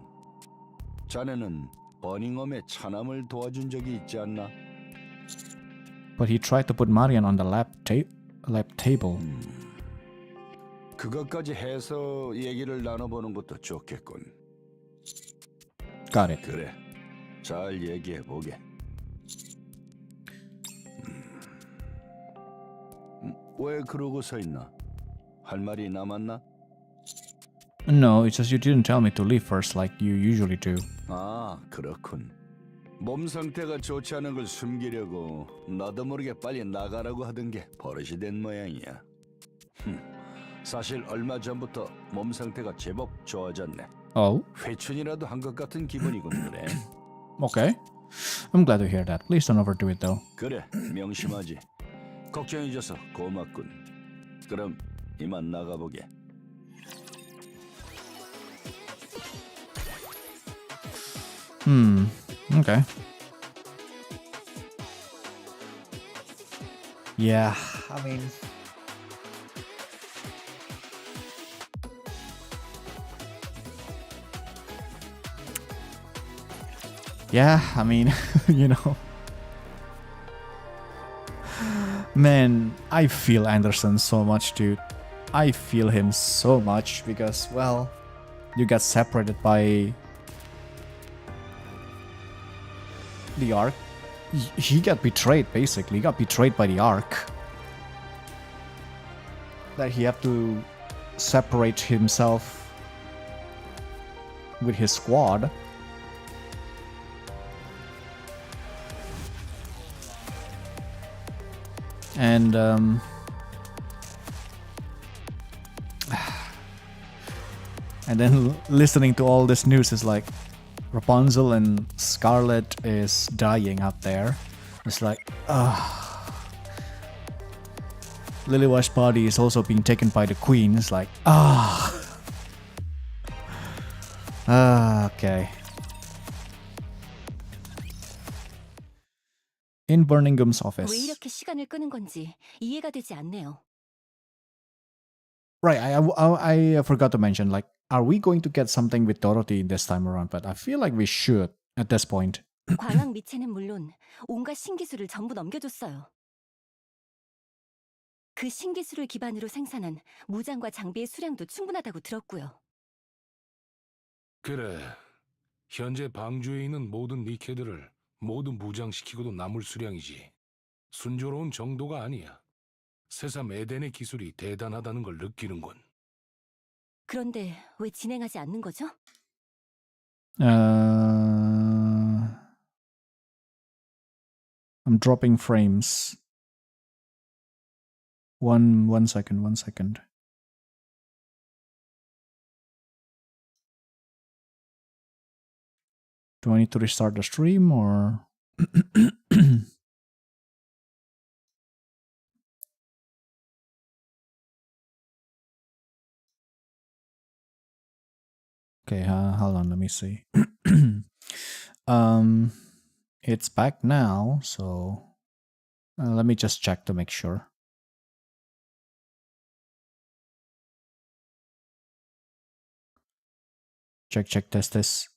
자네는 버닝엄의 차남을 도와준 적이 있지 않나? But he tried to put Marian on the lab table. 그것까지 해서 얘기를 나눠보는 것도 좋겠군. Got it. 그래, 잘 얘기해보게. 왜 그러고 서 있나? 할 말이 남았나? No, it's just you didn't tell me to leave first like you usually do. 아, 그렇군. 몸 상태가 좋지 않은 걸 숨기려고 나도 모르게 빨리 나가라고 하던 게 버릇이 된 모양이야. 사실 얼마 전부터 몸 상태가 제법 좋아졌네. Oh, 회춘이라도 한 것 같은 기분이군 그래. okay. I'm glad to hear that. Please don't overdo it though. 그래, 명심하지. 걱정해줘서 고맙군. 그럼 이만 나가보게. Okay. Yeah, I mean... Yeah, I mean, you know... Man, I feel Anderson so much, dude. I feel him so much because, well, you got separated by the Ark. He got betrayed, basically. He got betrayed by the Ark. That he had to separate himself with his squad. And and then listening to all this news is like Rapunzel and Scarlet is dying out there. It's like, Lily-White's body is also being taken by the Queen. It's like, okay. In Birmingham's 왜 office. 이렇게 시간을 끄는 건지 이해가 되지 않네요. Right, I forgot to mention, like, are we going to get something with Dorothy this time around? But I feel like we should at this point. 광학 미체는 물론 온갖 신기술을 전부 넘겨줬어요. 그 신기술을 기반으로 생산한 무장과 장비의 수량도 충분하다고 들었고요. 그래. 현재 방주에 있는 모든 니케들을 모두 무장시키고도 남을 수량이지. 순조로운 정도가 아니야. 새삼 에덴의 기술이 대단하다는 걸 느끼는군. 그런데 왜 진행하지 않는 거죠? I'm dropping frames. One second. Do I need to restart the stream or? Okay, hold on, let me see. It's back now, so let me just check to make sure. Check, test.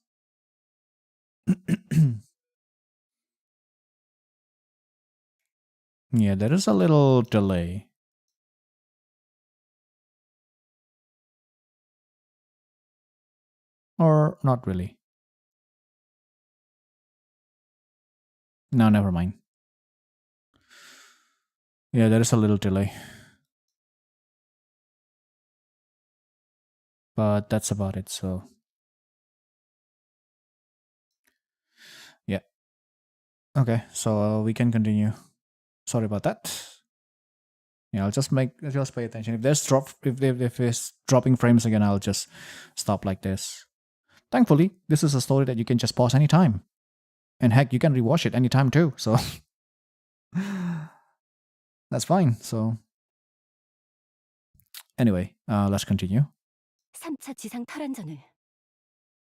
Yeah, there is a little delay. Or not really. No, never mind. Yeah, there is a little delay. But that's about it, so. Yeah. Okay, so we can continue. Sorry about that. Yeah, I'll just pay attention. If there's if it's dropping frames again, I'll just stop like this. Thankfully, this is a story that you can just pause anytime. And heck, you can rewatch it anytime too, so that's fine. So anyway, let's continue. 3차 지상 탈환전을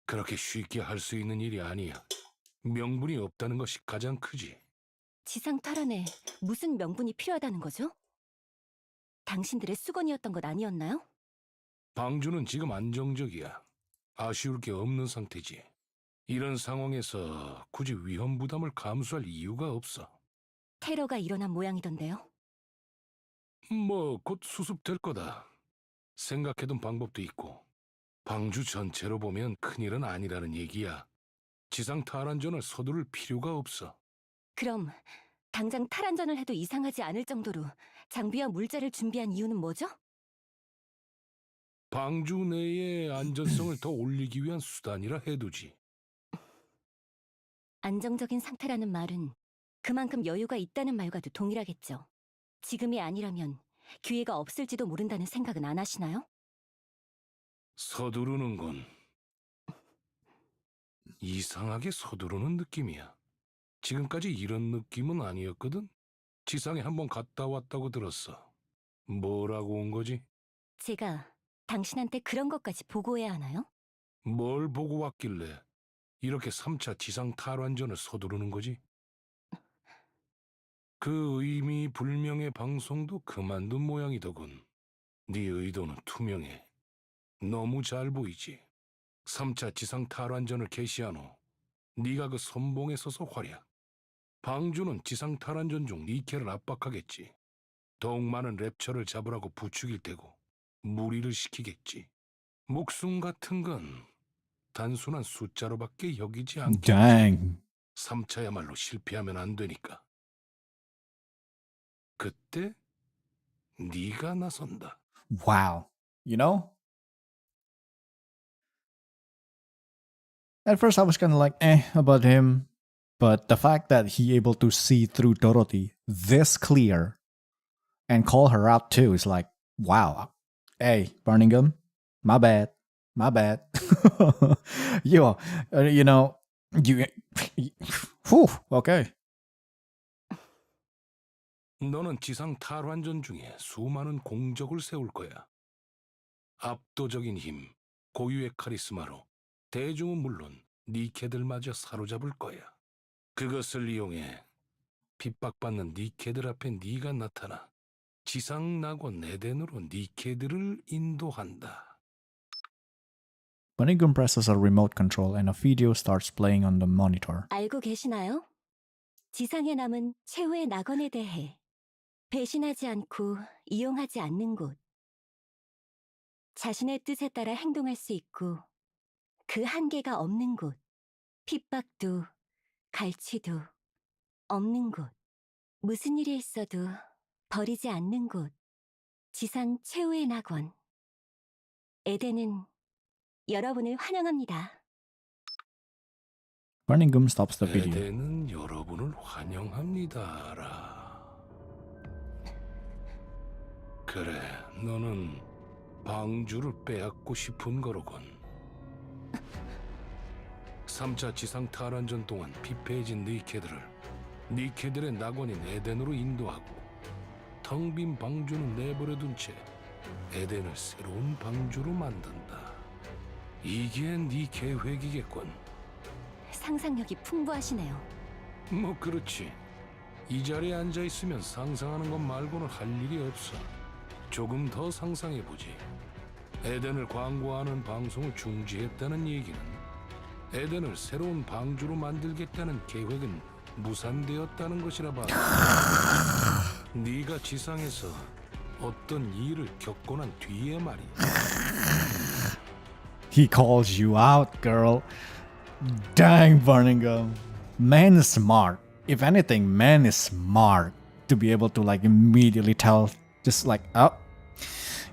그렇게 쉽게 할 수 있는 일이 아니야. 명분이 없다는 것이 가장 크지. 지상 탈환에 무슨 명분이 필요하다는 거죠? 당신들의 수건이었던 것 아니었나요? 방주는 지금 안정적이야. 아쉬울 게 없는 상태지. 이런 상황에서 굳이 위험 부담을 감수할 이유가 없어. 테러가 일어난 모양이던데요. 뭐 곧 수습될 거다. 생각해둔 방법도 있고. 방주 전체로 보면 큰일은 아니라는 얘기야. 지상 탈환전을 서두를 필요가 없어. 그럼 당장 탈환전을 해도 이상하지 않을 정도로 장비와 물자를 준비한 이유는 뭐죠? 방주 내의 안전성을 더 올리기 위한 수단이라 해두지. 안정적인 상태라는 말은 그만큼 여유가 있다는 말과도 동일하겠죠. 지금이 아니라면 기회가 없을지도 모른다는 생각은 안 하시나요? 서두르는 건 이상하게 서두르는 느낌이야. 지금까지 이런 느낌은 아니었거든? 지상에 한번 갔다 왔다고 들었어. 뭐라고 온 거지? 제가 당신한테 그런 것까지 보고해야 하나요? 뭘 보고 왔길래 이렇게 3차 지상 탈환전을 서두르는 거지? 그 의미 불명의 방송도 그만둔 모양이더군. 네 의도는 투명해. 너무 잘 보이지. 3차 지상 탈환전을 개시한 후 네가 그 선봉에 서서 활약. 방주는 지상 탈환전 중 니케를 압박하겠지. 더욱 많은 랩처를 잡으라고 부추길 테고 무리를 시키겠지. 목숨 같은 건 단순한 숫자로밖에 여기지 않겠지. Dang. 3차야말로 실패하면 안 되니까. 그때 네가 나선다. Wow. You know? At first I was kind of like, about him. But the fact that he able to see through Dorothy this clear and call her out too is like, wow. Hey, Birmingham, my bad. My bad. you, you know, you, whew, okay. 너는 지상 탈환전 중에 수많은 공적을 세울 거야. 압도적인 힘, 고유의 카리스마로 대중은 물론 니케들마저 사로잡을 거야. 그것을 이용해 핍박받는 니케들 앞에 네가 나타나 지상 낙원 에덴으로 니케들을 인도한다. Birmingham presses a remote control and a video starts playing on the monitor. 알고 계시나요? 지상에 남은 최후의 낙원에 대해 배신하지 않고 이용하지 않는 곳. 자신의 뜻에 따라 행동할 수 있고 그 한계가 없는 곳. 핍박도 갈취도 없는 곳. 무슨 일이 있어도 버리지 않는 곳. 지상 최후의 낙원. 에덴은 여러분을 환영합니다. Birmingham stops the video. 에덴은 여러분을 환영합니다라. 그래, 너는 방주를 빼앗고 싶은 거로군. 3차 지상 탈환전 동안 피폐해진 니케들의 낙원인 에덴으로 인도하고 텅 빈 방주는 내버려둔 채 에덴을 새로운 방주로 만든다. 이게 네 계획이겠군. 상상력이 풍부하시네요. 뭐 그렇지. 이 자리에 앉아있으면 상상하는 것 말고는 할 일이 없어. 조금 더 상상해보지. 에덴을 광고하는 방송을 중지했다는 얘기는 에덴을 새로운 방주로 만들겠다는 계획은 무산되었다는 것이라 봐. 네가 지상에서 어떤 일을 겪고 난 뒤에 말이야. He calls you out, girl. Dang, Birmingham. Man is smart. If anything, man is smart to be able to like immediately tell, just like, oh,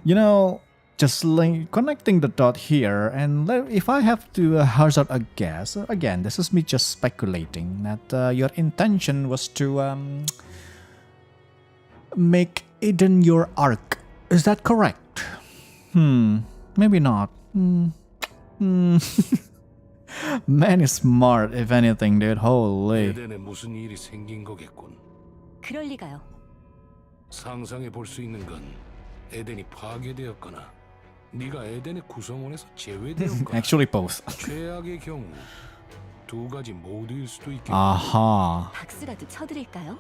you know, just like connecting the dot here. And if I have to hazard a guess, again, this is me just speculating that your intention was to make Eden your arc. Is that correct? Maybe not. Man is smart, if anything, dude. Holy. 에덴에 무슨 일이 생긴 거겠군. 그럴 리가요. 상상해 볼 수 있는 건 에덴이 파괴되었거나 네가 에덴의 구성원에서 제외되었거나 Actually, both. 최악의 경우 두 가지 모두일 수도 있겠고. 아하. 박수라도 쳐드릴까요?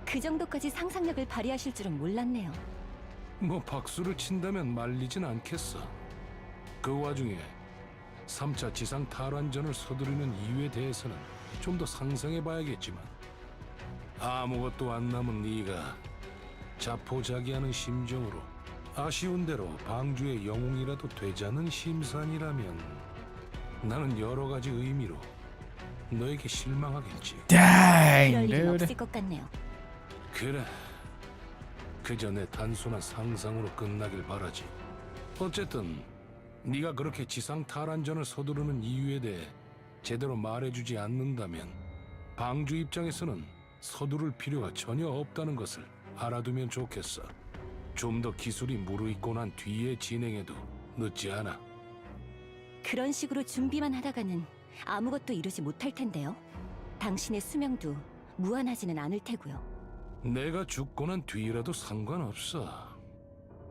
그 정도까지 상상력을 발휘하실 줄은 몰랐네요. 뭐 박수를 친다면 말리진 않겠어. 그 와중에 3차 지상 탈환전을 서두르는 이유에 대해서는 좀 더 상상해봐야겠지만 아무것도 안 남은 네가 자포자기하는 심정으로 아쉬운 대로 방주의 영웅이라도 되자는 심산이라면 나는 여러 가지 의미로 너에게 실망하겠지. Dang, 그럴 일은 dude. 없을 것 같네요. 그래. 그저 내 단순한 상상으로 끝나길 바라지. 어쨌든 네가 그렇게 지상 탈환전을 서두르는 이유에 대해 제대로 말해주지 않는다면 방주 입장에서는 서두를 필요가 전혀 없다는 것을 알아두면 좋겠어. 좀 더 기술이 무르익고 난 뒤에 진행해도 늦지 않아. 그런 식으로 준비만 하다가는 아무것도 이루지 못할 텐데요. 당신의 수명도 무한하지는 않을 테고요. 내가 죽고 난 뒤라도 상관없어.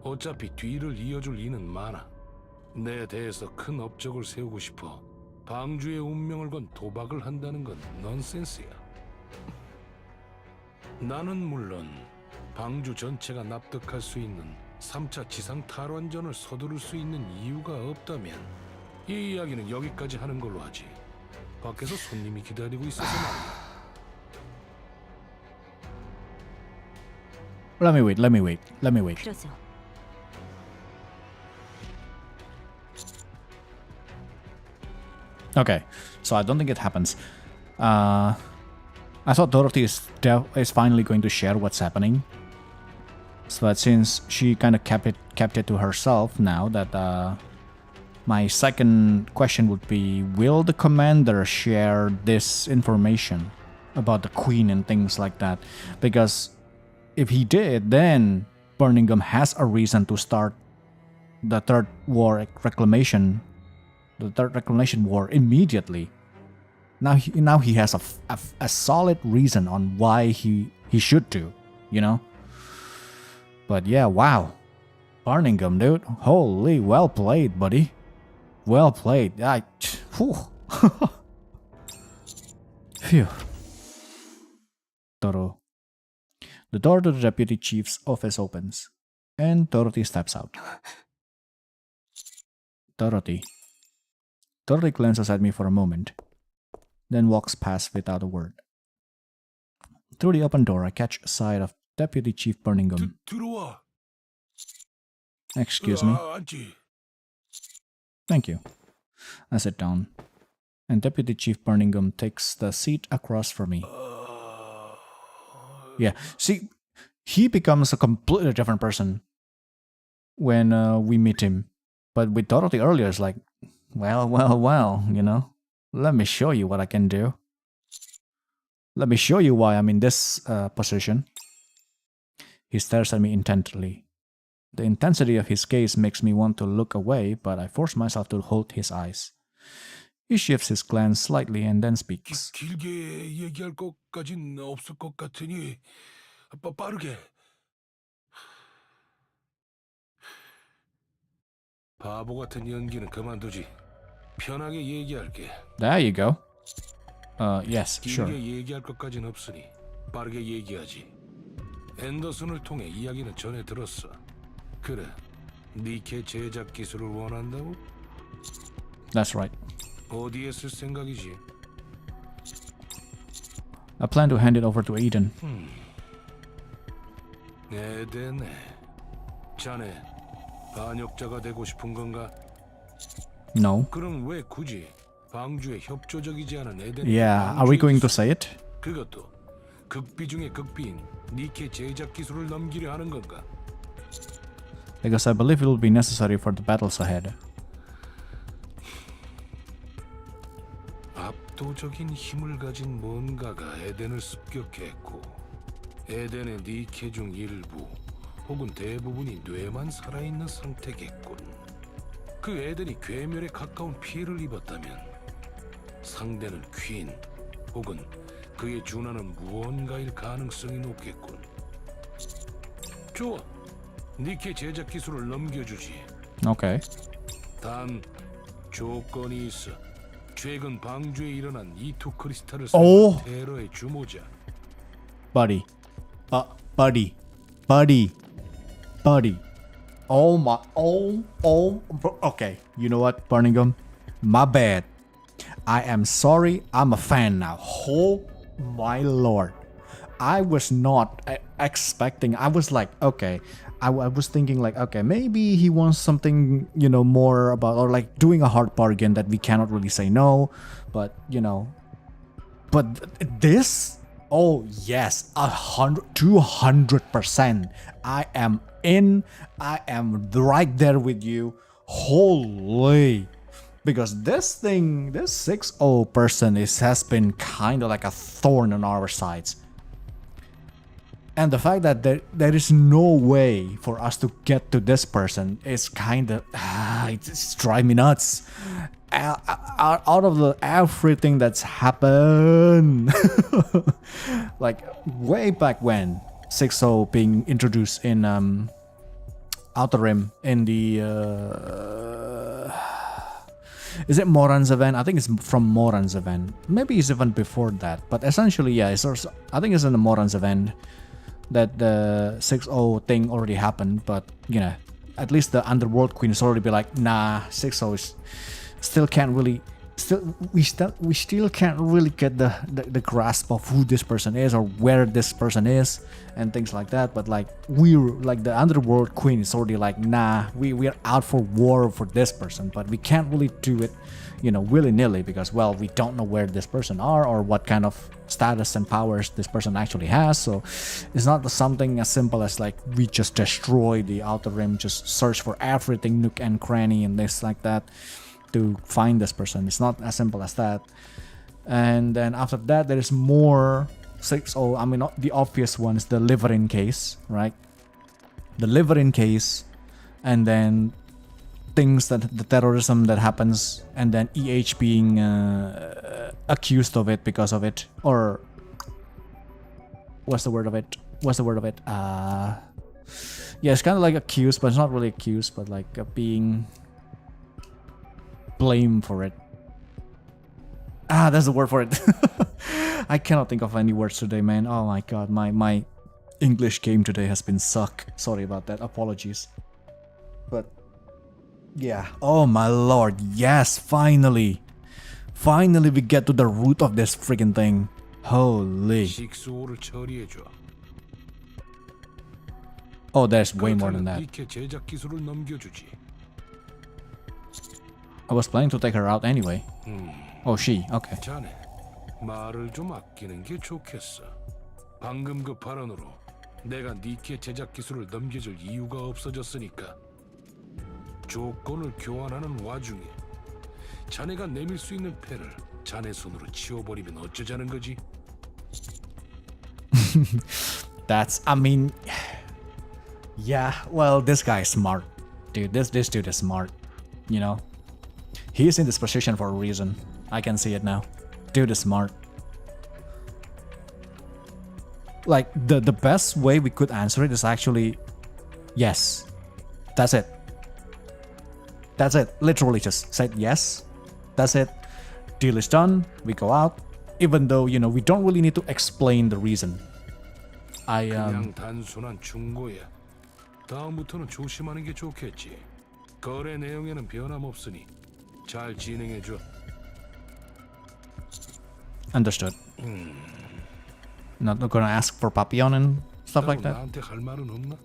어차피 뒤를 이어줄 이는 많아. 내 대해서 큰 업적을 세우고 싶어 방주의 운명을 건 도박을 한다는 건 넌센스야. 나는 물론 방주 전체가 납득할 수 있는 3차 지상 탈환전을 서두를 수 있는 이유가 없다면 이 이야기는 여기까지 하는 걸로 하지. 밖에서 손님이 기다리고 있어서 말이야. Let me wait. 그러죠. Okay, so I don't think it happens. I thought Dorothy is finally going to share what's happening. But since she kind of kept it to herself now, that my second question would be: will the commander share this information about the queen and things like that? Because if he did, then Birmingham has a reason to start the third reclamation war immediately. Now he has a solid reason on why he should do, you know. But yeah, wow, Birmingham, dude, holy, well played, buddy, well played. Whew. Phew. Toro. The door to the deputy chief's office opens, and Dorothy steps out. Dorothy glances at me for a moment, then walks past without a word. Through the open door, I catch sight of Deputy Chief Birmingham. 들어와. Excuse me. 앉지. Thank you. I sit down, and Deputy Chief Birmingham takes the seat across from me. Yeah, see, he becomes a completely different person when we meet him. But with Dorothy earlier, it's like, well, you know, let me show you what I can do. Let me show you why I'm in this position. He stares at me intently. The intensity of his gaze makes me want to look away, but I force myself to hold his eyes. He shifts his glance slightly and then speaks. 길게 얘기할 것까진 없을 것 같으니 빠르게. 바보 같은 연기는 그만두지. 편하게 얘기할게. There you go. Yes, sure. 길게 얘기할 것까진 없으니 빠르게 얘기하지. 앤더슨을 통해 이야기는 전해 들었어. 그래, 니케 제작 기술을 원한다고? That's right. 어디에 쓸 생각이지? I plan to hand it over to Eden. 에덴에. 자네 반역자가 되고 싶은 건가? No. 그럼 왜 굳이 방주에 협조적이지 않은 에덴? Yeah, are we going to say it? 그것도 극비 중의 극비인 니케 제작 기술을 넘기려 하는 건가? Because I believe it will be necessary for the battles ahead. 압도적인 힘을 가진 뭔가가 에덴을 습격했고 에덴의 니케 중 일부 혹은 대부분이 뇌만 살아있는 상태겠군. 그 에덴이 괴멸에 가까운 피해를 입었다면 상대는 퀸 혹은 그에 준하는 무언가일 가능성이 높겠군. 좋아, 니케 제작 기술을 넘겨주지. Okay. 단 조건이 있어. 최근 방주에 일어난 이투 크리스탈을 오. 사용한 테러의 주모자. buddy. Buddy. Buddy. Buddy. Oh my. Okay. You know what, Barningham? My bad. I am sorry. I'm a fan now. Oh my lord. I was not expecting. I was like, okay. I was thinking like, okay, maybe he wants something, you know, more about, or like doing a hard bargain that we cannot really say no. But, you know, but this, oh yes, 200%. I am in. I am right there with you. Holy. Because this thing, this 6-0 person has been kind of like a thorn on our sides. And the fact that there is no way for us to get to this person is kind of, it's driving me nuts. Out of everything that's happened, like way back when 6-0 being introduced in Outer Rim in the is it Moran's event? I think it's from Moran's event. Maybe it's even before that, but essentially, yeah, it's also, I think it's in the Moran's event that the 6-0 thing already happened. But you know, at least the Underworld Queen has already been like, nah, 6-0 is still can't really, we still can't really get the grasp of who this person is or where this person is and things like that. But like the Underworld Queen is already like, nah, we're out for war for this person, but we can't really do it, you know, willy-nilly, because well, we don't know where this person are or what kind of status and powers this person actually has. So it's not something as simple as like we just destroy the Outer Rim, just search for everything nook and cranny and this like that to find this person. It's not as simple as that. And then after that, there is more 6-0. I mean, not the obvious one is the live-in case, right? The live-in case, and then things that the terrorism that happens, and then EH being accused of it because of it, or what's the word of it? Yeah, it's kind of like accused, but it's not really accused, but like being blamed for it. That's the word for it. I cannot think of any words today, man. Oh my god, my English game today has been suck. Sorry about that. Apologies. But yeah. Oh my lord. Yes, finally. Finally we get to the root of this freaking thing. Holy. 식수호를 처리해줘. Oh, there's way more than that. 니케 제작 기술을 넘겨주지. I was planning to take her out anyway. Oh, she. Okay. 자네, 말을 좀 아끼는 게 좋겠어. 방금 그 발언으로 내가 니케 제작 기술을 넘겨줄 이유가 없어졌으니까. 조건을 교환하는 와중에 자네가 내밀 수 있는 패를 자네 손으로 치워버리면 어쩌자는 거지? That's, I mean, yeah, well, this guy is smart. Dude, this dude is smart, you know? He's in this position for a reason. I can see it now. Dude is smart. Like, the best way we could answer it is actually, yes. That's it. That's it. Literally just said yes. That's it. Deal is done. We go out. Even though, you know, we don't really need to explain the reason. 그냥 단순한 충고야. 다음부터는 조심하는 게 좋겠지. 거래 내용에는 변함없으니 잘 진행해줘. Understood. Not gonna ask for Papillon and stuff like that. 나한테 할 말은 없나?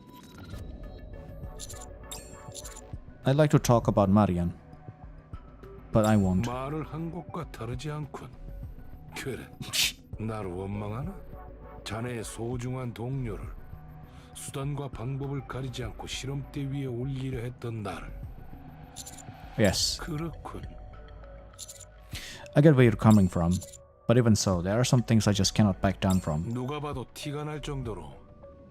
I'd like to talk about Marian, but I won't. 말을 한 것과 다르지 않군. 그래, 나를 원망하나? 자네의 소중한 동료를 수단과 방법을 가리지 않고 실험대 위에 올리려 했던 나를. Yes. 그렇군. I get where you're coming from, but even so, there are some things I just cannot back down from. 누가 봐도 티가 날 정도로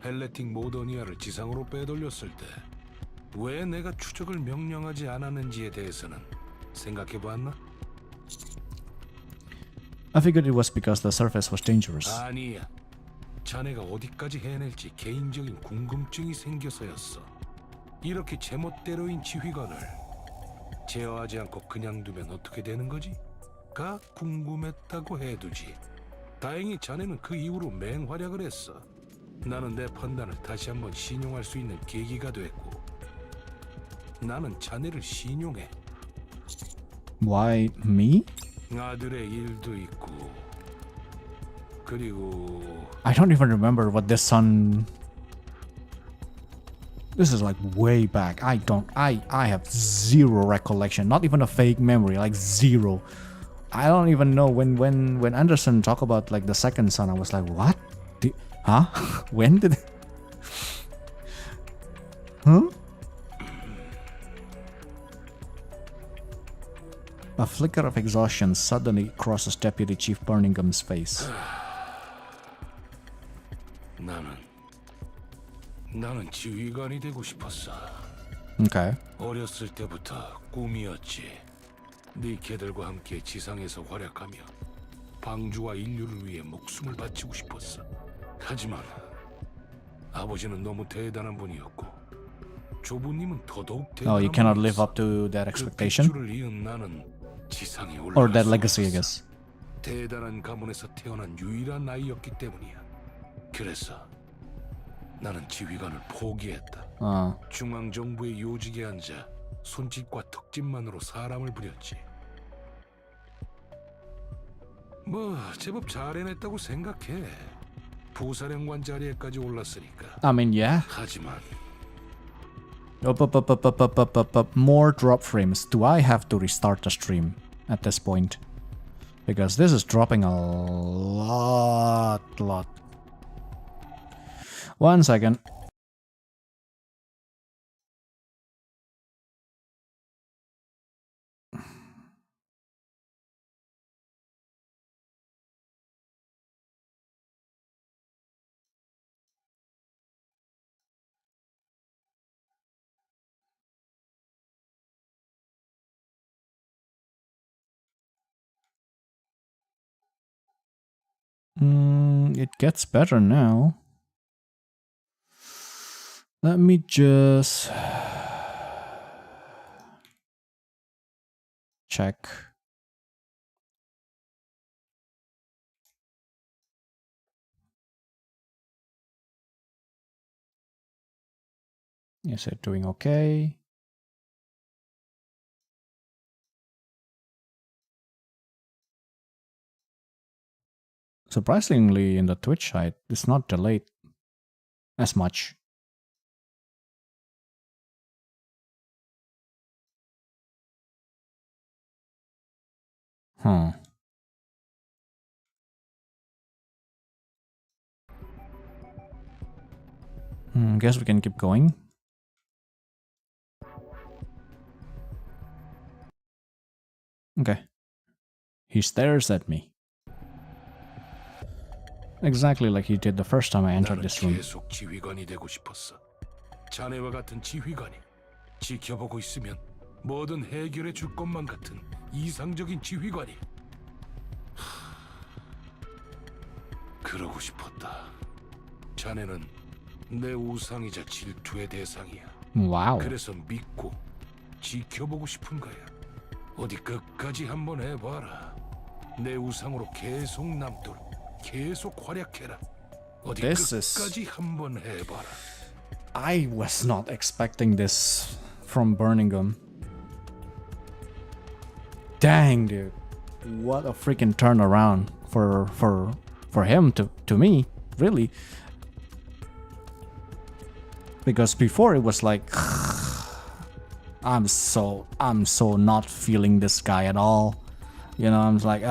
헬레틱 모더니아를 지상으로 빼돌렸을 때 왜 내가 추적을 명령하지 않았는지에 대해서는 생각해봤나? I figured it was because the surface was dangerous. 아니야. 자네가 어디까지 해낼지 개인적인 궁금증이 생겨서였어. 이렇게 제멋대로인 지휘관을 제어하지 않고 그냥 두면 어떻게 되는 거지? 않을까 궁금했다고 해두지. 다행히 자네는 그 이후로 맹활약을 했어. 나는 내 판단을 다시 한번 신용할 수 있는 계기가 됐고, 나는 자네를 신용해. Why me? 아들의 일도 있고, 그리고 I don't even remember what this son. This is like way back. I have zero recollection. Not even a fake memory. Like zero. I don't even know when Anderson talked about like the second son. I was like, what? Huh? When did? Huh? A flicker of exhaustion suddenly crosses Deputy Chief Burningham's face. 나는 지휘관이 되고 싶었어. Okay. 어렸을 때부터 꿈이었지. 니케들과 함께 지상에서 활약하며 방주와 인류를 위해 목숨을 바치고 싶었어. 하지만 아버지는 너무 대단한 분이었고 조부님은 더더욱 대단한 Oh, you cannot live 분이었어. up to that 그 expectation? 빗줄을 이은 나는 지상에 Or 올라갈 that 수 legacy, I 없었어. guess. 대단한 가문에서 태어난 유일한 아이였기 때문이야. 그래서 나는 지휘관을 포기했다. 중앙정부의 요직에 앉아 손짓과 특집만으로 사람을 부렸지. 뭐 제법 잘 해냈다고 생각해. 부사령관 자리에까지 올랐으니까. I mean, yeah. 하지만 More drop frames. Do I have to restart the stream at this point? Because this is dropping a lot. 1 second. It gets better now. Let me just check. Is it doing okay? Surprisingly, in the Twitch side, it's not delayed as much. Guess we can keep going. Okay. He stares at me. Exactly like he did the first time I entered this room. 계속 지휘관이 되고 싶었어. 자네와 같은 지휘관이 지켜보고 있으면 뭐든 해결해 줄 것만 같은 이상적인 지휘관이. 그러고 싶었다. 자네는 내 우상이자 질투의 대상이야. Wow. 그래서 믿고 지켜보고 싶은 거야. 어디 끝까지 한번 해봐라. 내 우상으로 계속 남도록 계속 활약해라. 어디 끝까지 한번 해봐라. I was not expecting this from Birmingham. Dang, dude. What a freaking turnaround for him to me, really. Because before it was like I'm so not feeling this guy at all. You know, I'm like,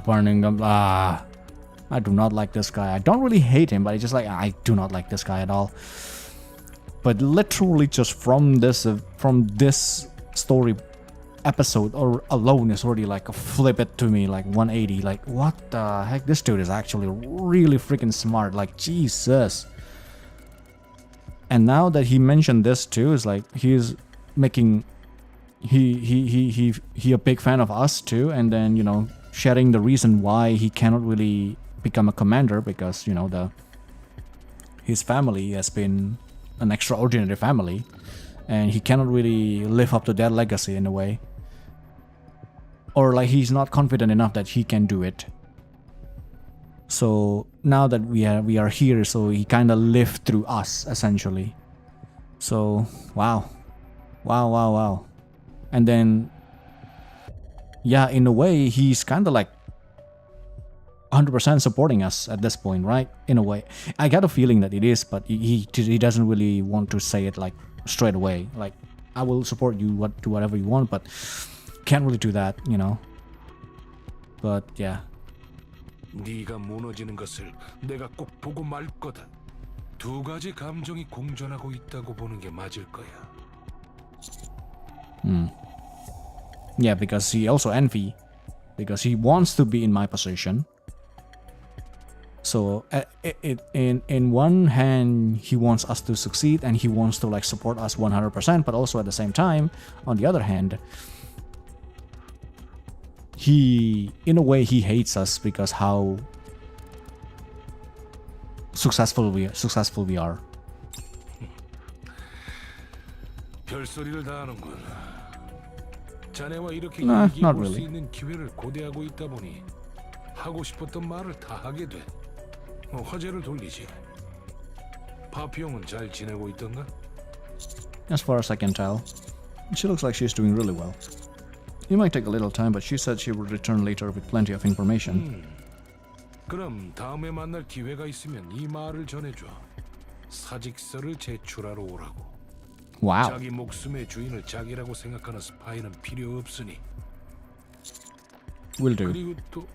Birmingham, I do not like this guy. I don't really hate him, but it's just like I do not like this guy at all. But literally just from this story episode or alone is already like a flip it to me like 180. Like what the heck? This dude is actually really freaking smart. Like Jesus. And now that he mentioned this too, is like he's making he a big fan of us too, and then, you know, sharing the reason why he cannot really become a commander because, you know, his family has been an extraordinary family and he cannot really live up to that legacy in a way. or like he's not confident enough that he can do it. So now that we are here, so he kind of lived through us essentially. So wow. And then yeah, in a way he's kind of like 100% supporting us at this point, right? In a way, I got a feeling that it is, but he doesn't really want to say it like straight away. Like, I will support you, do whatever you want, but can't really do that, you know. But yeah. 네가 무너지는 것을 내가 꼭 보고 말 거다. 두 가지 감정이 공존하고 있다고 보는 게 맞을 거야. Yeah, because he also envy, because he wants to be in my position. So in one hand, he wants us to succeed and he wants to like support us 100%, but also at the same time, on the other hand, he, in a way, he hates us because how successful we are. 별소리를 다 하는군. 자네와 이렇게 Nah, 얘기해 not 볼 수 really. 있는 기회를 고대하고 있다 보니 하고 싶었던 말을 다 하게 돼. 화제를 돌리지. 파피용은 잘 지내고 있던가? As far as I can tell, she looks like she's doing really well. It might take a little time, but she said she would return later with plenty of information. 그럼 다음에 만날 기회가 있으면 이 말을 전해줘. 사직서를 제출하러 오라고. Wow. 자기 목숨의 주인을 자기라고 생각하는 스파이는 필요 없으니. Will do. 그리고 또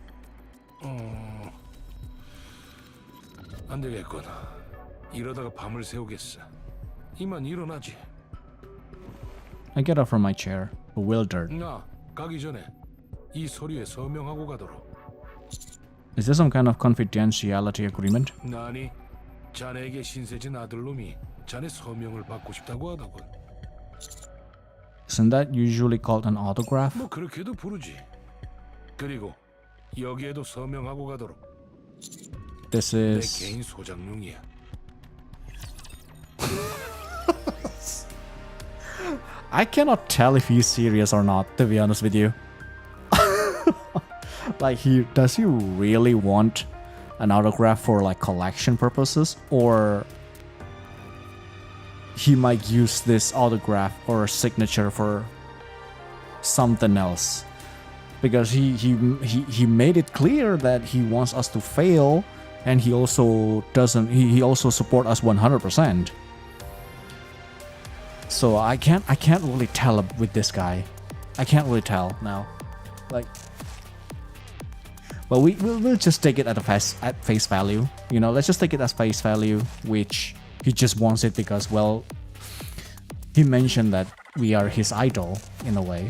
안 되겠군. 이러다가 밤을 새우겠어. 이만 일어나지. I get up from my chair, bewildered. 나 가기 전에 이 서류에 서명하고 가도록. Is this some kind of confidentiality agreement? 나니 자네에게 신세진 아들놈이 자네 서명을 받고 싶다고 하더군. Isn't that usually called an autograph? 뭐 그렇게도 부르지. 그리고 여기에도 서명하고 가도록. This 내 is... 개인 소장용이야. I cannot tell if he's serious or not, to be honest with you. Like, does he really want an autograph for like collection purposes, or he might use this autograph or signature for something else? Because he made it clear that he wants us to fail, and he also doesn't. He also support us 100%. So I can't really tell with this guy. I can't really tell now. Like, but we'll just take it at face value. You know, let's just take it as face value, which he just wants it because, well, he mentioned that we are his idol in a way.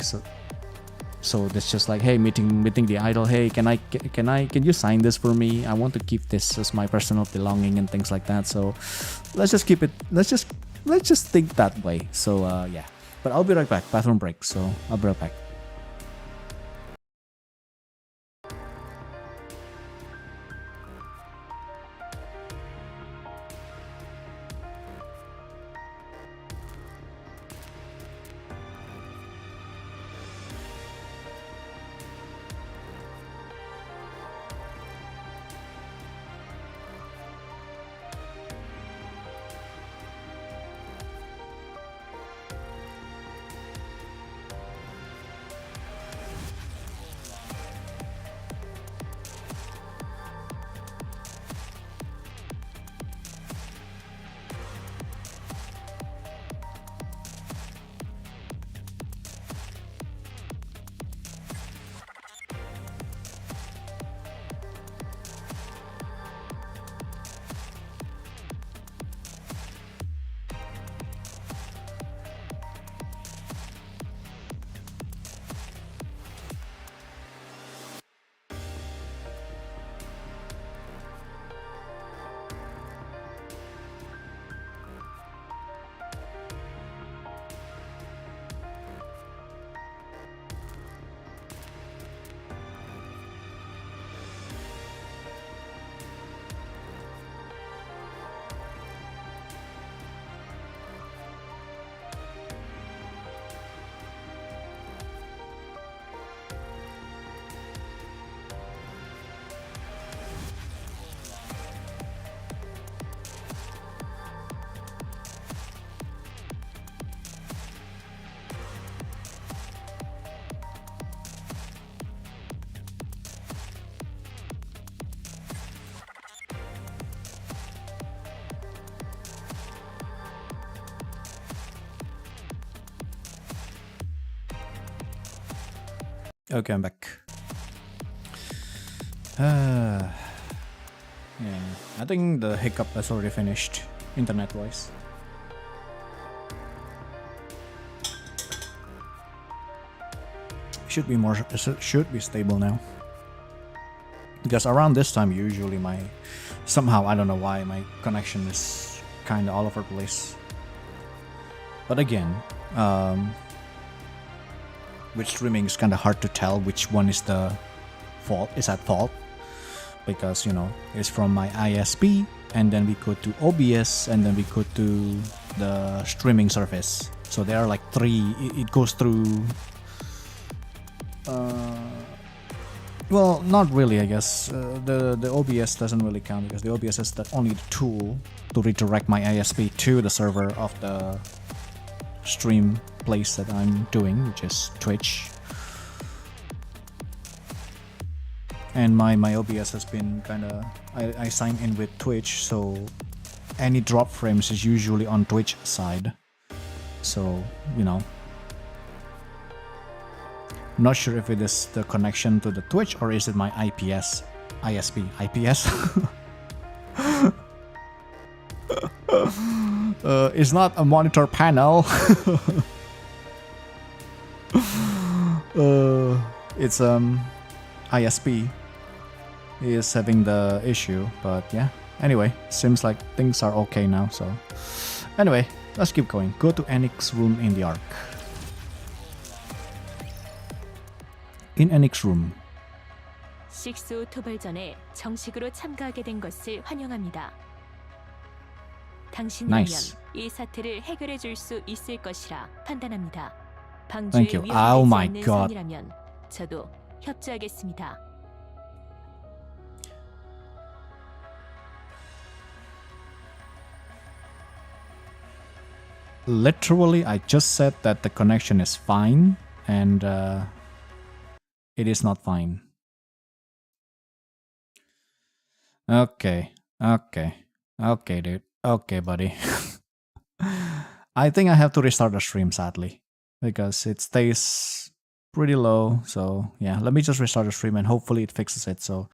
So that's just like, hey, meeting the idol. Hey, can you sign this for me? I want to keep this as my personal belonging and things like that. So let's just keep it. Let's just think that way. So yeah. But I'll be right back. Bathroom break. So I'll be right back. Okay, I'm back. Yeah, I think the hiccup has already finished, internet-wise. Should be stable now. Because around this time, usually somehow I don't know why my connection is kind of all over the place. But again, with streaming, it's kind of hard to tell which one is the fault. Is at fault because it's from my ISP, and then we go to OBS, and then we go to the streaming service. So there are like three. It goes through. Well, not really, I guess. The OBS doesn't really count because the OBS is only the tool to redirect my ISP to the server of the stream place that I'm doing, which is Twitch. And my OBS has been I sign in with Twitch, so any drop frames is usually on Twitch side. So, I'm not sure if it is the connection to the Twitch or is it my ISP? It's not a monitor panel. It's ISP is having the issue, but yeah. Anyway, seems like things are okay now. So anyway, let's keep going. Go to NIKKE's room in the Ark. In NIKKE's room. 식수 토벌전에 정식으로 참가하게 된 것을 환영합니다. 당신이라면 Nice. 이 사태를 해결해 줄 수 있을 것이라 판단합니다. Thank 방주에 you. Oh my 위험하지 않는 God. 선이라면 저도 협조하겠습니다. Literally, I just said that the connection is fine, and it is not fine. Okay, dude. Okay, buddy. I think I have to restart the stream, sadly, because it stays pretty low. So yeah, let me just restart the stream and hopefully it fixes it. So